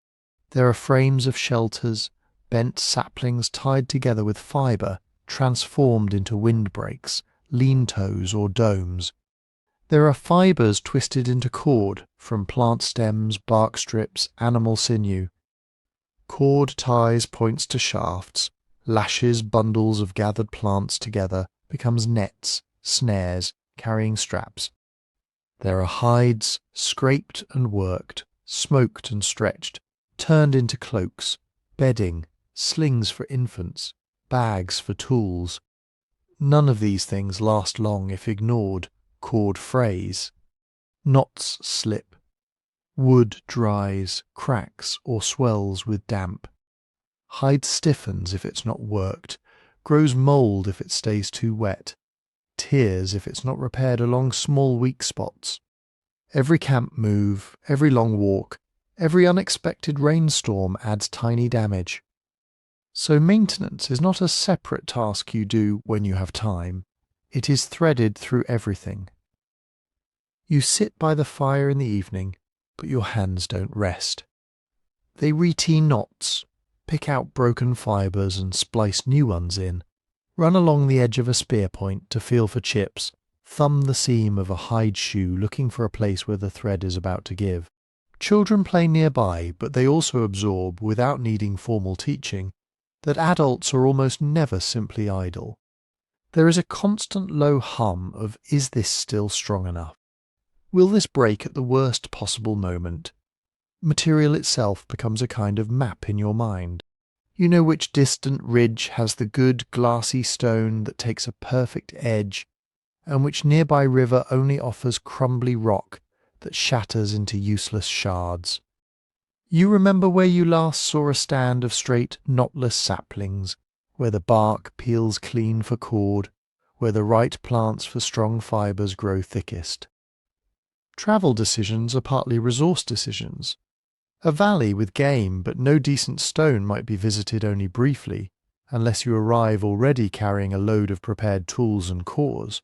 S1: There are frames of shelters, bent saplings tied together with fibre, transformed into windbreaks, lean-tos or domes. There are fibres twisted into cord from plant stems, bark strips, animal sinew. Cord ties points to shafts, lashes bundles of gathered plants together, becomes nets, snares, carrying straps. There are hides, scraped and worked, smoked and stretched, turned into cloaks, bedding, slings for infants, bags for tools. None of these things last long if ignored. Cord frays. Knots slip. Wood dries, cracks or swells with damp. Hide stiffens if it's not worked, grows mould if it stays too wet, tears if it's not repaired along small weak spots. Every camp move, every long walk, every unexpected rainstorm adds tiny damage. So maintenance is not a separate task you do when you have time. It is threaded through everything. You sit by the fire in the evening, but your hands don't rest. They retee knots, pick out broken fibres and splice new ones in, run along the edge of a spear point to feel for chips, thumb the seam of a hide shoe looking for a place where the thread is about to give. Children play nearby, but they also absorb, without needing formal teaching, that adults are almost never simply idle. There is a constant low hum of, is this still strong enough? Will this break at the worst possible moment? Material itself becomes a kind of map in your mind. You know which distant ridge has the good glassy stone that takes a perfect edge, and which nearby river only offers crumbly rock that shatters into useless shards. You remember where you last saw a stand of straight, knotless saplings, where the bark peels clean for cord, where the right plants for strong fibres grow thickest. Travel decisions are partly resource decisions. A valley with game but no decent stone might be visited only briefly, unless you arrive already carrying a load of prepared tools and cores.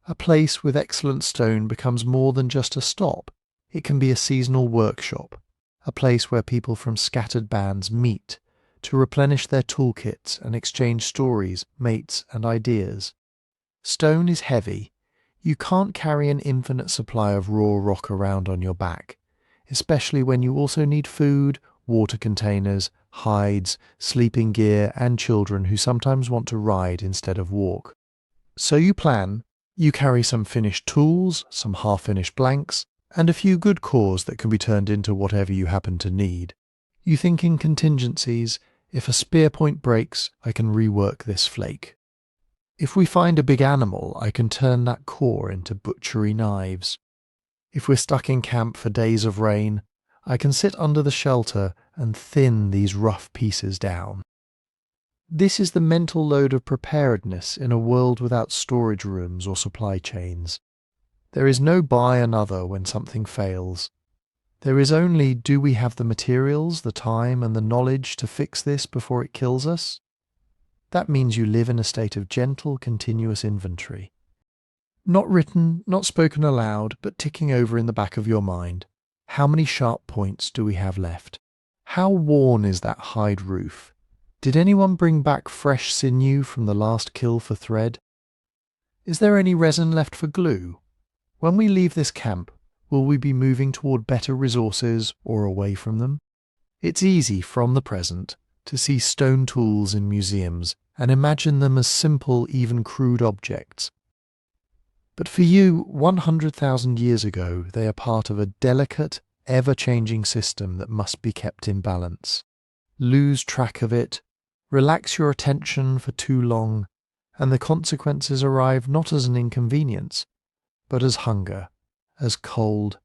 S1: A place with excellent stone becomes more than just a stop. It can be a seasonal workshop, a place where people from scattered bands meet to replenish their toolkits and exchange stories, mates, and ideas. Stone is heavy. You can't carry an infinite supply of raw rock around on your back, especially when you also need food, water containers, hides, sleeping gear, and children who sometimes want to ride instead of walk. So you plan. You carry some finished tools, some half-finished blanks, and a few good cores that can be turned into whatever you happen to need. You think in contingencies. If a spear point breaks, I can rework this flake. If we find a big animal, I can turn that core into butchery knives. If we're stuck in camp for days of rain, I can sit under the shelter and thin these rough pieces down. This is the mental load of preparedness in a world without storage rooms or supply chains. There is no buy another when something fails. There is only, do we have the materials, the time, and the knowledge to fix this before it kills us? That means you live in a state of gentle, continuous inventory. Not written, not spoken aloud, but ticking over in the back of your mind. How many sharp points do we have left? How worn is that hide roof? Did anyone bring back fresh sinew from the last kill for thread? Is there any resin left for glue? When we leave this camp, will we be moving toward better resources or away from them? It's easy from the present to see stone tools in museums and imagine them as simple, even crude objects. But for you, 100,000 years ago, they are part of a delicate, ever-changing system that must be kept in balance. Lose track of it, relax your attention for too long, and the consequences arrive not as an inconvenience, but as hunger, as cold,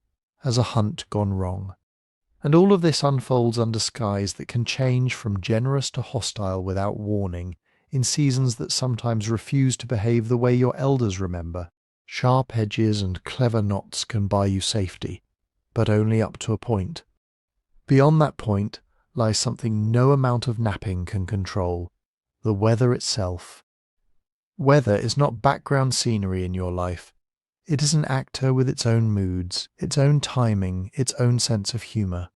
S1: as a hunt gone wrong. And all of this unfolds under skies that can change from generous to hostile without warning, in seasons that sometimes refuse to behave the way your elders remember. Sharp edges and clever knots can buy you safety, but only up to a point. Beyond that point lies something no amount of napping can control: the weather itself. Weather is not background scenery in your life. It is an actor with its own moods, its own timing, its own sense of humour.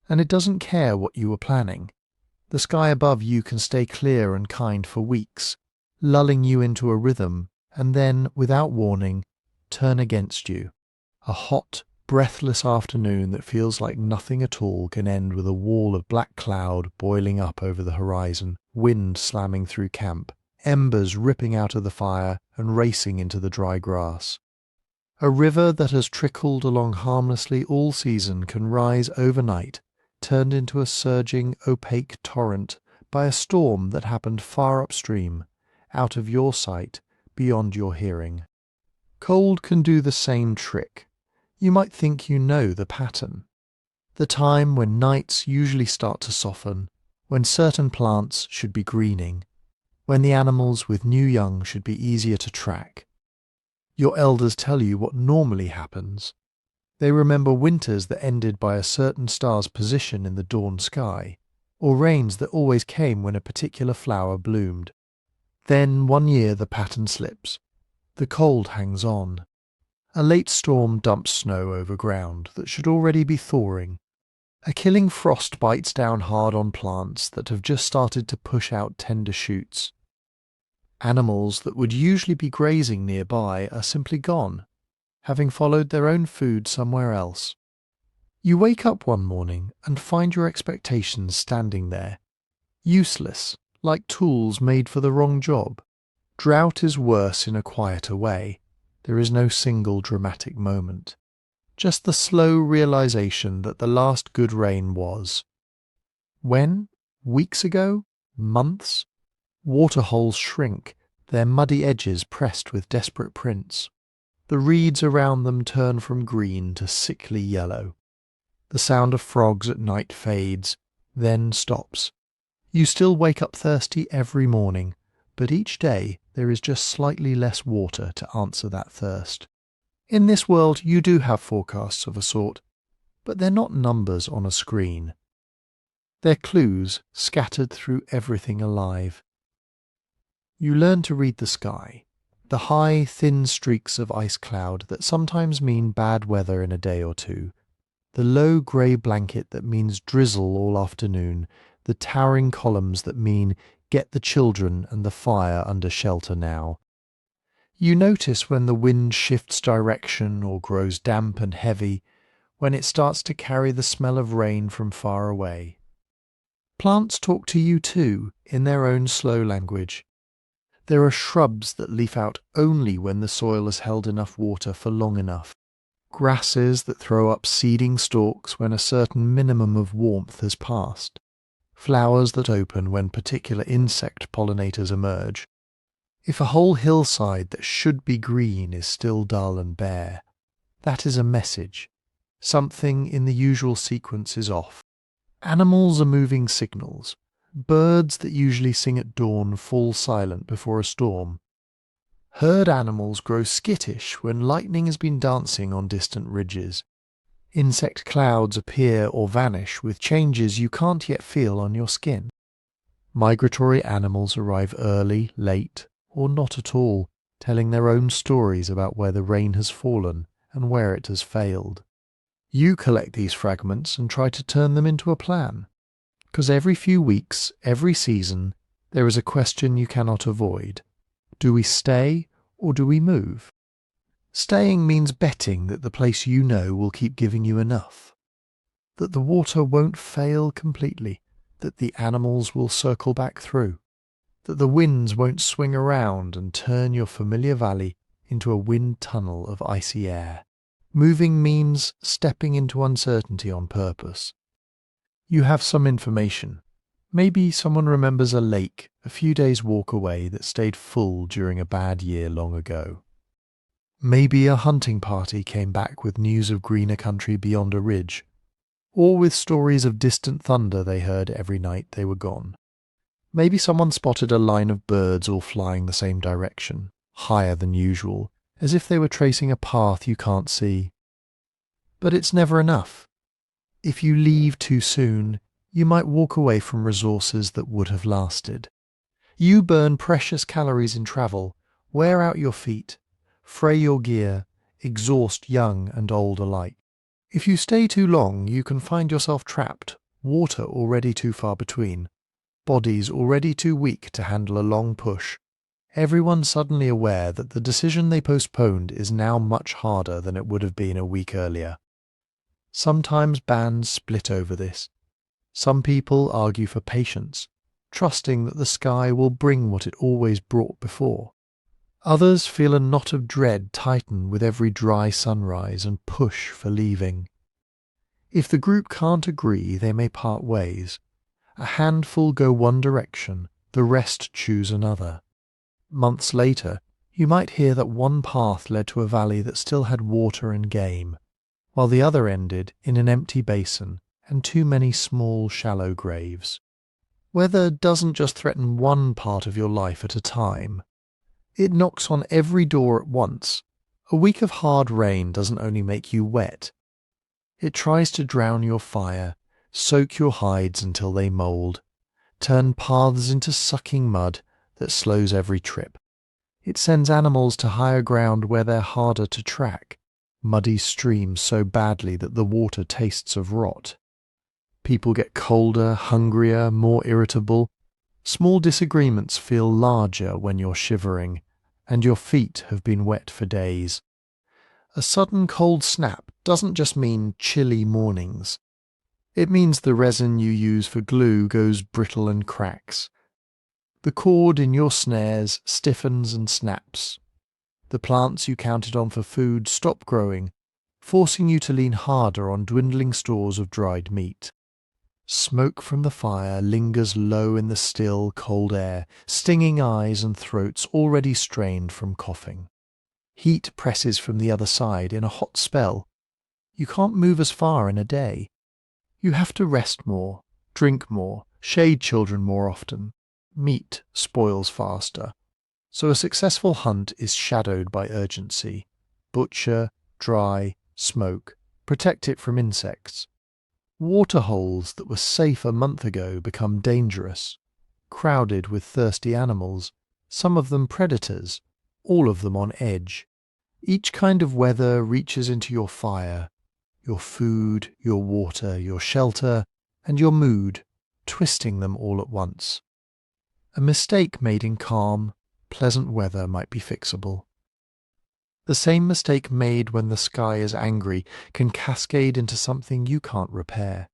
S1: And it doesn't care what you were planning. The sky above you can stay clear and kind for weeks, lulling you into a rhythm, and then, without warning, turn against you. A hot, breathless afternoon that feels like nothing at all can end with a wall of black cloud boiling up over the horizon, wind slamming through camp, embers ripping out of the fire and racing into the dry grass. A river that has trickled along harmlessly all season can rise overnight, turned into a surging, opaque torrent by a storm that happened far upstream, out of your sight, beyond your hearing. Cold can do the same trick. You might think you know the pattern. The time when nights usually start to soften, when certain plants should be greening, when the animals with new young should be easier to track. Your elders tell you what normally happens. They remember winters that ended by a certain star's position in the dawn sky, or rains that always came when a particular flower bloomed. Then one year the pattern slips. The cold hangs on. A late storm dumps snow over ground that should already be thawing. A killing frost bites down hard on plants that have just started to push out tender shoots. Animals that would usually be grazing nearby are simply gone, having followed their own food somewhere else. You wake up one morning and find your expectations standing there, useless, like tools made for the wrong job. Drought is worse in a quieter way. There is no single dramatic moment. Just the slow realization that the last good rain was. When? Weeks ago? Months? Waterholes shrink, their muddy edges pressed with desperate prints. The reeds around them turn from green to sickly yellow. The sound of frogs at night fades, then stops. You still wake up thirsty every morning, but each day there is just slightly less water to answer that thirst. In this world you do have forecasts of a sort, but they're not numbers on a screen. They're clues scattered through everything alive. You learn to read the sky, the high, thin streaks of ice cloud that sometimes mean bad weather in a day or two, the low grey blanket that means drizzle all afternoon, the towering columns that mean get the children and the fire under shelter now. You notice when the wind shifts direction or grows damp and heavy, when it starts to carry the smell of rain from far away. Plants talk to you too, in their own slow language. There are shrubs that leaf out only when the soil has held enough water for long enough. Grasses that throw up seeding stalks when a certain minimum of warmth has passed. Flowers that open when particular insect pollinators emerge. If a whole hillside that should be green is still dull and bare, that is a message. Something in the usual sequence is off. Animals are moving signals. Birds that usually sing at dawn fall silent before a storm. Herd animals grow skittish when lightning has been dancing on distant ridges. Insect clouds appear or vanish with changes you can't yet feel on your skin. Migratory animals arrive early, late, or not at all, telling their own stories about where the rain has fallen and where it has failed. You collect these fragments and try to turn them into a plan. Because every few weeks, every season, there is a question you cannot avoid. Do we stay or do we move? Staying means betting that the place you know will keep giving you enough. That the water won't fail completely. That the animals will circle back through. That the winds won't swing around and turn your familiar valley into a wind tunnel of icy air. Moving means stepping into uncertainty on purpose. You have some information. Maybe someone remembers a lake a few days' walk away that stayed full during a bad year long ago. Maybe a hunting party came back with news of greener country beyond a ridge, or with stories of distant thunder they heard every night they were gone. Maybe someone spotted a line of birds all flying the same direction, higher than usual, as if they were tracing a path you can't see. But it's never enough. If you leave too soon, you might walk away from resources that would have lasted. You burn precious calories in travel, wear out your feet, fray your gear, exhaust young and old alike. If you stay too long, you can find yourself trapped, water already too far between, bodies already too weak to handle a long push, everyone suddenly aware that the decision they postponed is now much harder than it would have been a week earlier. Sometimes bands split over this. Some people argue for patience, trusting that the sky will bring what it always brought before. Others feel a knot of dread tighten with every dry sunrise and push for leaving. If the group can't agree, they may part ways. A handful go one direction, the rest choose another. Months later, you might hear that one path led to a valley that still had water and game, while the other ended in an empty basin and too many small, shallow graves. Weather doesn't just threaten one part of your life at a time. It knocks on every door at once. A week of hard rain doesn't only make you wet. It tries to drown your fire, soak your hides until they mould, turn paths into sucking mud that slows every trip. It sends animals to higher ground where they're harder to track, muddy streams so badly that the water tastes of rot. People get colder, hungrier, more irritable. Small disagreements feel larger when you're shivering, and your feet have been wet for days. A sudden cold snap doesn't just mean chilly mornings. It means the resin you use for glue goes brittle and cracks. The cord in your snares stiffens and snaps. The plants you counted on for food stop growing, forcing you to lean harder on dwindling stores of dried meat. Smoke from the fire lingers low in the still, cold air, stinging eyes and throats already strained from coughing. Heat presses from the other side in a hot spell. You can't move as far in a day. You have to rest more, drink more, shade children more often. Meat spoils faster. So a successful hunt is shadowed by urgency. Butcher, dry, smoke, protect it from insects. Waterholes that were safe a month ago become dangerous, crowded with thirsty animals, some of them predators, all of them on edge. Each kind of weather reaches into your fire, your food, your water, your shelter, and your mood, twisting them all at once. A mistake made in calm, pleasant weather might be fixable. The same mistake made when the sky is angry can cascade into something you can't repair.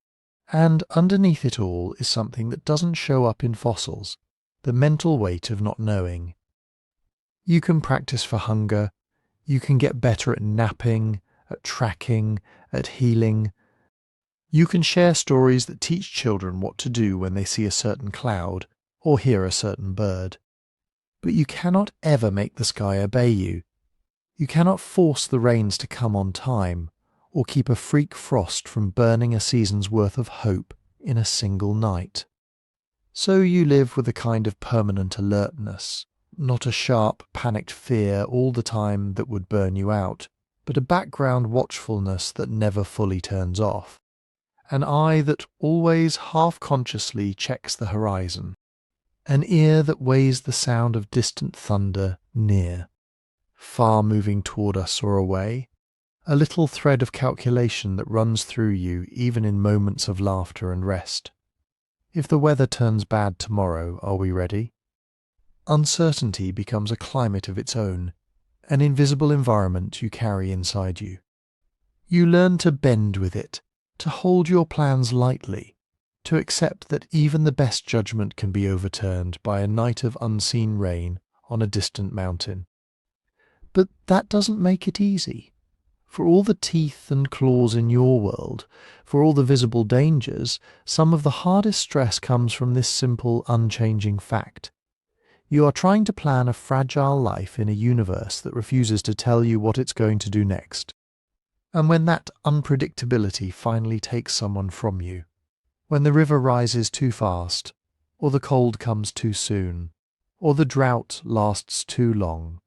S1: And underneath it all is something that doesn't show up in fossils, the mental weight of not knowing. You can practice for hunger, you can get better at napping, at tracking, at healing. You can share stories that teach children what to do when they see a certain cloud or hear a certain bird. But you cannot ever make the sky obey you. You cannot force the rains to come on time, or keep a freak frost from burning a season's worth of hope in a single night. So you live with a kind of permanent alertness, not a sharp, panicked fear all the time that would burn you out, but a background watchfulness that never fully turns off, an eye that always half-consciously checks the horizon, an ear that weighs the sound of distant thunder near, far moving toward us or away, a little thread of calculation that runs through you even in moments of laughter and rest. If the weather turns bad tomorrow, are we ready? Uncertainty becomes a climate of its own, an invisible environment you carry inside you. You learn to bend with it, to hold your plans lightly, to accept that even the best judgment can be overturned by a night of unseen rain on a distant mountain. But that doesn't make it easy. For all the teeth and claws in your world, for all the visible dangers, some of the hardest stress comes from this simple, unchanging fact. You are trying to plan a fragile life in a universe that refuses to tell you what it's going to do next. And when that unpredictability finally takes someone from you, when the river rises too fast, or the cold comes too soon, or the drought lasts too long,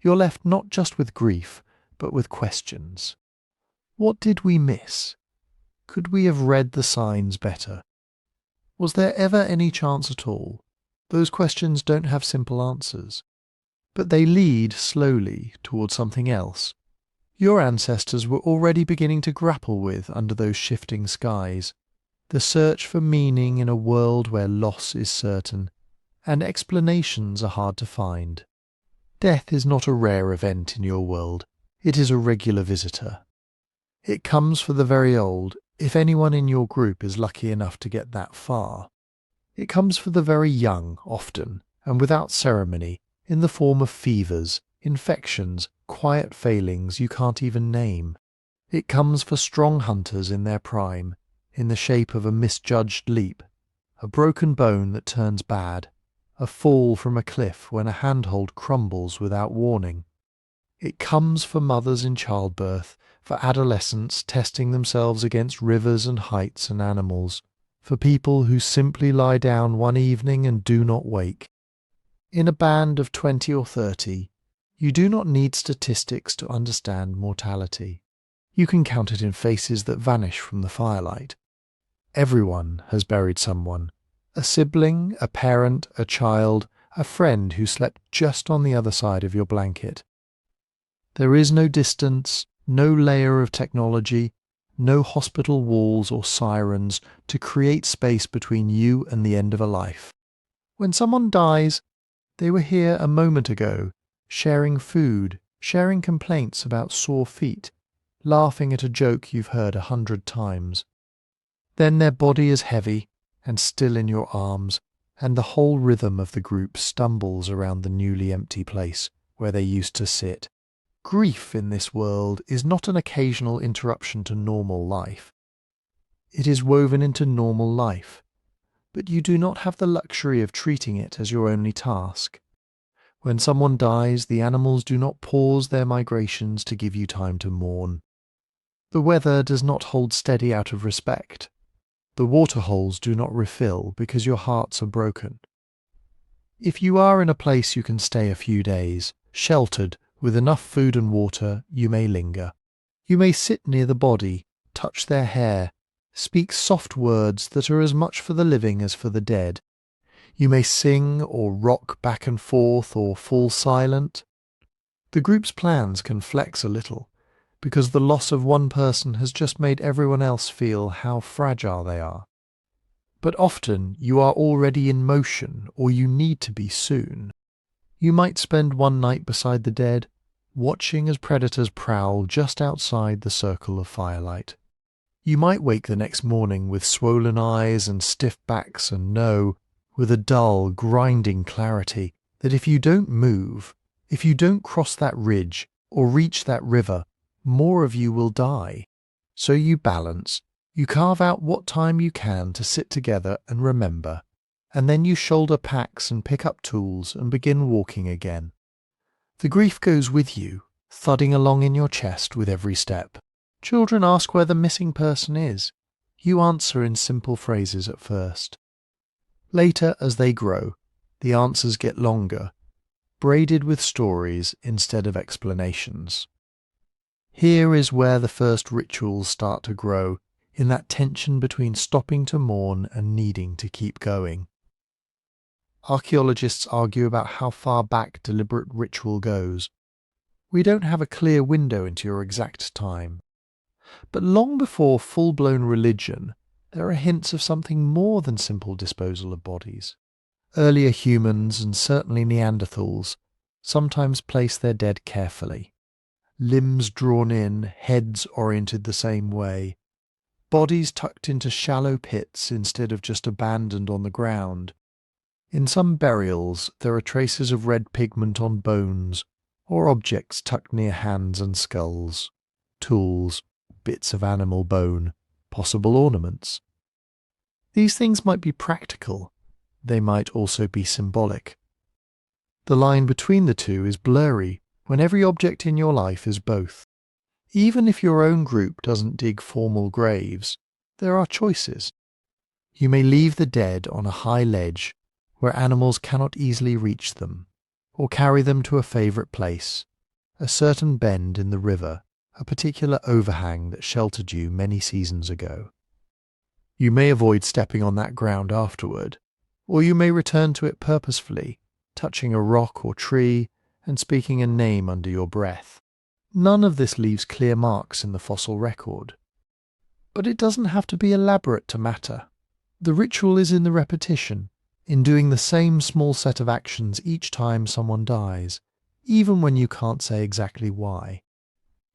S1: you're left not just with grief, but with questions. What did we miss? Could we have read the signs better? Was there ever any chance at all? Those questions don't have simple answers. But they lead slowly towards something else. Your ancestors were already beginning to grapple with under those shifting skies, the search for meaning in a world where loss is certain, and explanations are hard to find. Death is not a rare event in your world, it is a regular visitor. It comes for the very old, if anyone in your group is lucky enough to get that far. It comes for the very young, often, and without ceremony, in the form of fevers, infections, quiet failings you can't even name. It comes for strong hunters in their prime, in the shape of a misjudged leap, a broken bone that turns bad, a fall from a cliff when a handhold crumbles without warning. It comes for mothers in childbirth, for adolescents testing themselves against rivers and heights and animals, for people who simply lie down one evening and do not wake. In a band of 20 or 30, you do not need statistics to understand mortality. You can count it in faces that vanish from the firelight. Everyone has buried someone, a sibling, a parent, a child, a friend who slept just on the other side of your blanket. There is no distance, no layer of technology, no hospital walls or sirens to create space between you and the end of a life. When someone dies, they were here a moment ago, sharing food, sharing complaints about sore feet, laughing at a joke you've heard 100 times. Then their body is heavy and still in your arms, and the whole rhythm of the group stumbles around the newly empty place where they used to sit. Grief in this world is not an occasional interruption to normal life. It is woven into normal life, but you do not have the luxury of treating it as your only task. When someone dies, the animals do not pause their migrations to give you time to mourn. The weather does not hold steady out of respect. The waterholes do not refill because your hearts are broken. If you are in a place you can stay a few days, sheltered, with enough food and water, you may linger. You may sit near the body, touch their hair, speak soft words that are as much for the living as for the dead. You may sing or rock back and forth or fall silent. The group's plans can flex a little, because the loss of one person has just made everyone else feel how fragile they are. But often you are already in motion, or you need to be soon. You might spend one night beside the dead, watching as predators prowl just outside the circle of firelight. You might wake the next morning with swollen eyes and stiff backs and know, with a dull, grinding clarity, that if you don't move, if you don't cross that ridge or reach that river, more of you will die. So you balance, you carve out what time you can to sit together and remember, and then you shoulder packs and pick up tools and begin walking again. The grief goes with you, thudding along in your chest with every step. Children ask where the missing person is. You answer in simple phrases at first. Later, as they grow, the answers get longer, braided with stories instead of explanations. Here is where the first rituals start to grow, in that tension between stopping to mourn and needing to keep going. Archaeologists argue about how far back deliberate ritual goes. We don't have a clear window into your exact time. But long before full-blown religion, there are hints of something more than simple disposal of bodies. Earlier humans, and certainly Neanderthals, sometimes place their dead carefully. Limbs drawn in, heads oriented the same way. Bodies tucked into shallow pits instead of just abandoned on the ground. In some burials, there are traces of red pigment on bones, or objects tucked near hands and skulls. Tools, bits of animal bone, possible ornaments. These things might be practical, they might also be symbolic. The line between the two is blurry when every object in your life is both. Even if your own group doesn't dig formal graves, there are choices. You may leave the dead on a high ledge where animals cannot easily reach them, or carry them to a favourite place, a certain bend in the river, a particular overhang that sheltered you many seasons ago. You may avoid stepping on that ground afterward, or you may return to it purposefully, touching a rock or tree and speaking a name under your breath. None of this leaves clear marks in the fossil record. But it doesn't have to be elaborate to matter. The ritual is in the repetition, in doing the same small set of actions each time someone dies, even when you can't say exactly why.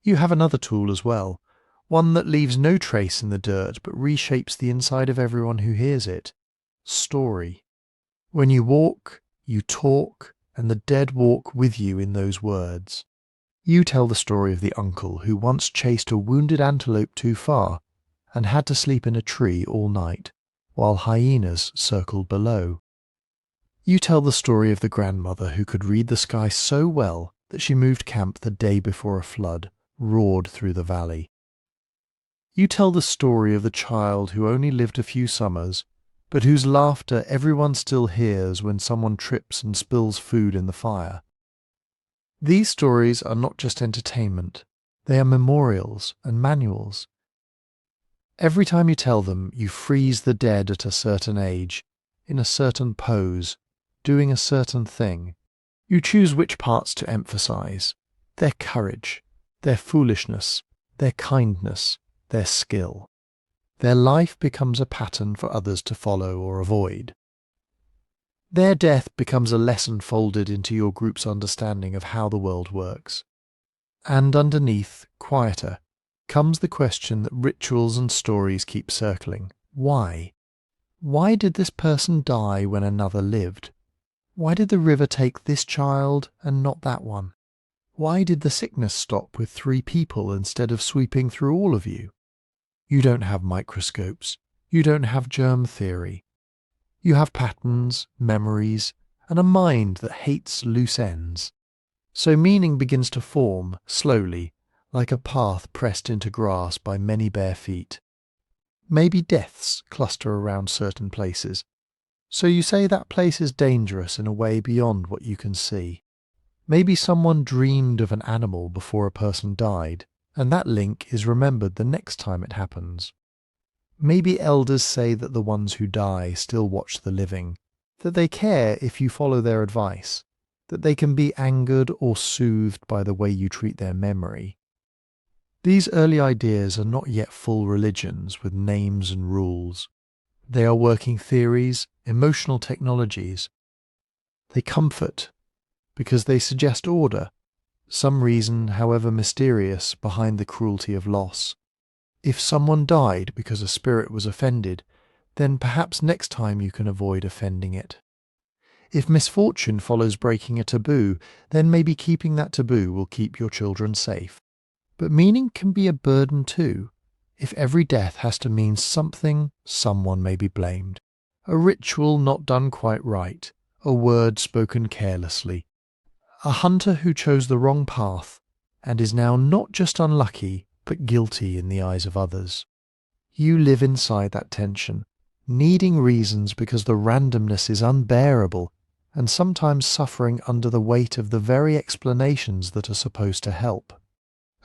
S1: You have another tool as well, one that leaves no trace in the dirt but reshapes the inside of everyone who hears it. Story. When you walk, you talk, and the dead walk with you in those words. You tell the story of the uncle who once chased a wounded antelope too far and had to sleep in a tree all night, while hyenas circled below. You tell the story of the grandmother who could read the sky so well that she moved camp the day before a flood roared through the valley. You tell the story of the child who only lived a few summers, but whose laughter everyone still hears when someone trips and spills food in the fire. These stories are not just entertainment, they are memorials and manuals. Every time you tell them, you freeze the dead at a certain age, in a certain pose, doing a certain thing. You choose which parts to emphasize: their courage, their foolishness, their kindness, their skill. Their life becomes a pattern for others to follow or avoid. Their death becomes a lesson folded into your group's understanding of how the world works. And underneath, quieter, comes the question that rituals and stories keep circling. Why? Why did this person die when another lived? Why did the river take this child and not that one? Why did the sickness stop with 3 people instead of sweeping through all of you? You don't have microscopes. You don't have germ theory. You have patterns, memories, and a mind that hates loose ends. So meaning begins to form, slowly, like a path pressed into grass by many bare feet. Maybe deaths cluster around certain places. So you say that place is dangerous in a way beyond what you can see. Maybe someone dreamed of an animal before a person died, and that link is remembered the next time it happens. Maybe elders say that the ones who die still watch the living, that they care if you follow their advice, that they can be angered or soothed by the way you treat their memory. These early ideas are not yet full religions with names and rules. They are working theories, emotional technologies. They comfort, because they suggest order, some reason, however mysterious, behind the cruelty of loss. If someone died because a spirit was offended, then perhaps next time you can avoid offending it. If misfortune follows breaking a taboo, then maybe keeping that taboo will keep your children safe. But meaning can be a burden too. If every death has to mean something, someone may be blamed. A ritual not done quite right, a word spoken carelessly. A hunter who chose the wrong path and is now not just unlucky, but guilty in the eyes of others. You live inside that tension, needing reasons because the randomness is unbearable, and sometimes suffering under the weight of the very explanations that are supposed to help.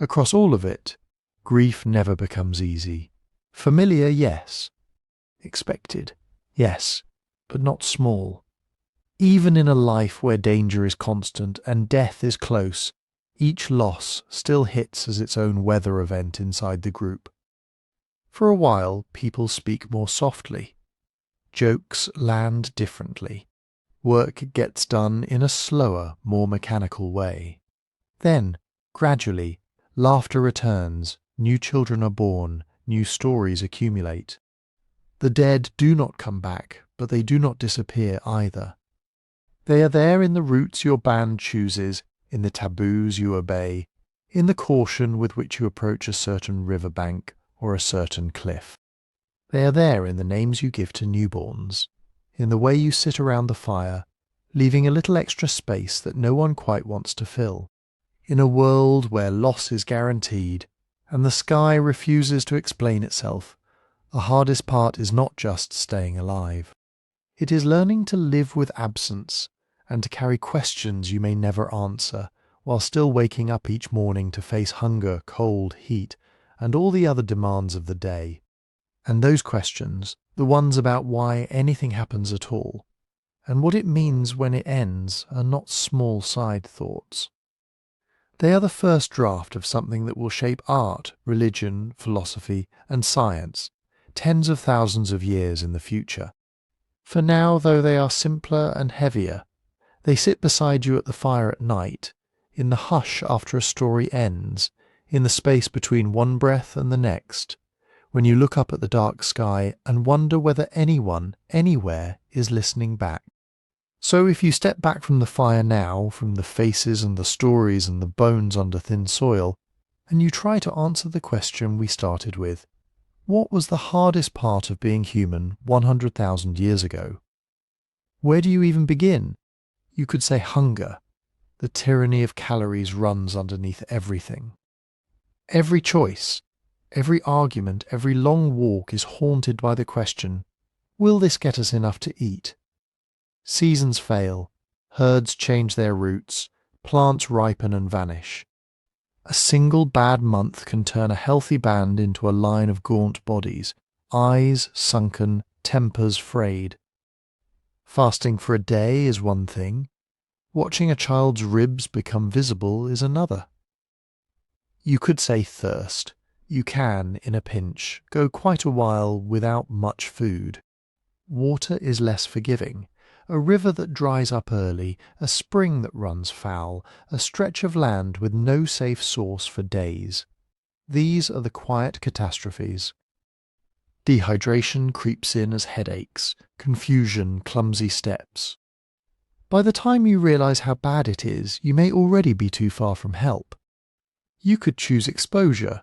S1: Across all of it, grief never becomes easy. Familiar, yes. Expected, yes, but not small. Even in a life where danger is constant and death is close, each loss still hits as its own weather event inside the group. For a while, people speak more softly. Jokes land differently. Work gets done in a slower, more mechanical way. Then, gradually, laughter returns, new children are born, new stories accumulate. The dead do not come back, but they do not disappear either. They are there in the routes your band chooses, in the taboos you obey, in the caution with which you approach a certain river bank or a certain cliff. They are there in the names you give to newborns, in the way you sit around the fire, leaving a little extra space that no one quite wants to fill, in a world where loss is guaranteed and the sky refuses to explain itself. The hardest part is not just staying alive. It is learning to live with absence and to carry questions you may never answer, while still waking up each morning to face hunger, cold, heat, and all the other demands of the day. And those questions, the ones about why anything happens at all, and what it means when it ends, are not small side thoughts. They are the first draft of something that will shape art, religion, philosophy, and science tens of thousands of years in the future. For now, though they are simpler and heavier, they sit beside you at the fire at night, in the hush after a story ends, in the space between one breath and the next, when you look up at the dark sky and wonder whether anyone, anywhere, is listening back. So if you step back from the fire now, from the faces and the stories and the bones under thin soil, and you try to answer the question we started with, what was the hardest part of being human 100,000 years ago? Where do you even begin? You could say hunger. The tyranny of calories runs underneath everything. Every choice, every argument, every long walk is haunted by the question, will this get us enough to eat? Seasons fail, herds change their routes, plants ripen and vanish. A single bad month can turn a healthy band into a line of gaunt bodies, eyes sunken, tempers frayed. Fasting for a day is one thing. Watching a child's ribs become visible is another. You could say thirst. You can, in a pinch, go quite a while without much food. Water is less forgiving. A river that dries up early, a spring that runs foul, a stretch of land with no safe source for days. These are the quiet catastrophes. Dehydration creeps in as headaches, confusion, clumsy steps. By the time you realize how bad it is, you may already be too far from help. You could choose exposure,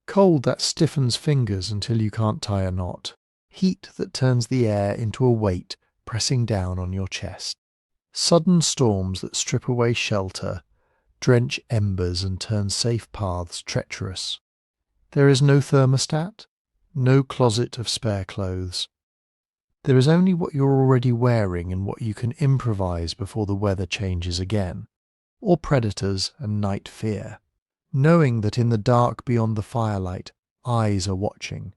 S1: cold that stiffens fingers until you can't tie a knot, heat that turns the air into a weight pressing down on your chest, sudden storms that strip away shelter, drench embers and turn safe paths treacherous. There is no thermostat, no closet of spare clothes. There is only what you're already wearing and what you can improvise before the weather changes again, or predators and night fear, knowing that in the dark beyond the firelight, eyes are watching.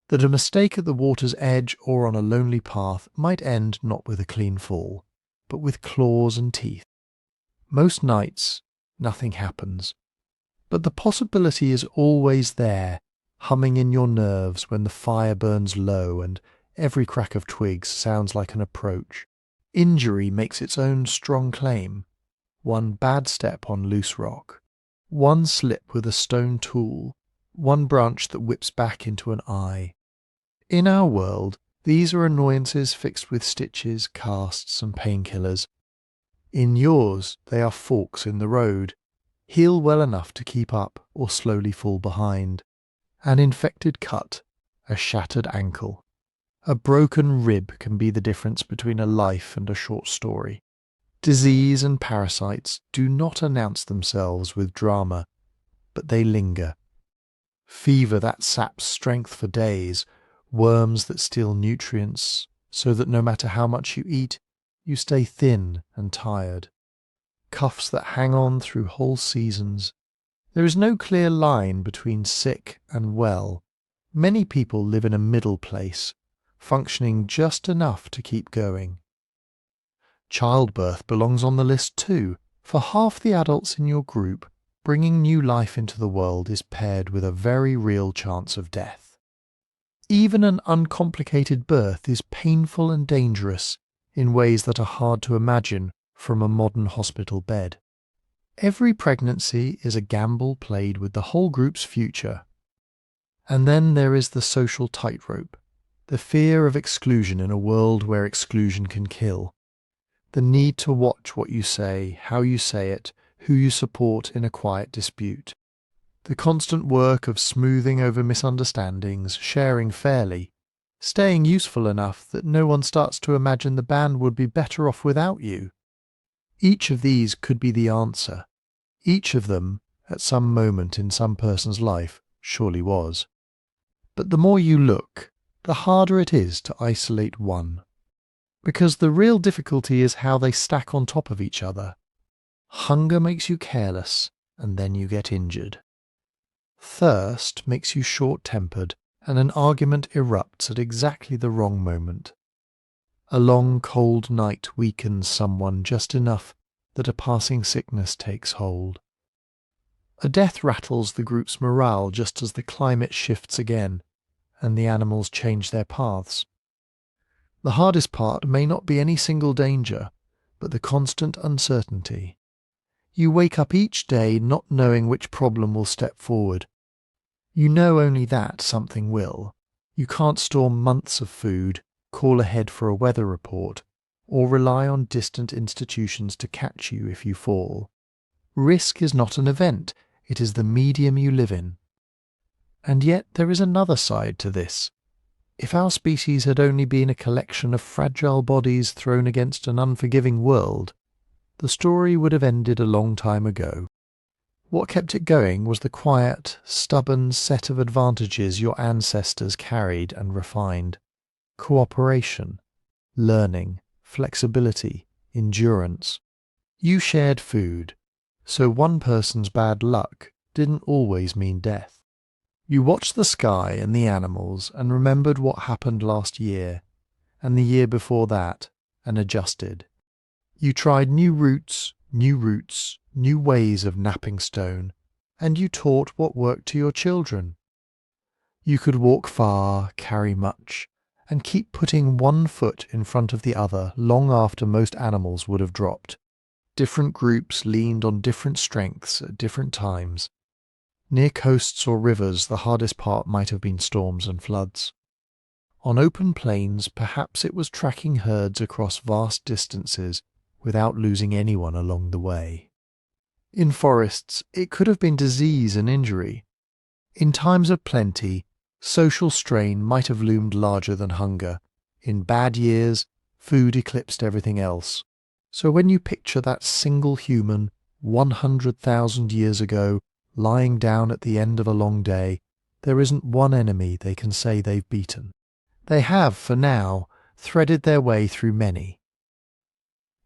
S1: That a mistake at the water's edge or on a lonely path might end not with a clean fall, but with claws and teeth. Most nights, nothing happens, but the possibility is always there, humming in your nerves when the fire burns low and every crack of twigs sounds like an approach. Injury makes its own strong claim. One bad step on loose rock, one slip with a stone tool, one branch that whips back into an eye. In our world, these are annoyances fixed with stitches, casts, and painkillers. In yours, they are forks in the road. Heal well enough to keep up or slowly fall behind. An infected cut, a shattered ankle. A broken rib can be the difference between a life and a short story. Disease and parasites do not announce themselves with drama, but they linger. Fever that saps strength for days, worms that steal nutrients, so that no matter how much you eat, you stay thin and tired. Cuffs that hang on through whole seasons. There is no clear line between sick and well. Many people live in a middle place, functioning just enough to keep going. Childbirth belongs on the list too. For half the adults in your group, bringing new life into the world is paired with a very real chance of death. Even an uncomplicated birth is painful and dangerous in ways that are hard to imagine from a modern hospital bed. Every pregnancy is a gamble played with the whole group's future. And then there is the social tightrope, the fear of exclusion in a world where exclusion can kill, the need to watch what you say, how you say it, who you support in a quiet dispute. The constant work of smoothing over misunderstandings, sharing fairly, staying useful enough that no one starts to imagine the band would be better off without you. Each of these could be the answer. Each of them, at some moment in some person's life, surely was. But the more you look, the harder it is to isolate one. Because the real difficulty is how they stack on top of each other. Hunger makes you careless, and then you get injured. Thirst makes you short-tempered, and an argument erupts at exactly the wrong moment. A long cold night weakens someone just enough that a passing sickness takes hold. A death rattles the group's morale just as the climate shifts again, and the animals change their paths. The hardest part may not be any single danger, but the constant uncertainty. You wake up each day not knowing which problem will step forward. You know only that something will. You can't store months of food, call ahead for a weather report, or rely on distant institutions to catch you if you fall. Risk is not an event, it is the medium you live in. And yet there is another side to this. If our species had only been a collection of fragile bodies thrown against an unforgiving world, the story would have ended a long time ago. What kept it going was the quiet, stubborn set of advantages your ancestors carried and refined. Cooperation, learning, flexibility, endurance. You shared food, so one person's bad luck didn't always mean death. You watched the sky and the animals and remembered what happened last year, and the year before that, and adjusted. You tried new routes, new ways of napping stone, and you taught what worked to your children. You could walk far, carry much, and keep putting one foot in front of the other long after most animals would have dropped. Different groups leaned on different strengths at different times. Near coasts or rivers, the hardest part might have been storms and floods. On open plains, perhaps it was tracking herds across vast distances without losing anyone along the way. In forests, it could have been disease and injury. In times of plenty, social strain might have loomed larger than hunger. In bad years, food eclipsed everything else. So when you picture that single human 100,000 years ago lying down at the end of a long day, there isn't one enemy they can say they've beaten. They have, for now, threaded their way through many.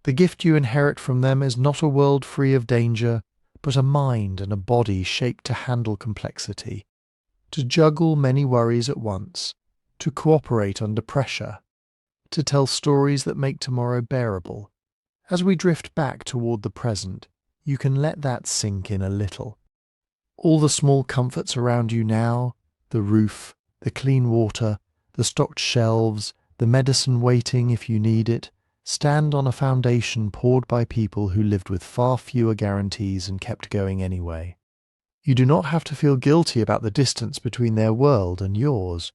S1: The gift you inherit from them is not a world free of danger, but a mind and a body shaped to handle complexity, to juggle many worries at once, to cooperate under pressure, to tell stories that make tomorrow bearable. As we drift back toward the present, you can let that sink in a little. All the small comforts around you now, the roof, the clean water, the stocked shelves, the medicine waiting if you need it, stand on a foundation poured by people who lived with far fewer guarantees and kept going anyway. You do not have to feel guilty about the distance between their world and yours.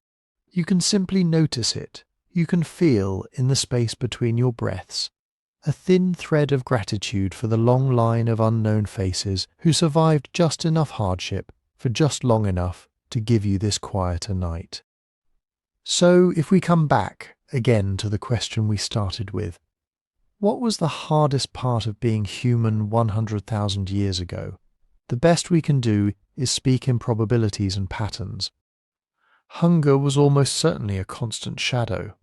S1: You can simply notice it. You can feel, in the space between your breaths, a thin thread of gratitude for the long line of unknown faces who survived just enough hardship for just long enough to give you this quieter night. So, if we come back again to the question we started with, what was the hardest part of being human 100,000 years ago? The best we can do is speak in probabilities and patterns. Hunger was almost certainly a constant shadow.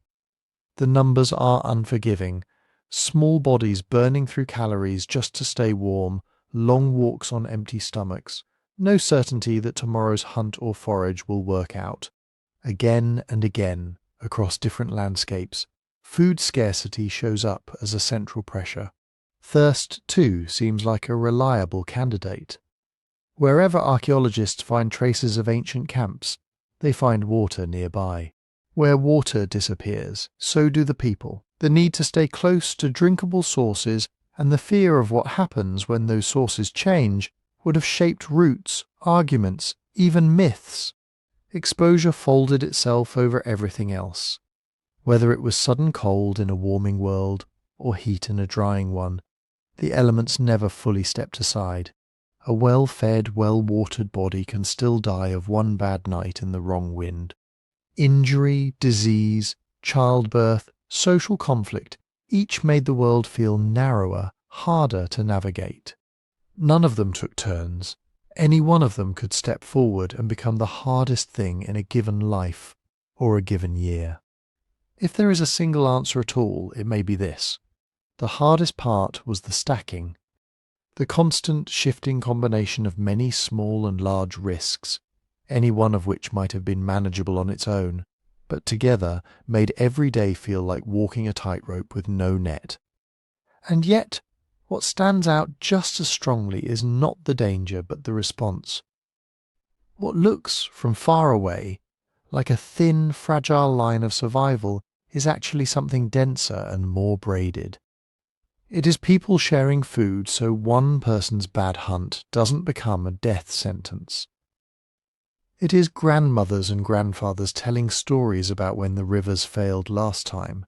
S1: The numbers are unforgiving. Small bodies burning through calories just to stay warm, long walks on empty stomachs, no certainty that tomorrow's hunt or forage will work out. Again and again, across different landscapes, food scarcity shows up as a central pressure. Thirst, too, seems like a reliable candidate. Wherever archaeologists find traces of ancient camps, they find water nearby. Where water disappears, so do the people. The need to stay close to drinkable sources and the fear of what happens when those sources change would have shaped routes, arguments, even myths. Exposure folded itself over everything else. Whether it was sudden cold in a warming world or heat in a drying one, the elements never fully stepped aside. A well-fed, well-watered body can still die of one bad night in the wrong wind. Injury, disease, childbirth, social conflict, each made the world feel narrower, harder to navigate. None of them took turns. Any one of them could step forward and become the hardest thing in a given life or a given year. If there is a single answer at all, it may be this. The hardest part was the stacking. The constant shifting combination of many small and large risks. any one of which might have been manageable on its own, but together made every day feel like walking a tightrope with no net. And yet, what stands out just as strongly is not the danger but the response. What looks, from far away, like a thin, fragile line of survival is actually something denser and more braided. It is people sharing food so one person's bad hunt doesn't become a death sentence. It is grandmothers and grandfathers telling stories about when the rivers failed last time,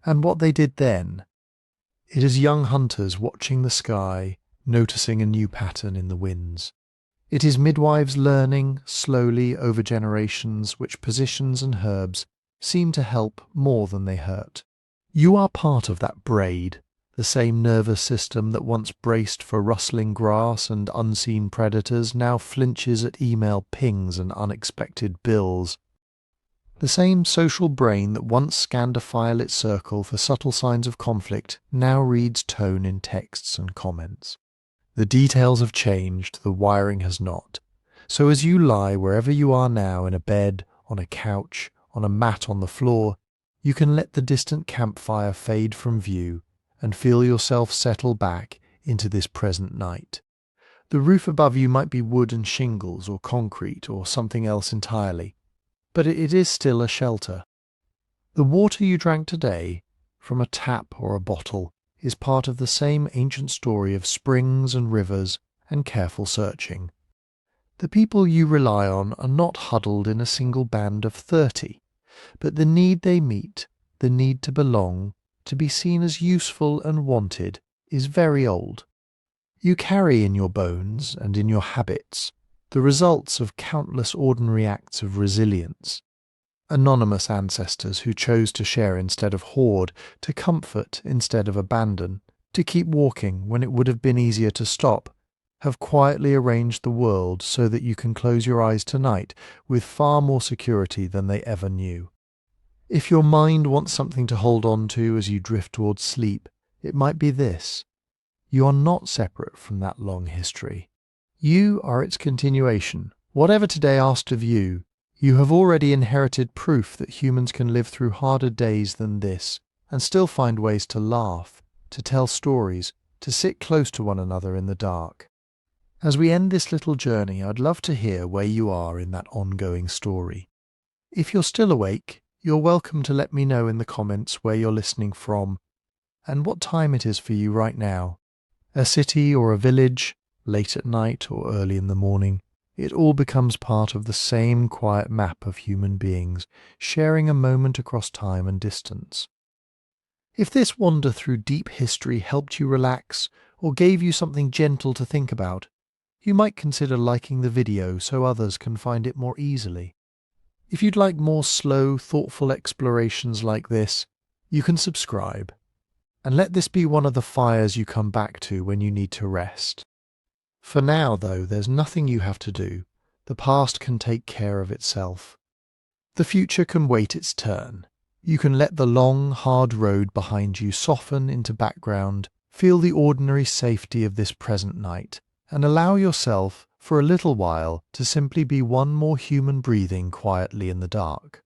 S1: and what they did then. It is young hunters watching the sky, noticing a new pattern in the winds. It is midwives learning, slowly over generations, which positions and herbs seem to help more than they hurt. You are part of that braid, the same nervous system that once braced for rustling grass and unseen predators now flinches at email pings and unexpected bills. The same social brain that once scanned a file at Circle for subtle signs of conflict now reads tone in texts and comments. The details have changed, the wiring has not. So as you lie wherever you are now, in a bed, on a couch, on a mat on the floor, you can let the distant campfire fade from view and feel yourself settle back into this present night. The roof above you might be wood and shingles or concrete or something else entirely, but it is still a shelter. The water you drank today, from a tap or a bottle, is part of the same ancient story of springs and rivers and careful searching. The people you rely on are not huddled in a single band of 30, but the need they meet, the need to belong, to be seen as useful and wanted, is very old. You carry in your bones and in your habits the results of countless ordinary acts of resilience. Anonymous ancestors who chose to share instead of hoard, to comfort instead of abandon, to keep walking when it would have been easier to stop, have quietly arranged the world so that you can close your eyes tonight with far more security than they ever knew. If your mind wants something to hold on to as you drift towards sleep, it might be this. You are not separate from that long history. You are its continuation. Whatever today asked of you, you have already inherited proof that humans can live through harder days than this and still find ways to laugh, to tell stories, to sit close to one another in the dark. As we end this little journey, I'd love to hear where you are in that ongoing story. If you're still awake, you're welcome to let me know in the comments where you're listening from and what time it is for you right now. A city or a village, late at night or early in the morning. It all becomes part of the same quiet map of human beings, sharing a moment across time and distance. If this wander through deep history helped you relax or gave you something gentle to think about, you might consider liking the video so others can find it more easily. If you'd like more slow, thoughtful explorations like this, you can subscribe. And let this be one of the fires you come back to when you need to rest. For now, though, there's nothing you have to do. The past can take care of itself. The future can wait its turn. You can let the long, hard road behind you soften into background, feel the ordinary safety of this present night, and allow yourself, for a little while, to simply be one more human breathing quietly in the dark.